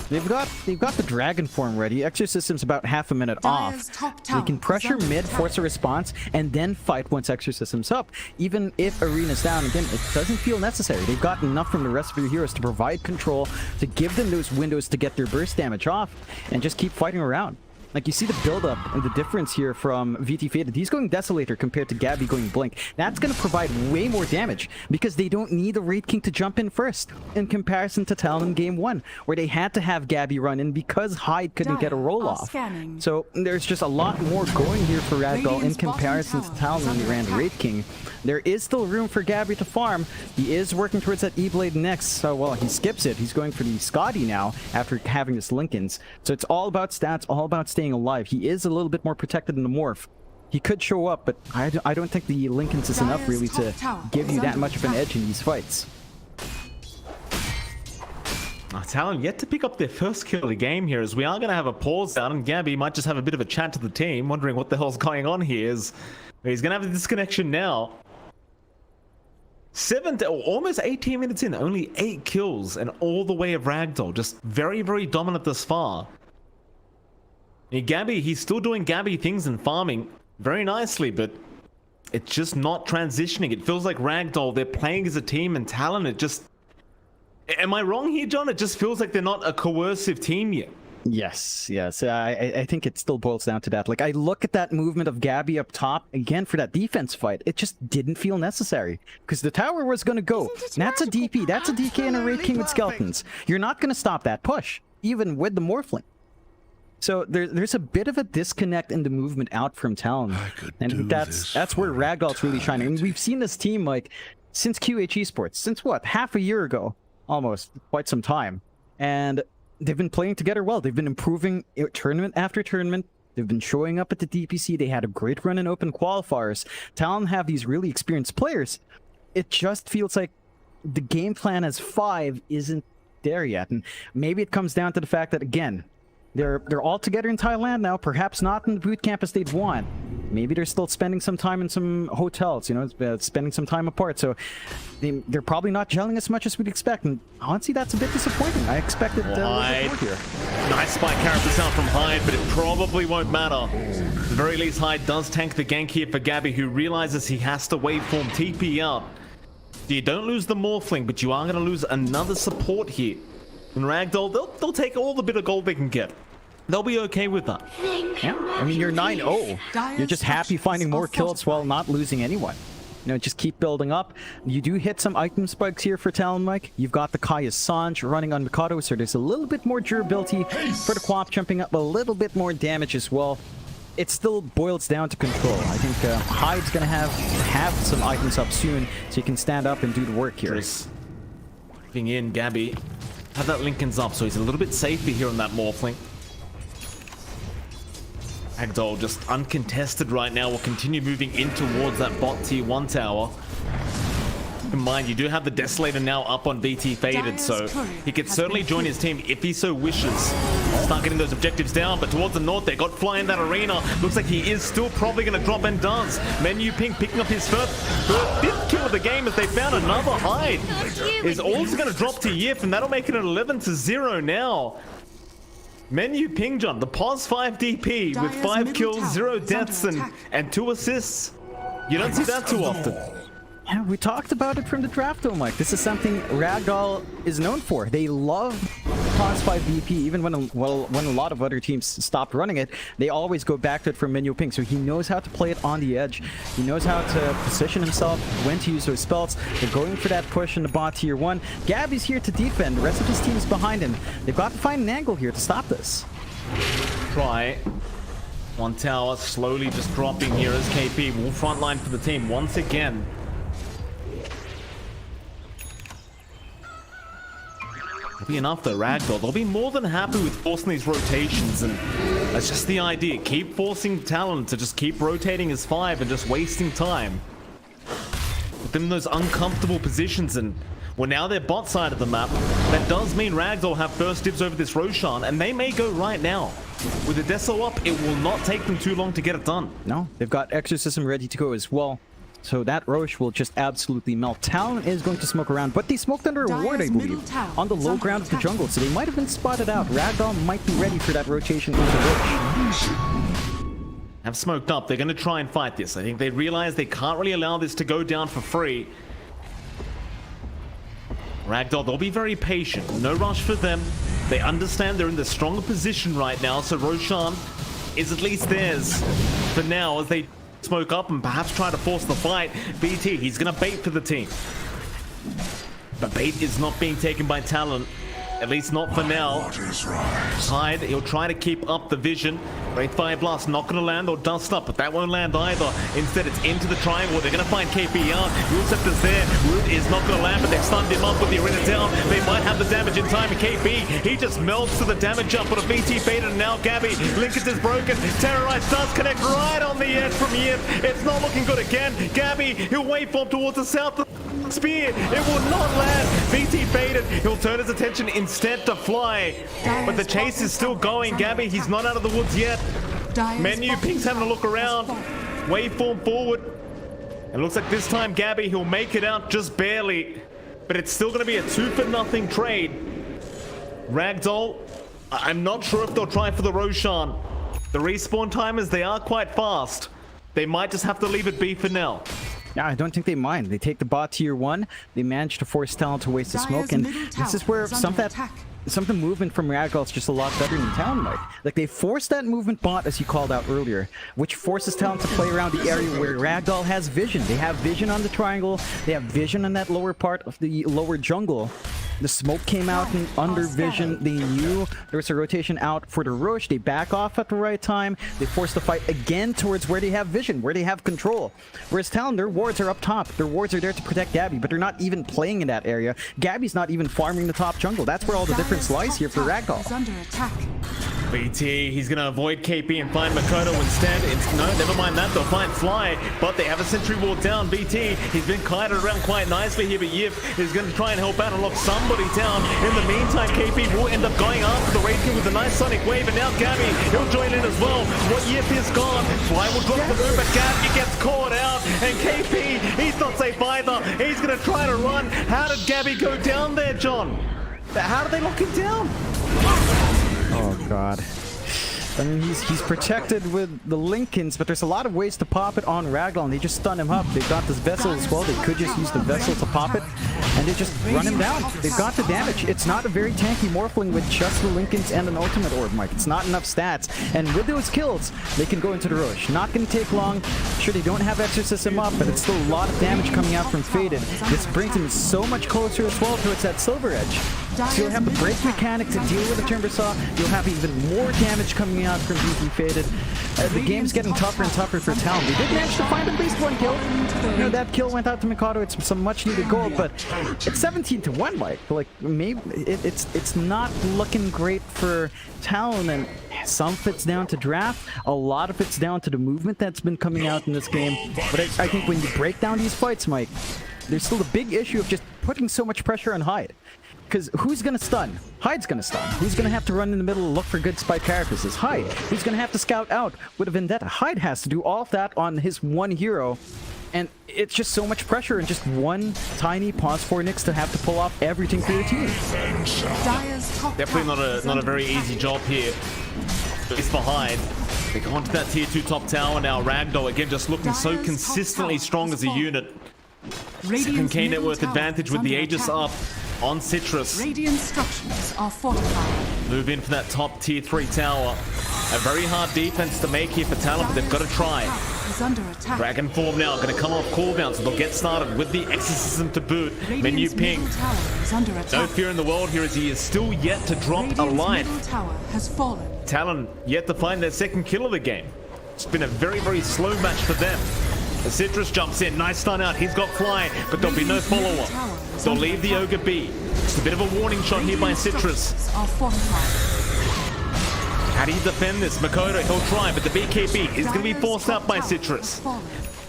They've got the Dragon form ready. Exorcism's about half a minute off. They can pressure mid, force a response, and then fight once Exorcism's up. Even if Arena's down, again, it doesn't feel necessary. They've got enough from the rest of their heroes to provide control, to give them those windows to get their burst damage off, and just keep fighting around. Like, you see the build-up and the difference here from VT Faded. He's going Desolator compared to Gabby going Blink. That's going to provide way more damage because they don't need the Wraith King to jump in first in comparison to Talon in Game 1, where they had to have Gabby run in because Hyde couldn't get a roll-off. So there's just a lot more going here for Ragdoll in comparison to Talon when they ran the Wraith King. There is still room for Gabby to farm. He is working towards that E-Blade next. So, well, he skips it. He's going for the Scotty now after having this Linken's. So it's all about stats, all about staying alive. He is a little bit more protected in the morph. He could show up, but I don't think the Linken's is enough really to give you that much of an edge in these fights. Talon yet to pick up their first kill of the game here, as we are going to have a pause down, and Gabby might just have a bit of a chat to the team, wondering what the hell's going on here. He's going to have a disconnection now. Almost 18 minutes in, only 8 kills, and all the way of Ragdoll. Just very, very dominant thus far. Gabby, he's still doing Gabby things and farming very nicely, but it's just not transitioning. It feels like Ragdoll, they're playing as a team, and Talon, it just... Am I wrong here, John? It just feels like they're not a coercive team yet. Yes. I think it still boils down to that. Like, I look at that movement of Gabby up top, again, for that defense fight. It just didn't feel necessary. Because the tower was going to go. That's a DP. That's a DK and a Wraith King with skeletons. You're not going to stop that push, even with the Morphling. So there's a bit of a disconnect in the movement out from Talon. And that's where Ragdoll's really shining. I mean, we've seen this team, like, since QH Esports. Since what? Half a year ago? Almost. Quite some time. And... they've been playing together well. They've been improving tournament after tournament. They've been showing up at the DPC. They had a great run in open qualifiers. Talon have these really experienced players. It just feels like the game plan as 5 isn't there yet. And maybe it comes down to the fact that, again, they're all together in Thailand now. Perhaps not in the boot camp as they'd want. Maybe they're still spending some time in some hotels, you know, spending some time apart. So they're probably not gelling as much as we'd expect. And honestly, that's a bit disappointing. I expected a little bit more here. Nice spike character sound from Hyde, but it probably won't matter. At the very least, Hyde does tank the gank here for Gabby, who realizes he has to waveform TP out. You don't lose the Morphling, but you are going to lose another support here. And Ragdoll, they'll take all the bit of gold they can get. They'll be okay with that. Yeah, I mean, you're 9-0. You're just happy finding more kills while not losing anyone. You know, just keep building up. You do hit some item spikes here for Talon, Mike. You've got the Kaya Sanj running on Mikado, so there's a little bit more durability for the Quap, jumping up a little bit more damage as well. It still boils down to control. I think Hyde's gonna have some items up soon, so you can stand up and do the work here. Moving in, Gabby. Have that Lincoln's up, so he's a little bit safer here on that Morphling. Ragdoll just uncontested right now. Will continue moving in towards that bot tier 1 tower. Keep in mind, you do have the Desolator now up on BT Faded, so he could certainly join his team if he so wishes. Start getting those objectives down, but towards the north, they got Fly in that arena. Looks like he is still probably going to drop, and does. Menu Pink picking up his fifth kill of the game as they found another Hyde. Is also going to drop to Yif, and that'll make it an 11-0 now. Menu Ping John, the pos 5 DP with 5 kills, 0 deaths, and 2 assists. You don't see that too often. Yeah, we talked about it from the draft though, Mike. This is something Ragdoll is known for. They love pos 5 DP, even when a lot of other teams stopped running it, they always go back to it from Menu Ping. So he knows how to play it on the edge. He knows how to position himself, when to use those spells. They're going for that push in the bot tier 1. Gabby's here to defend. The rest of his team is behind him. They've got to find an angle here to stop this. Try. 1 tower slowly just dropping here as KP will frontline for the team once again. Be enough though, Ragdoll. They'll be more than happy with forcing these rotations, and that's just the idea. Keep forcing Talon to just keep rotating his 5 and just wasting time. Put them in those uncomfortable positions, and well, now they're bot side of the map. That does mean Ragdoll have first dibs over this Roshan, and they may go right now. With the Deso up, it will not take them too long to get it done. No, they've got Exorcism ready to go as well. So that Roche will just absolutely melt. Talon is going to smoke around, but they smoked under a ward, I believe, on the low ground of the jungle, so they might have been spotted out. Ragdoll might be ready for that rotation into Roche. Have smoked up. They're going to try and fight this. I think they realize they can't really allow this to go down for free. Ragdoll, they'll be very patient. No rush for them. They understand they're in the stronger position right now, so Roshan is at least theirs for now as they smoke up and perhaps try to force the fight. BT, he's gonna bait for the team. But bait is not being taken by Talon. At least not for now. Hyde, he'll try to keep up the vision. Wraith Fire Blast not going to land or dust up, but that won't land either. Instead, it's into the triangle. They're going to find KP out. Ruleceptor's there. Root is not going to land, but they've stunned him up with the arena down. They might have the damage in time. And KP, he just melts to the damage up on a BT Faded, and now Gabby. Linkage is broken. Terrorize does connect right on the edge from Yip. It's not looking good again. Gabby, he'll waveform towards the south. Spear, it will not land. BT Faded, he'll turn his attention instead to Fly, but the chase is still going. Gabby, he's not out of the woods yet. Menu, Pink's having a look around. Waveform forward. It looks like this time Gabby, he'll make it out just barely, but it's still going to be a 2-for-0 trade. Ragdoll, I'm not sure if they'll try for the Roshan. The respawn timers, they are quite fast. They might just have to leave it be for now. Yeah, I don't think they mind. They take the bot tier 1. They manage to force Talon to waste the smoke, and this is where some of the movement from Ragdoll is just a lot better than Talon might. Like, they force that movement bot, as you called out earlier, which forces Talon to play around the area where Ragdoll has vision. They have vision on the triangle. They have vision on that lower part of the lower jungle. The smoke came out and under vision. They knew there was a rotation out for the Roche. They back off at the right time. They force the fight again towards where they have vision, where they have control. Whereas Talon, their wards are up top. Their wards are there to protect Gabby, but they're not even playing in that area. Gabby's not even farming the top jungle. That's where all the difference lies here for Ragdoll. BT, he's gonna avoid KP and find Makoto instead. No, never mind that, they'll find Fly, but they have a sentry wall down. BT, he's been kited around quite nicely here, but Yip is gonna try and help out and lock somebody down. In the meantime, KP will end up going after the Raid King with a nice Sonic Wave, and now Gabby, he'll join in as well. What Yip is gone, Fly will drop the move, but Gabby gets caught out, and KP, he's not safe either. He's gonna try to run. How did Gabby go down there, John? How did they lock him down? Oh god. I mean, he's protected with the Lincolns, but there's a lot of ways to pop it on Ragdoll, and they just stun him up. They've got this Vessel as well. They could just use the Vessel to pop it, and they just run him down. They've got the damage. It's not a very tanky Morphling with just the Lincolns and an Ultimate Orb, Mike. It's not enough stats, and with those kills, they can go into the Roche. Not going to take long. Sure, they don't have Exorcism up, but it's still a lot of damage coming out from Faded. This brings him so much closer as well towards that Silver Edge. So you'll have the break mechanic to deal with the Timber Saw. You'll have even more damage coming out from BT Faded. The game's getting tougher and tougher for Talon. They did manage to find at least one kill. You know, that kill went out to Mikado. It's some much needed gold, but it's 17-1, Mike. Like, maybe it's not looking great for Talon, and some of it's down to draft. A lot of it's down to the movement that's been coming out in this game. But I think when you break down these fights, Mike, there's still a big issue of just putting so much pressure on Hyde. Because who's going to stun? Hyde's going to stun. Who's going to have to run in the middle and look for good spike carapaces? Hyde. Who's going to have to scout out with a Vendetta? Hyde has to do all of that on his one hero. And it's just so much pressure and just one tiny pause for Nyx to have to pull off everything for your team. Definitely not a very easy job here. It's for Hyde. They go onto that tier 2 top tower now. Ragdoll again just looking so consistently strong as a unit. 7k net worth advantage with the Aegis up on Citrus. Radiant structures are fortified. Move in for that top tier 3 tower. A very hard defense to make here for Talon, but they've got to try. Is under attack. Dragon form now, going to come off cooldown, so they'll get started with the Exorcism to boot. Menu ping. No fear in the world here as he is still yet to drop a life. Tower has fallen. Talon yet to find their second kill of the game. It's been a very, very slow match for them. The Citrus jumps in, nice stun out, he's got Fly, but there'll be no follow-up. They'll leave the Ogre be. It's a bit of a warning shot here by Citrus. How do you defend this? Makoto, he'll try, but the BKB is going to be forced out by Citrus.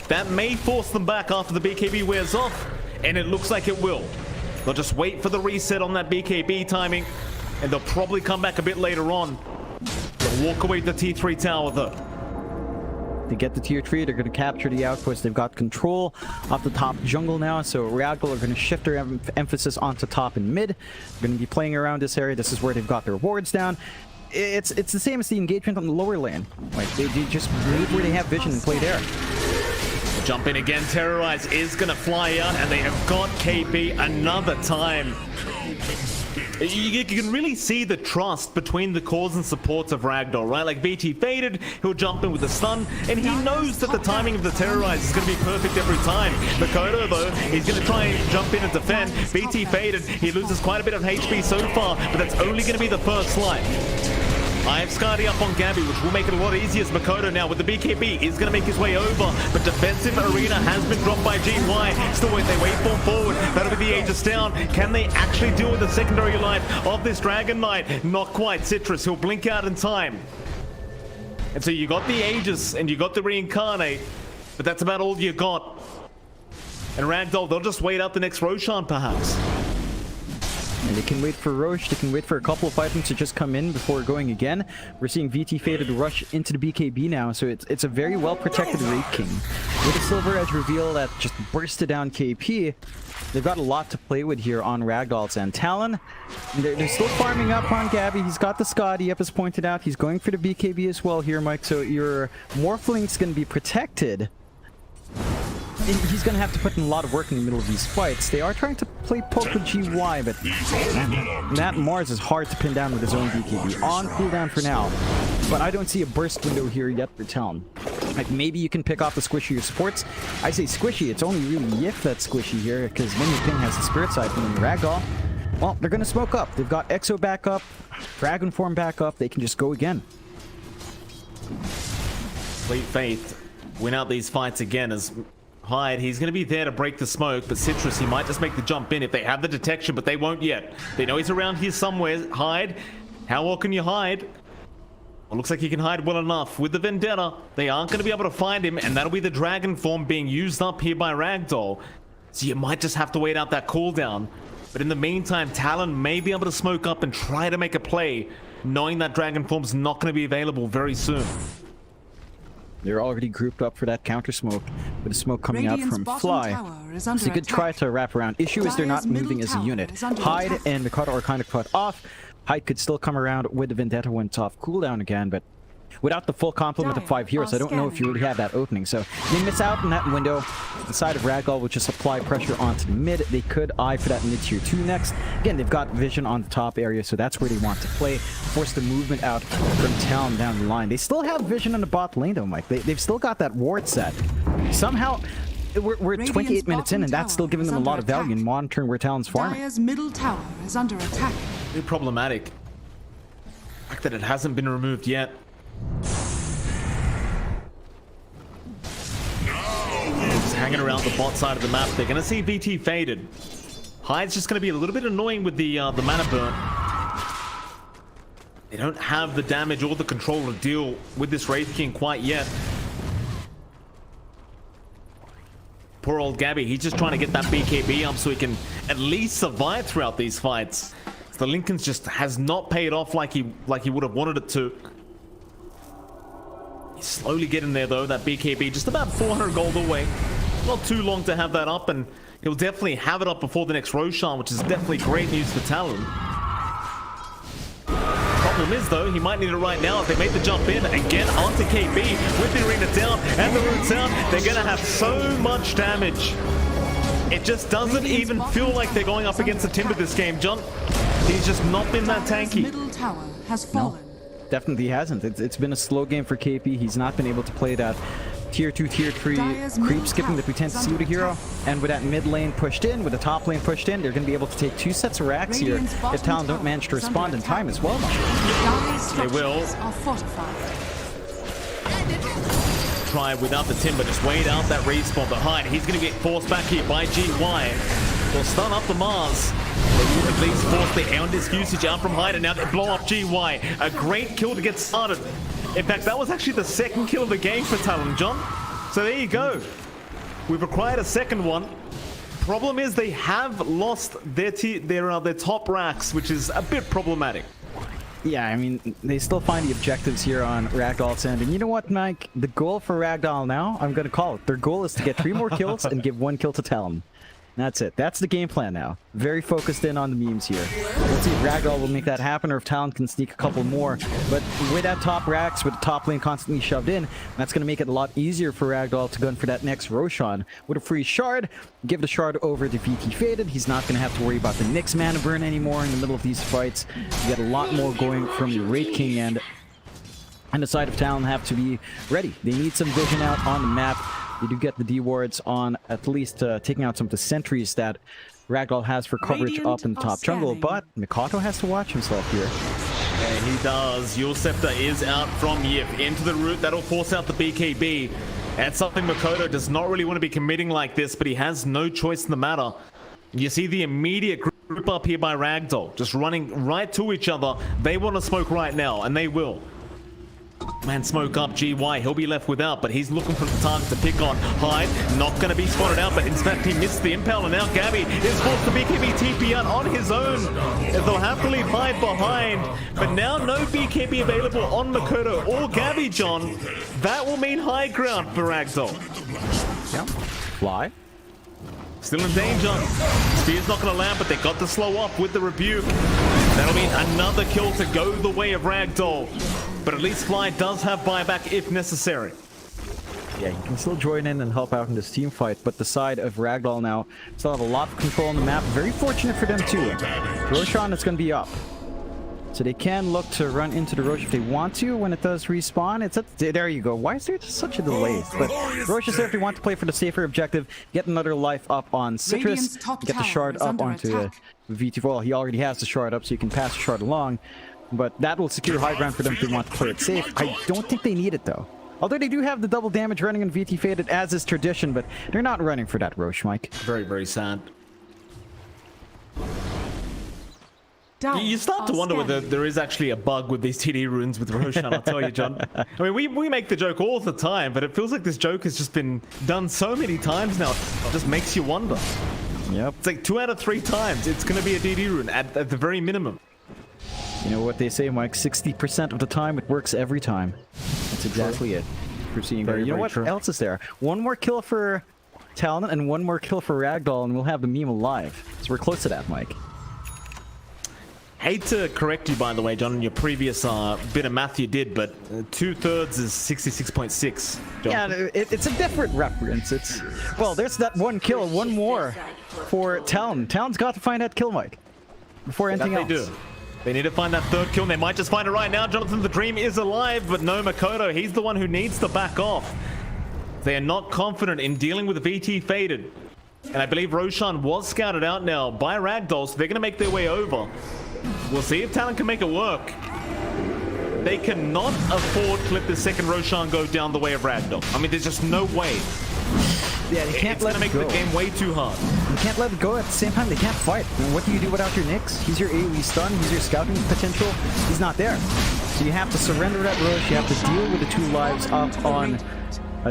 That may force them back after the BKB wears off, and it looks like it will. They'll just wait for the reset on that BKB timing, and they'll probably come back a bit later on. They'll walk away to the T3 tower though. They get the tier 3, they're going to capture the outpost. They've got control of the top jungle now, so Ragdoll are going to shift their emphasis onto top and mid. They're going to be playing around this area. This is where they've got their wards down. It's the same as the engagement on the lower lane. Like, they just move where they have vision and play there. Jump in again, Terrorize is going to fly out, and they have got KP another time. You can really see the trust between the cores and supports of Ragdoll, right? Like BT Faded, he'll jump in with a stun, and he knows that the timing of the Terrorize is going to be perfect every time. Makoto, though, he's going to try and jump in and defend. BT Faded, he loses quite a bit of HP so far, but that's only going to be the first life. I have Skadi up on Gabby, which will make it a lot easier as Makoto now with the BKB is going to make his way over, but defensive arena has been dropped by GY. Still wait, they wait for forward. That'll be the Aegis down. Can they actually deal with the secondary life of this Dragon Knight? Not quite. Citrus, he'll blink out in time. And so you got the Aegis and you got the Reincarnate, but that's about all you got. And Ragdoll, they'll just wait out the next Roshan perhaps. And they can wait for Roche, they can wait for a couple of items to just come in before going again. We're seeing VT Faded rush into the BKB now, so it's a very well-protected Raid King. With a Silver Edge reveal that just bursted down KP, they've got a lot to play with here on Ragdoll's end. Talon, they're still farming up on Gabby. He's got the Skadi up as pointed out. He's going for the BKB as well here, Mike, so your Morphling's going to be protected. He's going to have to put in a lot of work in the middle of these fights. They are trying to play poke with GY, but that Mars is hard to pin down with his own BKB. On cooldown for now, but I don't see a burst window here yet for Talon. Like, maybe you can pick off the squishier supports. I say squishy, it's only really Yif that's squishy here, because Minion Ping has the Spirit Siphon and Ragdoll. Well, they're going to smoke up. They've got Exo back up, Dragon Form back up. They can just go again. Fleet Faith win out these fights again as Hyde, he's going to be there to break the smoke, but Citrus, he might just make the jump in if they have the detection, but they won't yet. They know he's around here somewhere. Hyde, how well can you hide? looks like he can hide well enough. With the Vendetta, they aren't going to be able to find him, and that'll be the Dragon form being used up here by Ragdoll. So you might just have to wait out that cooldown. But in the meantime, Talon may be able to smoke up and try to make a play, knowing that Dragon form's not going to be available very soon. They're already grouped up for that counter smoke, with the smoke coming Radiant's out from bottom Fly. tower is So under they could try attack. to wrap around. Issue is they're not Dire's moving middle as a tower unit. is under Hyde attack. and Mikado are kind of cut off. Hyde could still come around with the Vendetta when it's off cooldown again, but without the full complement of 5 heroes, I don't know if you really have that opening. So they miss out in that window. The side of Ragdoll will just apply pressure onto the mid. They could eye for that mid tier 2 next. Again, they've got vision on the top area, so that's where they want to play. Force the movement out from Talon down the line. They still have vision on the bot lane though, Mike. They've still got that ward set. Somehow, we're 28 minutes in, and that's still giving them a lot of value in monitoring where Talon's farming. Dire's middle tower is under attack. Very problematic. The fact that it hasn't been removed yet. Just hanging around the bot side of the map. They're going to see VT faded. Hyde's just going to be a little bit annoying with the mana burn. They don't have the damage or the control to deal with this Wraith King quite yet. Poor old Gabby, he's just trying to get that BKB up so he can at least survive throughout these fights. The Lincoln's just has not paid off like he would have wanted it to. He's slowly getting there though, that BKB just about 400 gold away. Not too long to have that up, and he'll definitely have it up before the next Roshan, which is definitely great news for Talon. Problem is though, he might need it right now if they make the jump in again onto KB with the arena down and the roots out. They're gonna have so much damage. It just doesn't even feel like they're going up against a Timber this game, John. He's just not been that Dire's tanky. middle tower has fallen. Definitely hasn't. It's been a slow game for KP. He's not been able to play that tier 2, tier 3 Dire's creep middle skipping that we tend to tower see with a is under hero. attack. And with that mid lane pushed in, with the top lane pushed in, they're going to be able to take 2 sets of racks here Radiant's if bottom Talon don't tower manage to is respond under in time attack. as well. Dire's They will. structures are fortified. Try without the Timber, just wait out that respawn behind. He's going to get forced back here by GY. They'll stun up the Mars. They will at least force the Eondis usage out from Hyde, and now they blow up GY. A great kill to get started. In fact, that was actually the second kill of the game for Talon, John. So there you go. We've acquired a second one. Problem is they have lost their top racks, which is a bit problematic. Yeah, I mean, they still find the objectives here on Ragdoll's end. And you know what, Mike? The goal for Ragdoll now, I'm going to call it. Their goal is to get 3 more kills and give 1 kill to Talon. That's it. That's the game plan now. Very focused in on the memes here. Let's see if Ragdoll will make that happen or if Talon can sneak a couple more. But with that top racks, with the top lane constantly shoved in, that's going to make it a lot easier for Ragdoll to gun for that next Roshan. With a free shard, give the shard over to VT Faded. He's not going to have to worry about the Nyx mana burn anymore in the middle of these fights. You get a lot more going from your Wraith King end. And the side of Talon have to be ready. They need some vision out on the map. You do get the D wards on at least taking out some of the sentries that Ragdoll has for coverage Radiant up in the top jungle, scanning. but Mikado has to watch himself here. And he does. Your Scepter is out from Yip into the root. That'll force out the BKB. That's something Makoto does not really want to be committing like this, but he has no choice in the matter. You see the immediate group up here by Ragdoll, just running right to each other. They want to smoke right now, and they will. Man, smoke up GY, he'll be left without, but he's looking for the target to pick on. Hyde, not going to be spotted out, but in fact he missed the impale, and now Gabby is forced to BKB TP out on his own. They'll have to leave Hyde behind, but now no BKB available on Makoto or Gabby, John. That will mean high ground for Ragdoll. Yeah. Fly. Still in danger. Spear's not going to land, but they got to slow up with the rebuke. That'll mean another kill to go the way of Ragdoll. But at least Fly does have buyback if necessary. Yeah, you can still join in and help out in this team fight, but the side of Ragdoll now still have a lot of control on the map. Very fortunate for them too. Roshan is going to be up. So they can look to run into the Rosh if they want to when it does respawn. It's there you go. Why is there just such a delay? But Rosh is there if they want to play for the safer objective. Get another life up on Citrus. Radiant's top Get the shard tower is up under onto attack. VT. Well, he already has the shard up, so you can pass the shard along. But that will secure high ground for them if they want to play it safe. I don't think they need it though. Although they do have the double damage running on VT Faded as is tradition, but they're not running for that Rosh, Mike. Very, very sad. You start to wonder whether there is actually a bug with these TD runes with Roshan, I'll tell you, John. I mean, we make the joke all the time, but it feels like this joke has just been done so many times now. It just makes you wonder. Yep. It's like 2 out of 3 times. It's going to be a DD rune at the very minimum. You know what they say, Mike? 60% of the time, it works every time. That's exactly it. We're seeing there. You know what else is there? One more kill for Talon and one more kill for Ragdoll, and we'll have the meme alive. So we're close to that, Mike. Hate to correct you, by the way, John, in your previous bit of math you did, but 2/3 is 66.6. Yeah, it's a different reference. It's well, there's that one kill, one more for Talon. Talon's got to find that kill, Mike, before anything else. They do. They need to find that 3rd kill, and they might just find it right now. Jonathan, the dream is alive, but no Makoto. He's the one who needs to back off. They are not confident in dealing with VT Faded. And I believe Roshan was scouted out now by Ragdoll, so they're going to make their way over. We'll see if Talon can make it work. They cannot afford to let the second Roshan go down the way of Ragdoll. I mean, there's just no way. Yeah, you can't let it make go. the game way too hard. You can't let it go. At the same time, they can't fight. I mean, what do you do without your Nyx? He's your AoE stun. He's your scouting potential. He's not there. So you have to surrender that rush. You have to deal with the 2 lives up on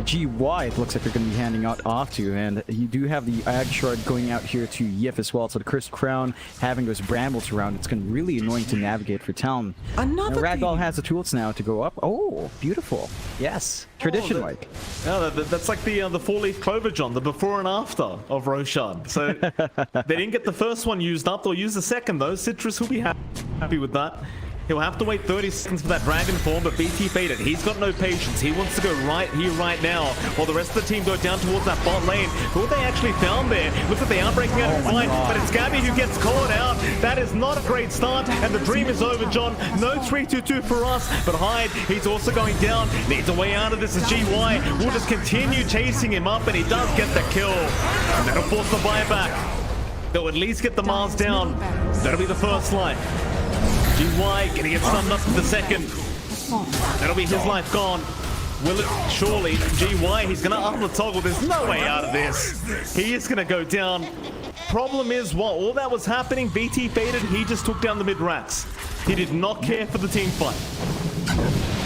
GY. It looks like they're going to be handing out off to, and you do have the Ag Shard going out here to Yif as well. So the Cursed Crown having those brambles around, it's going to be really annoying to navigate for Talon. Another Ragdoll has the tools now to go up. Oh, beautiful. Yes, tradition, Mike. Yeah, that's like the 4-leaf clover, John, the before and after of Roshan. So they didn't get the first one used up. They'll use the second though. Citrus will be happy with that. He'll have to wait 30 seconds for that dragon form, but BT Faded, he's got no patience. He wants to go right here, right now, while the rest of the team go down towards that bot lane. But what they actually found there, looks like they are breaking out of fight, but it's Gabby who gets caught out. That is not a great start, and the dream is over, John. No 3-2-2 for us, but Hyde, he's also going down. Needs a way out of this as GY will just continue chasing him up, and he does get the kill. And that'll force the buyback. They'll at least get the Mars down. That'll be the first life. GY gonna get stunned up for the second. That'll be his life gone. Will it? Surely. GY, he's gonna up the toggle. There's no way out of this. He is gonna go down. Problem is, while all that was happening, BT Faded, he just took down the mid-racks. He did not care for the team fight.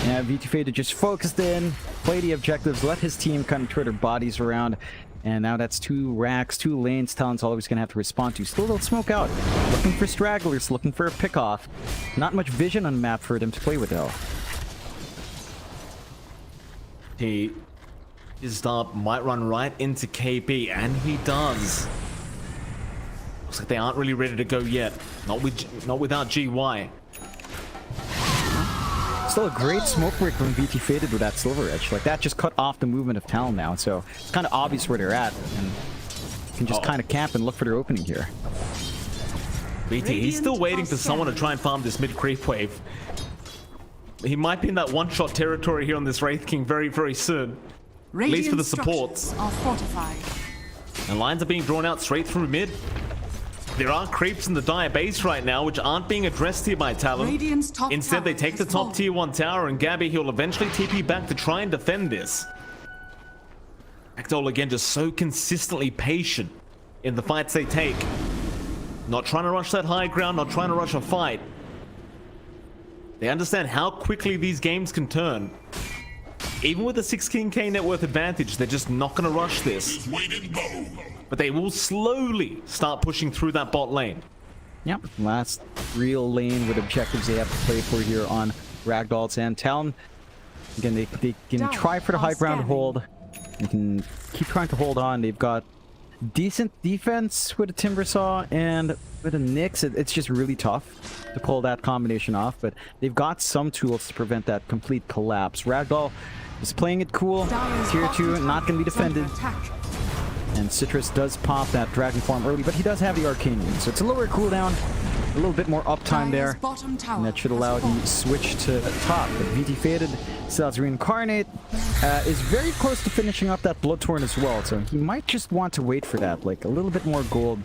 Yeah, BT Faded just focused in, play the objectives, let his team kind of twirl their bodies around. And now that's 2 racks, 2 lanes Talon's always going to have to respond to. Still, they'll smoke out. Looking for stragglers, looking for a pick-off. Not much vision on the map for them to play with, though. He is up, might run right into KP, and he does. Looks like they aren't really ready to go yet. Not without GY. Still a great smoke break from BT Faded with that Silver Edge. Like, that just cut off the movement of Talon now, so it's kind of obvious where they're at. And you can just kind of camp and look for their opening here. BT, he's still waiting for someone to try and farm this mid-creep wave. He might be in that one-shot territory here on this Wraith King very, very soon. At least for the supports. Are fortified. And lines are being drawn out straight through mid. There are creeps in the Dire base right now, which aren't being addressed here by Talon. Instead, they take the top tier 1 tower, and Gabby, he'll eventually TP back to try and defend this. Ragdoll, again, just so consistently patient in the fights they take. Not trying to rush that high ground, not trying to rush a fight. They understand how quickly these games can turn. Even with a 16k net worth advantage, they're just not going to rush this. But they will slowly start pushing through that bot lane. Yep, last real lane with objectives they have to play for here on Ragdoll's and Talon. Again, they can try for the high ground hold. They can keep trying to hold on. They've got decent defense with a Timber Saw and with a Nyx. It's just really tough to pull that combination off, but they've got some tools to prevent that complete collapse. Ragdoll is playing it cool. Tier 2, not going to be defended. And Citrus does pop that Dragon Form early, but he does have the Arcane Rune, so it's a lower cooldown, a little bit more uptime there, and that should allow the switch to top. But VT Faded still has Reincarnate, is very close to finishing up that Bloodthorn as well, so he might just want to wait for that, like a little bit more gold,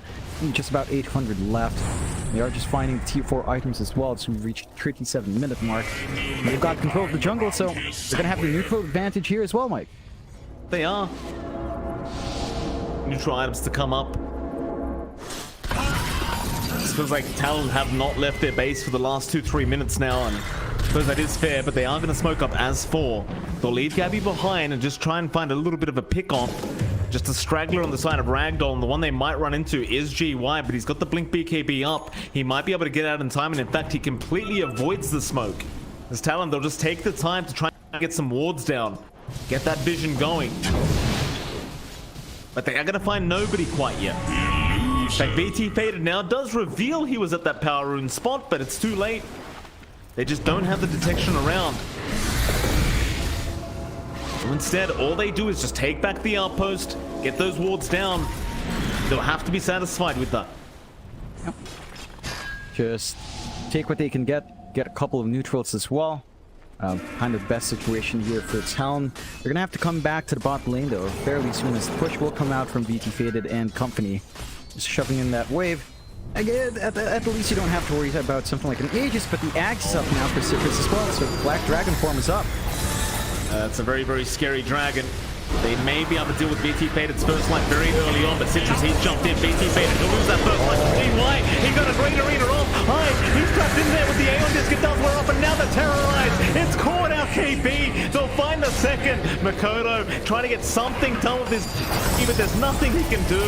just about 800 left. They are just finding tier 4 items as well to reach the 37-minute mark. And they've got control of the jungle, so they're going to have the neutral advantage here as well, Mike. They are. Neutral items to come up. feels like Talon have not left their base for the last 2-3 minutes now, and I suppose that is fair, but they are going to smoke up as 4. They'll leave Gabby behind and just try and find a little bit of a pick on. Just a straggler on the side of Ragdoll, and the one they might run into is GY, but he's got the Blink BKB up. He might be able to get out in time, and in fact, he completely avoids the smoke. As Talon, they'll just take the time to try and get some wards down, get that vision going. But they are going to find nobody quite yet. In fact, BT Faded now does reveal he was at that power rune spot, but it's too late. They just don't have the detection around. So instead, all they do is just take back the outpost, get those wards down. They'll have to be satisfied with that. Yep. Just take what they can get a couple of neutrals as well. Kind of the best situation here for Talon. They're gonna have to come back to the bot lane though fairly soon, as the push will come out from BT Faded and company. Just shoving in that wave. Again, at the least you don't have to worry about something like an Aegis, but the Axe is up now for Citrus as well, so Black Dragon form is up. That's a very, very scary dragon. They may be able to deal with BT Faded's first life very early on, but Citrus, he's jumped in. BT Faded, he'll lose that first life. GY, he got a great arena off. High, he's trapped in there with the Aeon Disc. It does wear off, and now they're terrorized. It's caught out KB. They'll find the second. Makoto trying to get something done with this, but there's nothing he can do.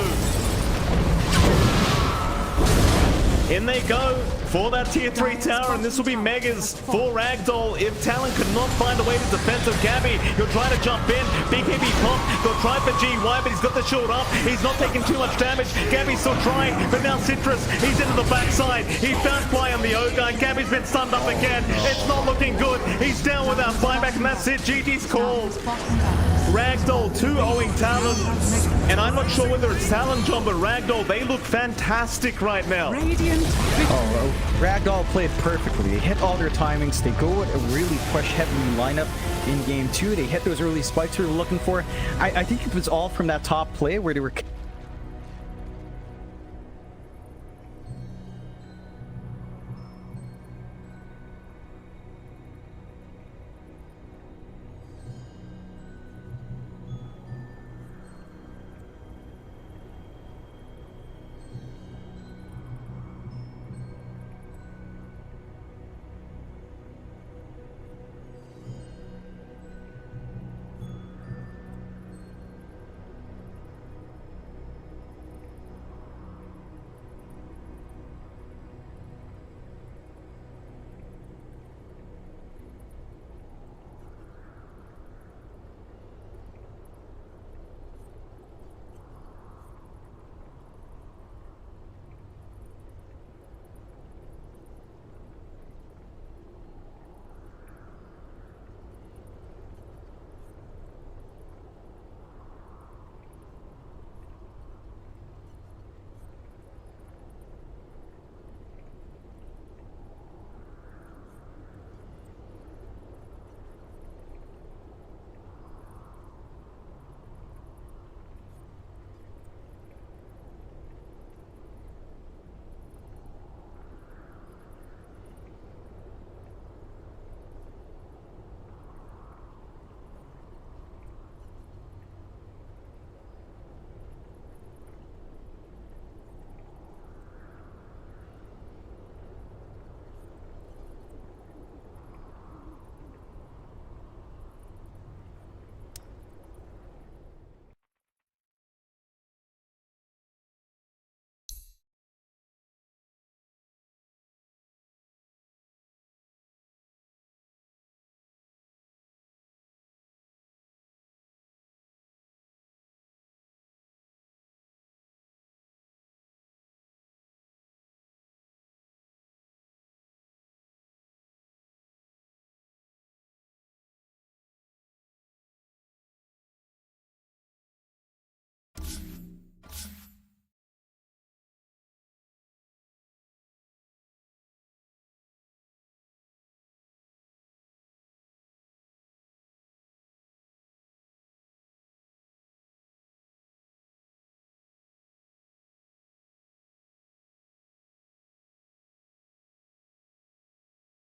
In they go for that tier 3 tower, and this will be Megas for Ragdoll. If Talon could not find a way to defend of Gabby, he'll try to jump in. BKB pop, they'll try for GY, but he's got the shield up. He's not taking too much damage. Gabby's still trying, but now Citrus, he's into the backside. He found fly on the Ogre, and Gabby's been stunned up again. It's not looking good. He's down without buyback, and that's it. GG's called. Ragdoll 2-0ing Talon, and I'm not sure whether it's Talon, John, but Ragdoll, they look fantastic right now. Oh, Ragdoll played perfectly. They hit all their timings. They go with a really push-heavy lineup in game 2. They hit those early spikes we were looking for. I think it was all from that top play where they were